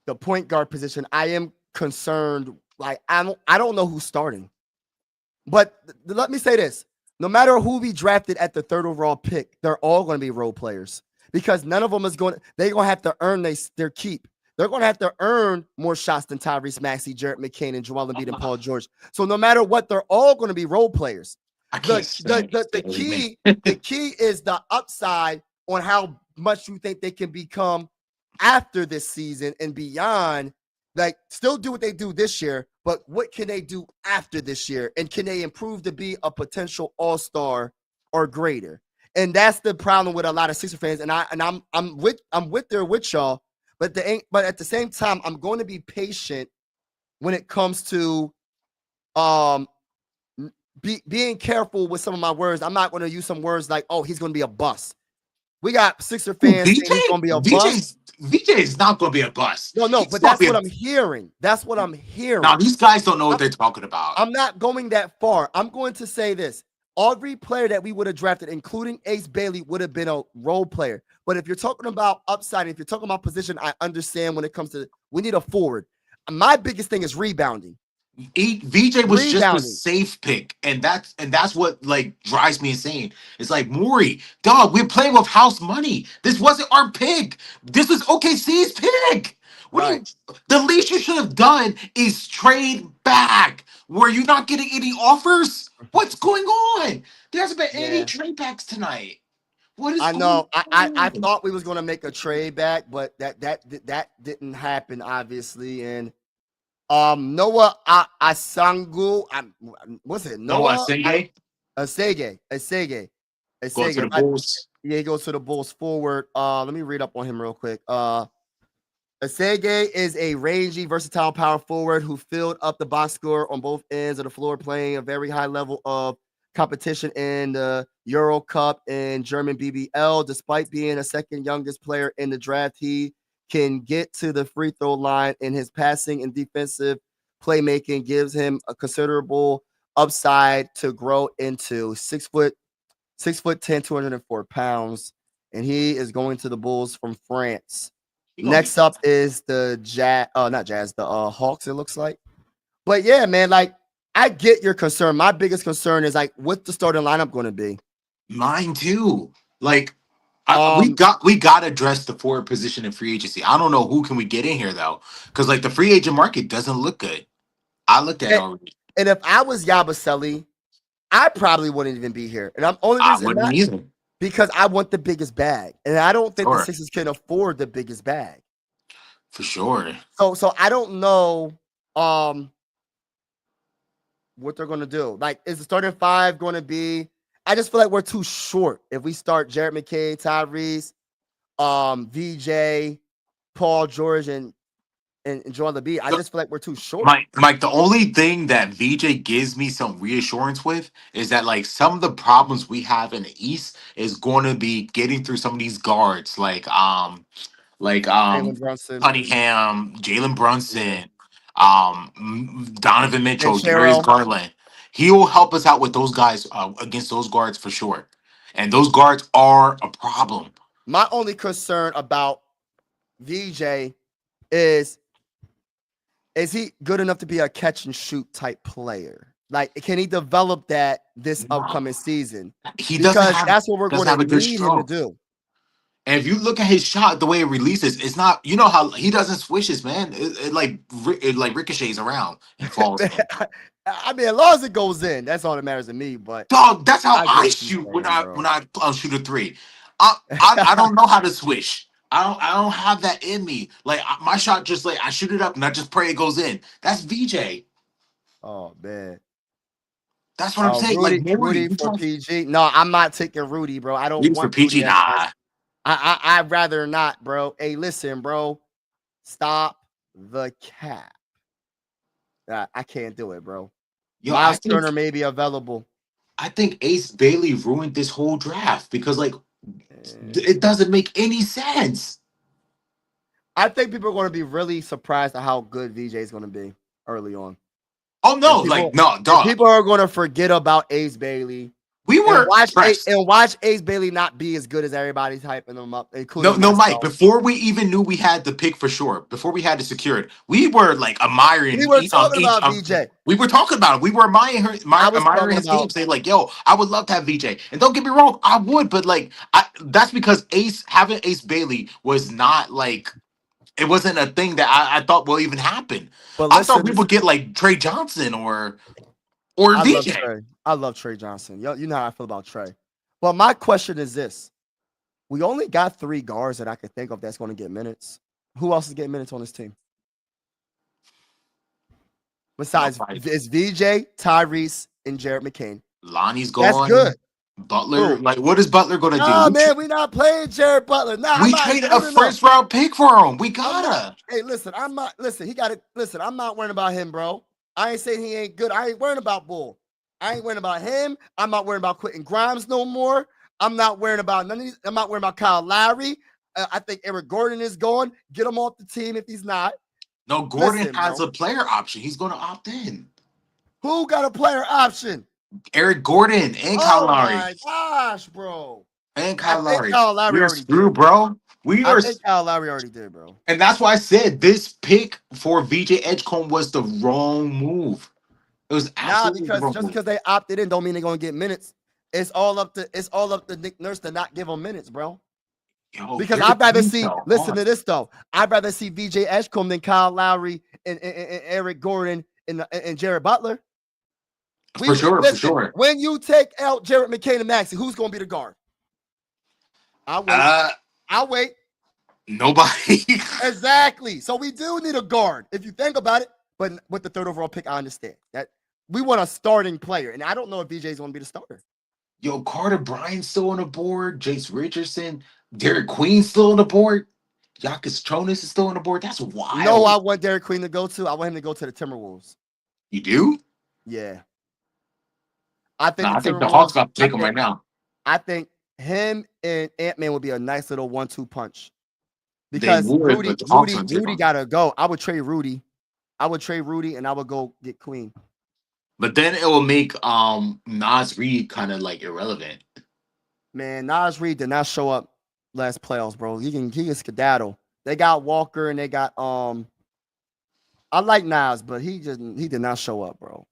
the point guard position, I am concerned. Like I don't know who's starting, but let me say this: no matter who we drafted at the third overall pick, they're all going to be role players because none of them is going. They're going to have to earn their keep. They're going to have to earn more shots than Tyrese Maxey, Jarrett McCain, and Joel Embiid and Paul George. So no matter what, they're all going to be role players. The key is the upside on how much you think they can become after this season and beyond. Like still do what they do this year, but what can they do after this year? And can they improve to be a potential all-star or greater? And that's the problem with a lot of Sixer fans. And I'm with y'all, but at the same time, I'm going to be patient when it comes to being careful with some of my words. I'm not going to use some words like, he's going to be a bust. We got Sixer fans saying he's going to be a bust. VJ is not going to be a bust. No, but that's what I'm hearing. That's what I'm hearing. Now, these guys don't know what they're talking about. I'm not going that far. I'm going to say this. Every player that we would have drafted, including Ace Bailey, would have been a role player. But if you're talking about upside, if you're talking about position, I understand when it comes to we need a forward. My biggest thing is rebounding. VJ was just a safe pick, and that's what like drives me insane. It's like Morey, dog, we're playing with house money. This wasn't our pick. This was OKC's pick. The least you should have done is trade back. Were you not getting any offers? What's going on? There hasn't been any trade backs tonight. What is I know. I thought we was gonna make a trade back, but that didn't happen, obviously, and. Noah Asangu. What's it? Noah Asege. Asege. Goes to the Bulls. Yeah, he goes to the Bulls forward. Let me read up on him real quick. Asege is a rangy, versatile power forward who filled up the box score on both ends of the floor, playing a very high level of competition in the Euro Cup and German BBL. Despite being a second youngest player in the draft, he can get to the free throw line, and his passing and defensive playmaking gives him a considerable upside to grow into. 6'10", 204 pounds, and he is going to the Bulls from France. Next up is the Hawks, it looks like. But yeah, man, like I get your concern. My biggest concern is like what's the starting lineup going to be? Mine too. Like we got to address the forward position in free agency. I don't know who can we get in here though, because like the free agent market doesn't look good. I looked at it already. And if I was Yabusele, I probably wouldn't even be here. And I'm only reason either. Because I want the biggest bag, and I don't think the Sixers can afford the biggest bag. For sure. So I don't know what they're going to do. Like, is the starting five going to be? I just feel like we're too short. If we start Jared McCain, Tyrese, VJ, Paul George, and Joel Embiid, I just feel like we're too short. Mike, the only thing that VJ gives me some reassurance with is that like some of the problems we have in the East is going to be getting through some of these guards, like Jalen Brunson, Cunningham, Jalen Brunson, Donovan Mitchell, Darius Garland. He will help us out with those guys against those guards for sure, and those guards are a problem. My only concern about VJ is he good enough to be a catch and shoot type player? Like, can he develop that this upcoming season? That's what we're going to need him to do. And if you look at his shot, the way it releases, it's not. You know how he doesn't swish his man. It like ricochets around and falls. I mean, as long as it goes in, that's all that matters to me. But dog, that's how I shoot when I shoot a three. I don't know how to swish. I don't have that in me. Like my shot, just like I shoot it up and I just pray it goes in. That's VJ. Oh man, that's what I'm saying. Rudy for PG. No, I'm not taking Rudy, bro. I don't want for PG. Nah. I'd rather not, bro. Hey, listen, bro. Stop the cap. I can't do it, bro. Miles Turner may be available. I think Ace Bailey ruined this whole draft because, like, it doesn't make any sense. I think people are going to be really surprised at how good VJ is going to be early on. Oh, no. Dog. People are going to forget about Ace Bailey. We were watch Ace Bailey not be as good as everybody's hyping him up. No, Mike. Before we even knew we had the pick for sure, before we had it secured, we were like admiring. We were talking about VJ. We were talking about it. We were admiring his game, saying like, "Yo, I would love to have VJ." And don't get me wrong, I would, but like, that's because having Ace Bailey was not like. It wasn't a thing that I thought will even happen. But I thought we would get like Trey Johnson or VJ. I love Trey Johnson. You know how I feel about Trey. But my question is this. We only got 3 guards that I could think of that's going to get minutes. Who else is getting minutes on this team? Besides, it's VJ, Tyrese, and Jared McCain. Lonnie's gone. That's good. Butler, like, what is Butler going to do? Oh, man, we're not playing Jared Butler. We traded a first-round pick for him. We gotta. Hey, listen, he got it. Listen, I'm not worrying about him, bro. I ain't saying he ain't good. I ain't worrying about Bull. I ain't worrying about him. I'm not worrying about Quentin Grimes no more. I'm not worrying about none of these. I'm not worrying about Kyle Lowry. I think Eric Gordon is gone. Get him off the team if he's not. No, Gordon has a player option. He's going to opt in. Who got a player option? Eric Gordon and Kyle Lowry. Oh my gosh, bro. And Kyle Lowry. Kyle Lowry already did, bro. I think Kyle Lowry already did, bro. And that's why I said this pick for VJ Edgecombe was the wrong move. It was absolutely wrong. Just because they opted in don't mean they're gonna get minutes. It's all up to Nick Nurse to not give them minutes, bro. Because I'd rather see. Listen to this though. I'd rather see VJ Edgecombe than Kyle Lowry and Eric Gordon and Jared Butler. For sure. When you take out Jared McCain and Maxey, who's going to be the guard? I'll wait. Nobody. Exactly. So we do need a guard if you think about it. But with the 3rd overall pick, I understand that we want a starting player, and I don't know if VJ is going to be the starter. Yo, Carter Bryant's still on the board. Jace Richardson, Derek Queen's still on the board. Jakas Tronis is still on the board. That's wild. No, I want Derek Queen to go to. I want him to go to the Timberwolves. You do? Yeah. I think the Hawks got to take him right now. I think him and Ant-Man would be a nice little 1-2 punch. because would, Rudy, but the Hawks Rudy, don't take Rudy him. gotta go. I would trade Rudy. And I would go get Queen. But then it will make Nas Reed kind of like irrelevant. Man, Nas Reed did not show up last playoffs, bro. He can skedaddle. They got Walker and they got I like Nas, but he did not show up, bro.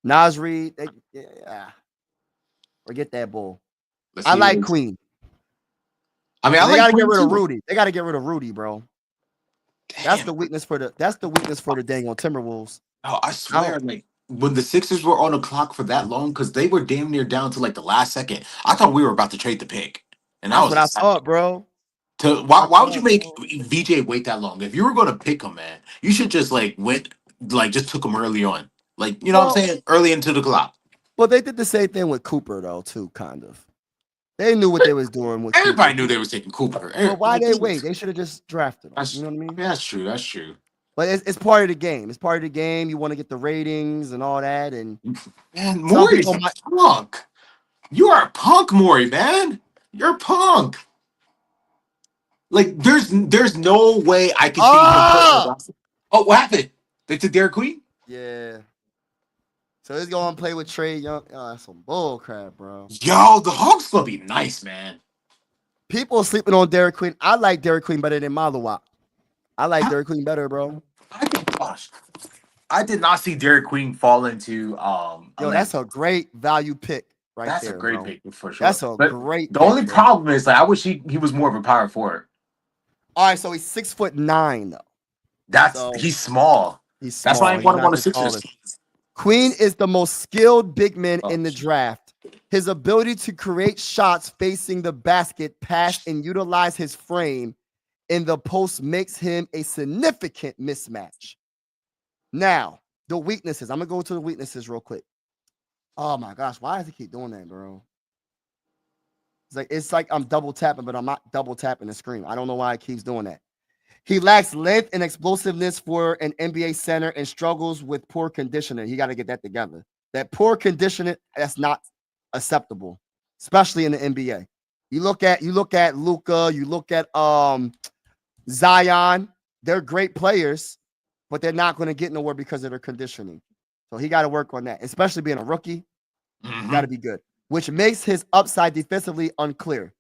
Nas Reed, forget that bull. Let's I see like what- Queen. I mean, I They like gotta get Queen rid of too. Rudy. They gotta get rid of Rudy, bro. That's Damn. the weakness for the dang on Timberwolves. Oh, I swear, like when the Sixers were on the clock for that long, because they were damn near down to like the last second. I thought we were about to trade the pick, and That's I was what I excited. thought, bro. Why would you make VJ wait that long? If you were gonna pick him, man, you should just just took him early on, like you know what I'm saying, early into the clock. Well, they did the same thing with Cooper though, too, kind of. They knew what they was doing with Everybody Cooper. knew they was taking Cooper. But why they wait? They should have just drafted him. You know what I mean? That's true. That's true. But it's part of the game. It's part of the game. You want to get the ratings and all that. And Man, Maury's a punk. You are a punk, Maury, man. You're a punk. Like, there's no way I can see him. Oh, what happened? They took Derek Queen? Yeah. So he's going to play with Trey Young. Oh, that's some bull crap, bro. Yo, the Hawks gonna be nice, man. People are sleeping on Derek Queen. I like Derek Queen better than Malawak. I like Derek Queen better, bro. I did not see Derek Queen fall into Yo, that's a great value pick right there. That's a great bro. pick for sure. That's a great The pick, only bro. problem is like I wish he was more of a power forward. All right, so he's 6'9" though. He's small. He's small. That's why I He's want him not on the the Sixers. tallest. Queen is the most skilled big man in the shit. draft. His ability to create shots facing the basket, pass, and utilize his frame in the post makes him a significant mismatch. Now, the weaknesses. I'm going to go to the weaknesses real quick. Oh, my gosh. Why does he keep doing that, bro? It's like I'm double tapping, but I'm not double tapping the screen. I don't know why it keeps doing that. He lacks length and explosiveness for an NBA center and struggles with poor conditioning. He got to get that together. That poor conditioning, that's not acceptable, especially in the NBA. You look at Luka, you look at Zion. They're great players, but they're not going to get nowhere because of their conditioning. So he got to work on that, especially being a rookie. Got to be good, which makes his upside defensively unclear.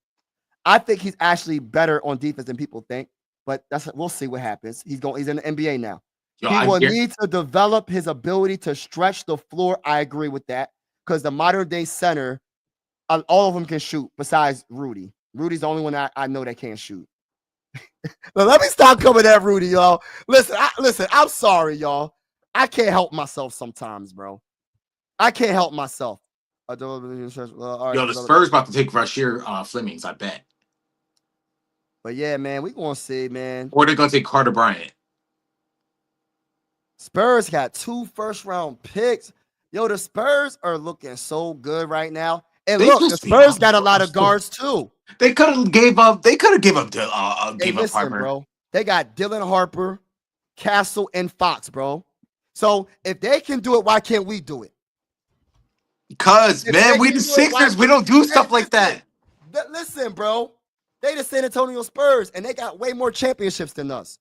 I think he's actually better on defense than people think. But we'll see what happens. He's in the NBA now. He will need to develop his ability to stretch the floor. I agree with that because the modern day center, all of them can shoot besides Rudy. Rudy's the only one I know that can't shoot. But let me stop coming at Rudy, y'all. Listen, I'm sorry, y'all. I can't help myself sometimes, bro. I can't help myself. Yo, the Spurs about to take Rasheer Flemings, I bet. But yeah, man, we gonna see, man. Or they're gonna take Carter Bryant. Spurs got 2 first-round picks. Yo, the Spurs are looking so good right now. And look, the Spurs got a lot of guards too. They could have gave up. They could have gave up. Harper, bro. They got Dylan Harper, Castle, and Fox, bro. So if they can do it, why can't we do it? Because man, we the Sixers. We don't do stuff like that. Listen, bro. They the San Antonio Spurs, and they got way more championships than us.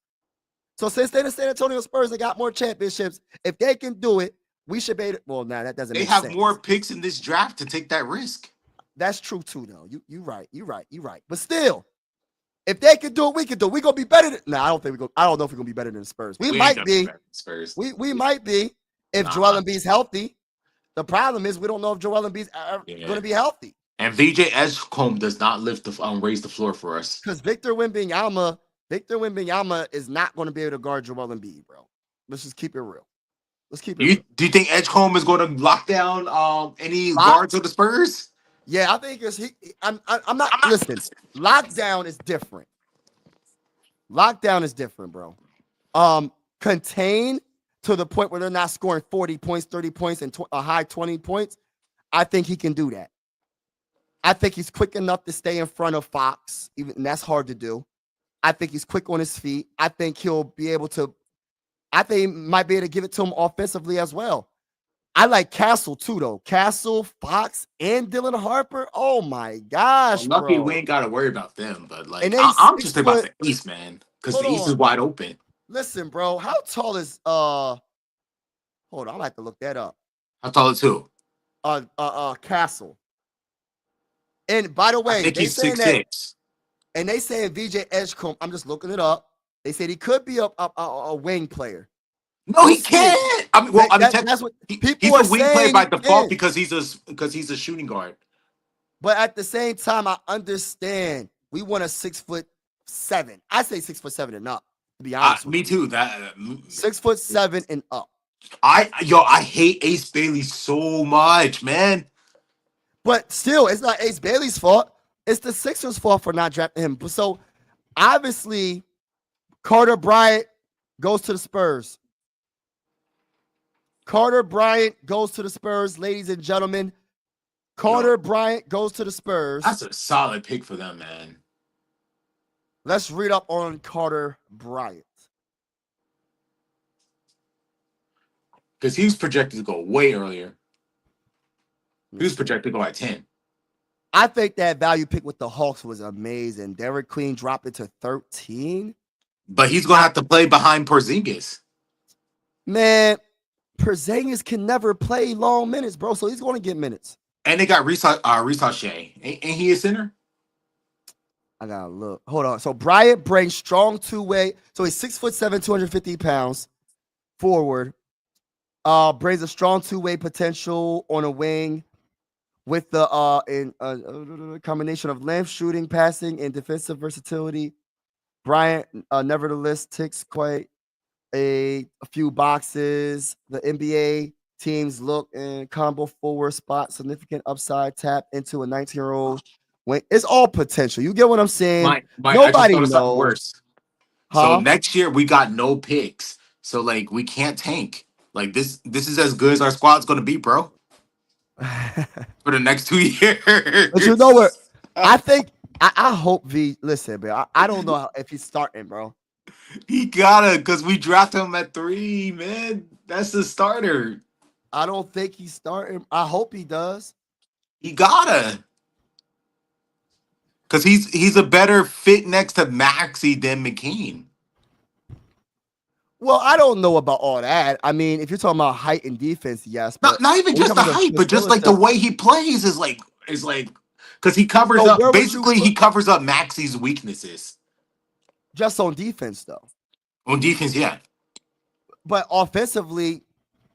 So since they're the San Antonio Spurs, they got more championships. If they can do it, we should be able to. Well, now that doesn't make sense. They have more picks in this draft to take that risk. That's true, too, though. You're right. But still, if they can do it, we can do it. We're going to be better than... No, I don't know if we're going to be better than the Spurs. We might be. Spurs. We might be if Joel Embiid's healthy. The problem is we don't know if Joel Embiid's going to be healthy. And VJ Edgecombe does not raise the floor for us. Because Victor Wembanyama is not going to be able to guard Joel Embiid, bro. Let's just keep it real. Do you think Edgecombe is going to lock down any guards of the Spurs? Yeah, I think I'm not. Listen, lockdown is different. Lockdown is different, bro. Contain to the point where they're not scoring 40 points, 30 points, and a high 20 points. I think he can do that. I think he's quick enough to stay in front of Fox, and that's hard to do. I think he's quick on his feet. I think he'll be able to. I think he might be able to give it to him offensively as well. I like Castle too, though. Castle, Fox, and Dylan Harper. Oh my gosh, Lucky bro. we ain't got to worry about them, but like And I'm just about the East, man. because Hold the East is on. wide open. Listen, bro. How tall is hold on, I'll have to look that up. How tall is who? Castle. And by the I way, think they he's saying 6'6". and they saying VJ Edgecombe. I'm just looking it up. They said he could be a wing player. No, We'll he see. can't. I mean, well, That's what people he's are a wing player saying. by He default can. because he's a shooting guard. But at the same time, I understand we want a 6'7". I say 6'7" and up. To be honest with Me you, too. That 6'7" and up. I hate Ace Bailey so much, man. But still, it's not Ace Bailey's fault. It's the Sixers' fault for not drafting him. So obviously, Carter Bryant goes to the Spurs. Carter Bryant goes to the Spurs, ladies and gentlemen. Carter Bryant goes to the Spurs. That's a solid pick for them, man. Let's read up on Carter Bryant. Because he was projected to go way earlier. He was projected to go at 10. I think that value pick with the Hawks was amazing. Derek Queen dropped it to 13. But he's going to have to play behind Porzingis. Man, Porzingis can never play long minutes, bro. So he's going to get minutes. And they got Reese Shea. Ain't he a center? I gotta look. Hold on. So Bryant brings strong two-way. So he's 6'7", 250 pounds forward. Brings a strong two-way potential on a wing with the combination of length, shooting, passing, and defensive versatility. Bryant, nevertheless, ticks quite a few boxes. The NBA teams look in combo forward spot, significant upside, tap into a 19-year-old. It's all potential. You get what I'm saying? Nobody knows. Worse. Huh? So next year we got no picks. So like we can't tank. Like this is as good as our squad's gonna be, bro. For the next 2 years. But you know what? I think I hope listen, bro. I don't know if he's starting, bro. He gotta, because we drafted him at 3, man. That's the starter. I don't think he's starting. I hope he does. He gotta. Because he's a better fit next to Maxey than McCain. Well, I don't know about all that. I mean, if you're talking about height and defense, yes. But Not even just the height, but just like the way he plays is like because he covers up. Basically, he covers up Maxey's weaknesses. Just on defense, though. On defense, yeah. But offensively,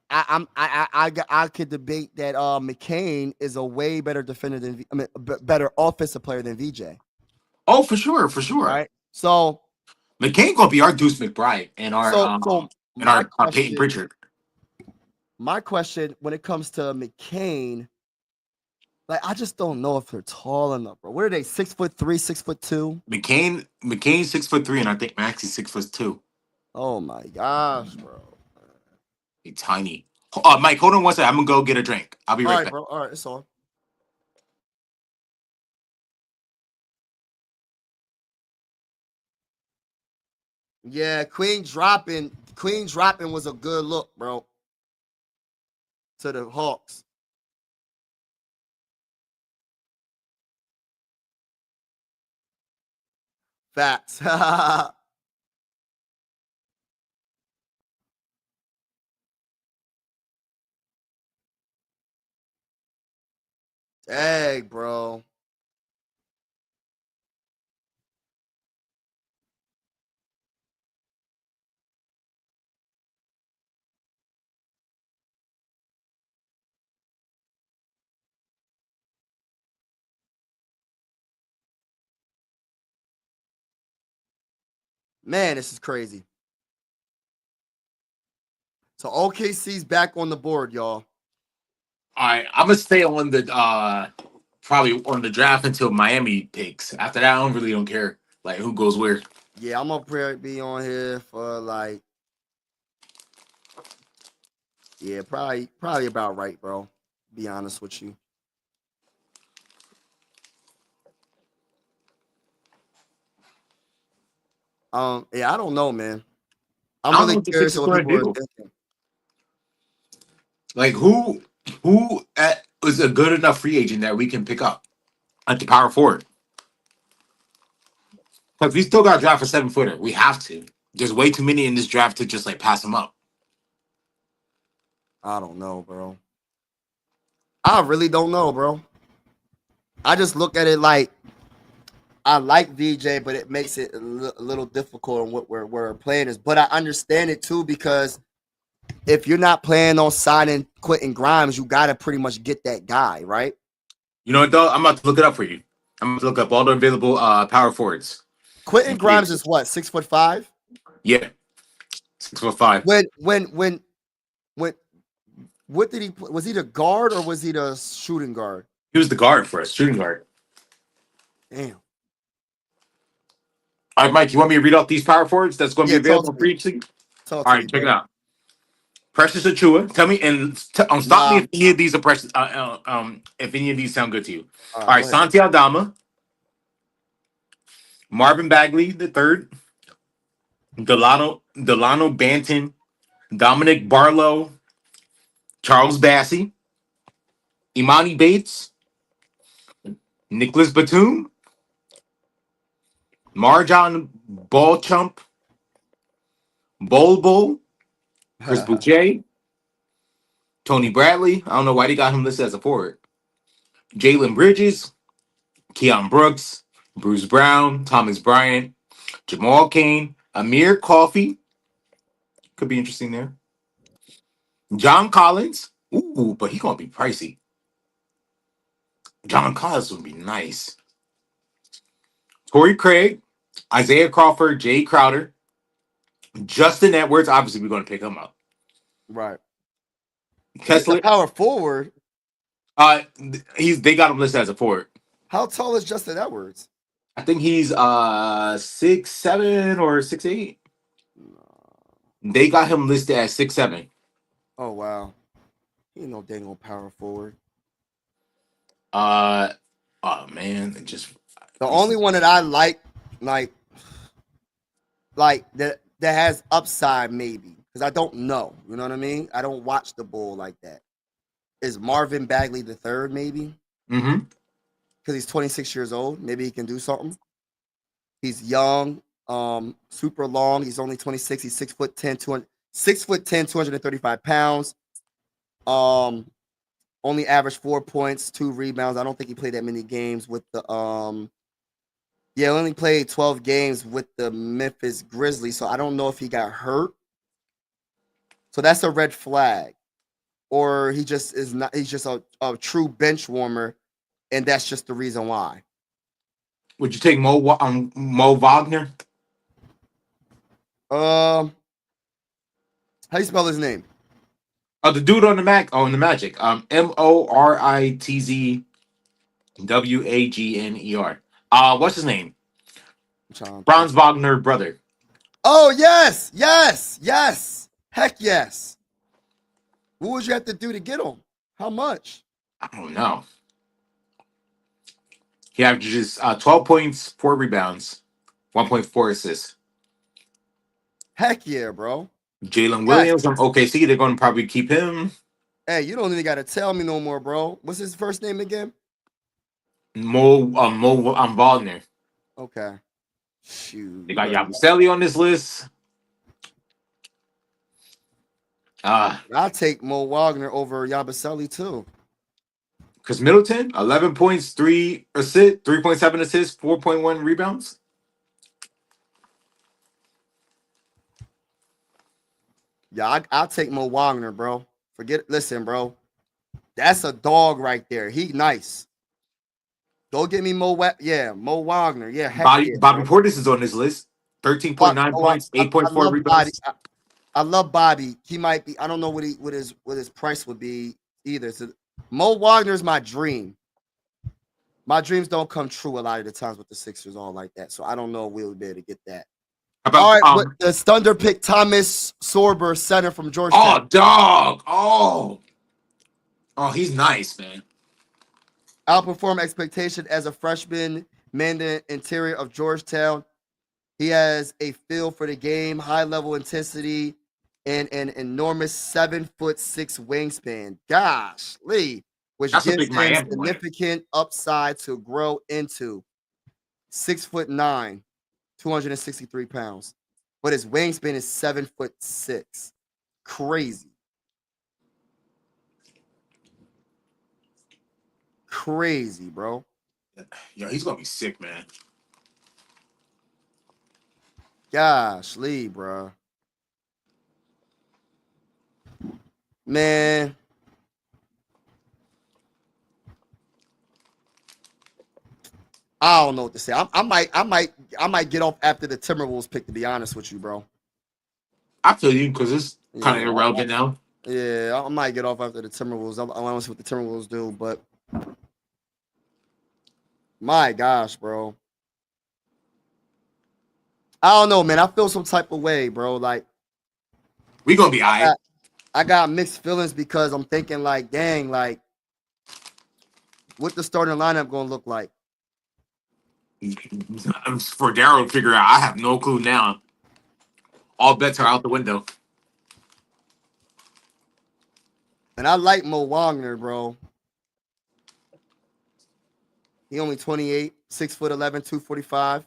I could debate that McCain is a way better defender than better offensive player than VJ. Oh, for sure. Right. So McCain gonna be our Deuce McBride and our Peyton Pritchard. My question when it comes to McCain, like I just don't know if they're tall enough, bro. What are they? 6'3", 6'2"? McCain 6'3", and I think Maxey's 6'2". Oh my gosh, bro. He's tiny. Mike, hold on one second. I'm gonna go get a drink. I'll be right back. Bro. All right, it's on. Yeah, Queen dropping was a good look, bro. To the Hawks. Facts. Dang, bro. Man, this is crazy. So OKC's back on the board, y'all. All right, I'm gonna stay on the probably on the draft until Miami picks. After that, I really don't care like who goes where. Yeah, I'm gonna be on here for like, yeah, probably about right, bro. Be honest with you. Yeah, I don't know, man. I'm really curious what people are thinking. Like who is a good enough free agent that we can pick up at the power forward? Because we still got to draft a 7-footer. We have to. There's way too many in this draft to just like pass them up. I don't know, bro. I really don't know, bro. I just look at it like I like VJ, but it makes it a little difficult on what we're playing is. But I understand it too because if you're not planning on signing Quentin Grimes, you got to pretty much get that guy, right? You know what, though? I'm about to look it up for you. I'm going to look up all the available power forwards. Quentin Grimes is what, 6'5"? Yeah. 6'5". What did he? Was he the guard or was he the shooting guard? He was the guard for us, shooting guard. Damn. All right, Mike, you want me to read off these power forwards that's going to be available for each league? All right, check it out. Precious Achua. Tell me and stop me if any of these are precious. If any of these sound good to you. All right, Santi Aldama, Marvin Bagley the third, Delano Banton, Dominic Barlow, Charles Bassey, Imani Bates, Nicholas Batum, Marjon Ballchump, Bol, Chris Boucher, Tony Bradley. I don't know why they got him listed as a forward. Jalen Bridges, Keon Brooks, Bruce Brown, Thomas Bryant, Jamal Cain, Amir Coffey. Could be interesting there. John Collins. Ooh, but he's going to be pricey. John Collins would be nice. Torrey Craig, Isaiah Crawford, Jay Crowder, Justin Edwards. Obviously, we're going to pick him up. Right. Kessler, power forward. They got him listed as a forward. How tall is Justin Edwards? I think he's 6'7" or 6'8". They got him listed as 6'7". Oh wow, he ain't no dang old power forward. Oh man, it just the only one that I like that has upside maybe because I don't know. You know what I mean? I don't watch the Bull like that. Is Marvin Bagley the third maybe? Mm-hmm. Because he's 26 years old. Maybe he can do something. He's young, super long. He's only 26. He's 6'10", 235 pounds. Only averaged 4 points, 2 rebounds. I don't think he played that many games with the only played 12 games with the Memphis Grizzlies. So I don't know if he got hurt. So that's a red flag. Or he just is not, he's just a true bench warmer, and that's just the reason why. Would you take Mo Wagner? How do you spell his name? The dude on the Magic. MORITZWAGNER. What's his name? Franz Wagner brother. Oh yes. Heck yes. What would you have to do to get him? How much? I don't know. He averages 12 points, 4 rebounds, 1.4 assists. Heck yeah, bro. Jalen Williams from OKC. They're going to probably keep him. Hey, you don't even got to tell me no more, bro. What's his first name again? Mo Wagner. Okay. Shoot. They got Yabusele on this list. I'll take Mo Wagner over Yabusele too. Because Middleton, 11 points, 3 assists, 3.7 assists, 4.1 rebounds. Yeah, I'll take Mo Wagner, bro. Listen, bro. That's a dog right there. He nice. Go get me Mo Wagner. Yeah, Bobby Portis is on this list. 13.9 points, 8.4 rebounds. I love Bobby. He might be. I don't know what his price would be either. So Mo Wagner is my dream. My dreams don't come true a lot of the times with the Sixers all like that. So I don't know if we'll be able to get that. All right, the Thunder pick Thomas Sorber, center from Georgetown. Oh, dog. Oh, he's nice, man. Outperformed expectation as a freshman, man the interior of Georgetown. He has a feel for the game, high level intensity, and an enormous 7'6" wingspan. Gosh, Lee, which gives him significant upside to grow into. 6'9". 263 pounds. But his wingspan is 7'6". Crazy. Crazy, bro. Yo, he's gonna be sick, man. Gosh, Lee, bro. Man. I don't know what to say. I might get off after the Timberwolves pick, to be honest with you, bro. I feel you because it's kind of Yeah. irrelevant now. Yeah, I might get off after the Timberwolves. I want to see what the Timberwolves do, but my gosh, bro. I don't know, man. I feel some type of way, bro. Like We gonna be alright. I got mixed feelings because I'm thinking like, dang, like what the starting lineup gonna look like? For Daryl to figure out, I have no clue now. All bets are out the window. And I like Mo Wagner, bro. He only 28, 6'11", 245,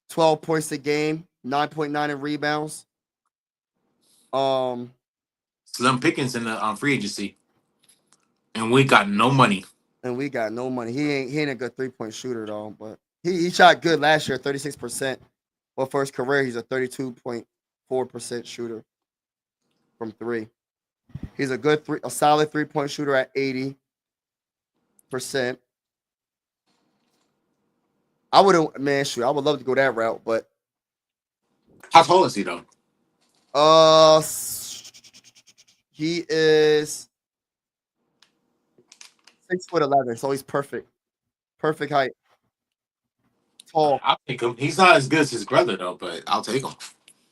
12 points a game, 9.9 in rebounds. Slim Pickens in the free agency, and we got no money. And we got no money. He ain't a good 3-point shooter though, but he shot good last year, 36%. But for his career, he's a 32.4% shooter from three. He's a solid 3-point shooter at 80%. I would love to go that route, but How tall is he though? he is 6'11", so he's perfect. Perfect height. Tall. I'll take him. He's not as good as his brother though, but I'll take him.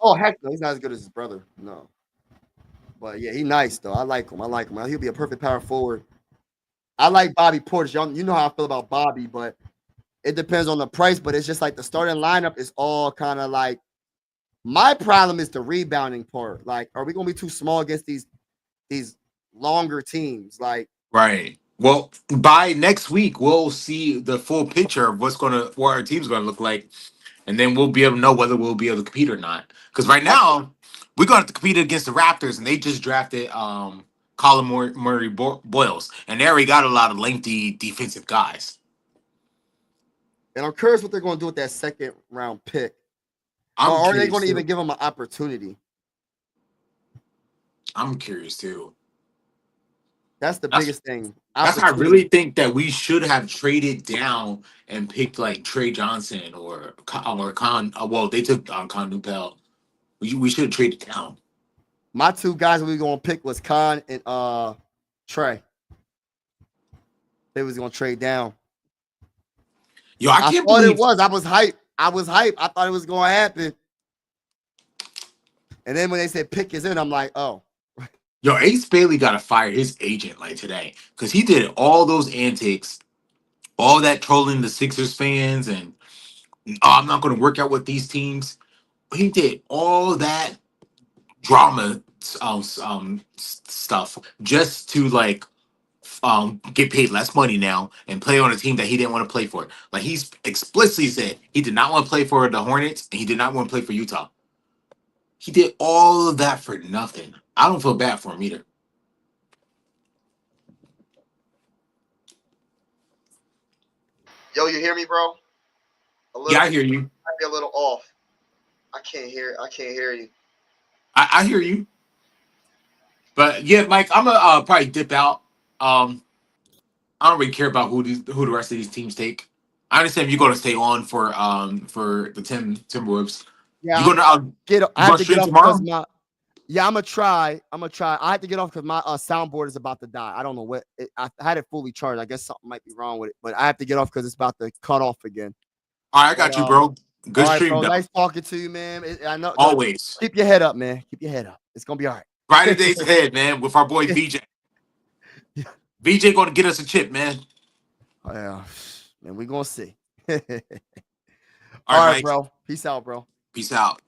Oh heck no, he's not as good as his brother. No. But yeah, he's nice though. I like him. He'll be a perfect power forward. I like Bobby Portis. You know how I feel about Bobby, but it depends on the price. But it's just like the starting lineup is all kind of like. My problem is the rebounding part. Like, are we gonna be too small against these longer teams? Like, Right. Well, by next week, we'll see the full picture of what our team's gonna look like, and then we'll be able to know whether we'll be able to compete or not. Because right now, we're gonna have to compete against the Raptors, and they just drafted Colin Murray Boyles, and they already got a lot of lengthy defensive guys. and I'm curious what they're gonna do with that second round pick. Or are they going to even give him an opportunity? I'm curious too. That's the biggest thing. That's I really think that we should have traded down and picked like Trey Johnson or Con. Well, they took Con Newpel. We should have traded down. My two guys we were going to pick was Con and Trey. They was going to trade down. Yo, I can't thought believe it was. I was hyped. I thought it was going to happen. And then when they said pick is in, I'm like, oh. Yo, Ace Bailey got to fire his agent like today because he did all those antics, all that trolling the Sixers fans, and I'm not going to work out with these teams. He did all that drama stuff just to like get paid less money now and play on a team that he didn't want to play for. Like he's explicitly said he did not want to play for the Hornets and he did not want to play for Utah. He did all of that for nothing. I don't feel bad for him either. Yo, you hear me, bro? Yeah, I hear you. Might be a little off. I can't hear you. I hear you. But yeah, Mike, I'm gonna probably dip out. I don't really care about who the rest of these teams take. I understand you're gonna stay on for the Timberwolves. Yeah, you're gonna I have to get off tomorrow. I'm gonna try. I have to get off because my soundboard is about to die. I don't know what. I had it fully charged. I guess something might be wrong with it, but I have to get off because it's about to cut off again. All right, I got you, bro. Good stream, bro. Nice talking to you, man. I know. Always. Keep your head up, man. Keep your head up. It's gonna be all right. Brighter days ahead, man. With our boy VJ. VJ gonna get us a chip, man. Oh, yeah, man. We gonna see. All right, bro. Peace out, bro. Peace out.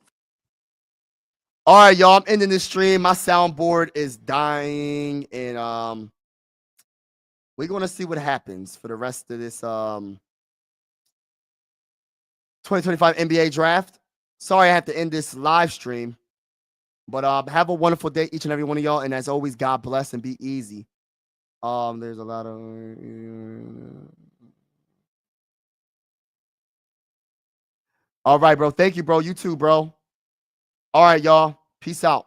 All right, y'all. I'm ending this stream. My soundboard is dying, and we're gonna see what happens for the rest of this 2025 NBA draft. Sorry I have to end this live stream. But have a wonderful day, each and every one of y'all. And as always, God bless and be easy. There's a lot of... All right, bro. Thank you, bro. You too, bro. All right, y'all. Peace out.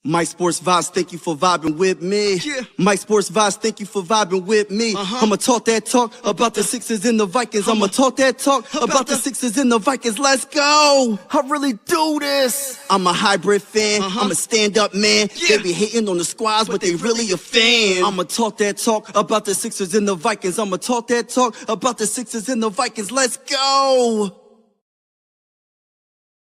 Mike Sports Vibes, thank you for vibing with me. Yeah. Mike Sports Vibes, thank you for vibing with me. I'ma talk that talk about the Sixers and the Vikings. I'ma talk that talk about the Sixers and the Vikings. Let's go. I really do this. I'm a hybrid fan. I'm a stand-up man. Yeah. They be hating on the squads, but they really a fan. I'ma talk that talk about the Sixers and the Vikings. I'ma talk that talk about the Sixers and the Vikings. Let's go.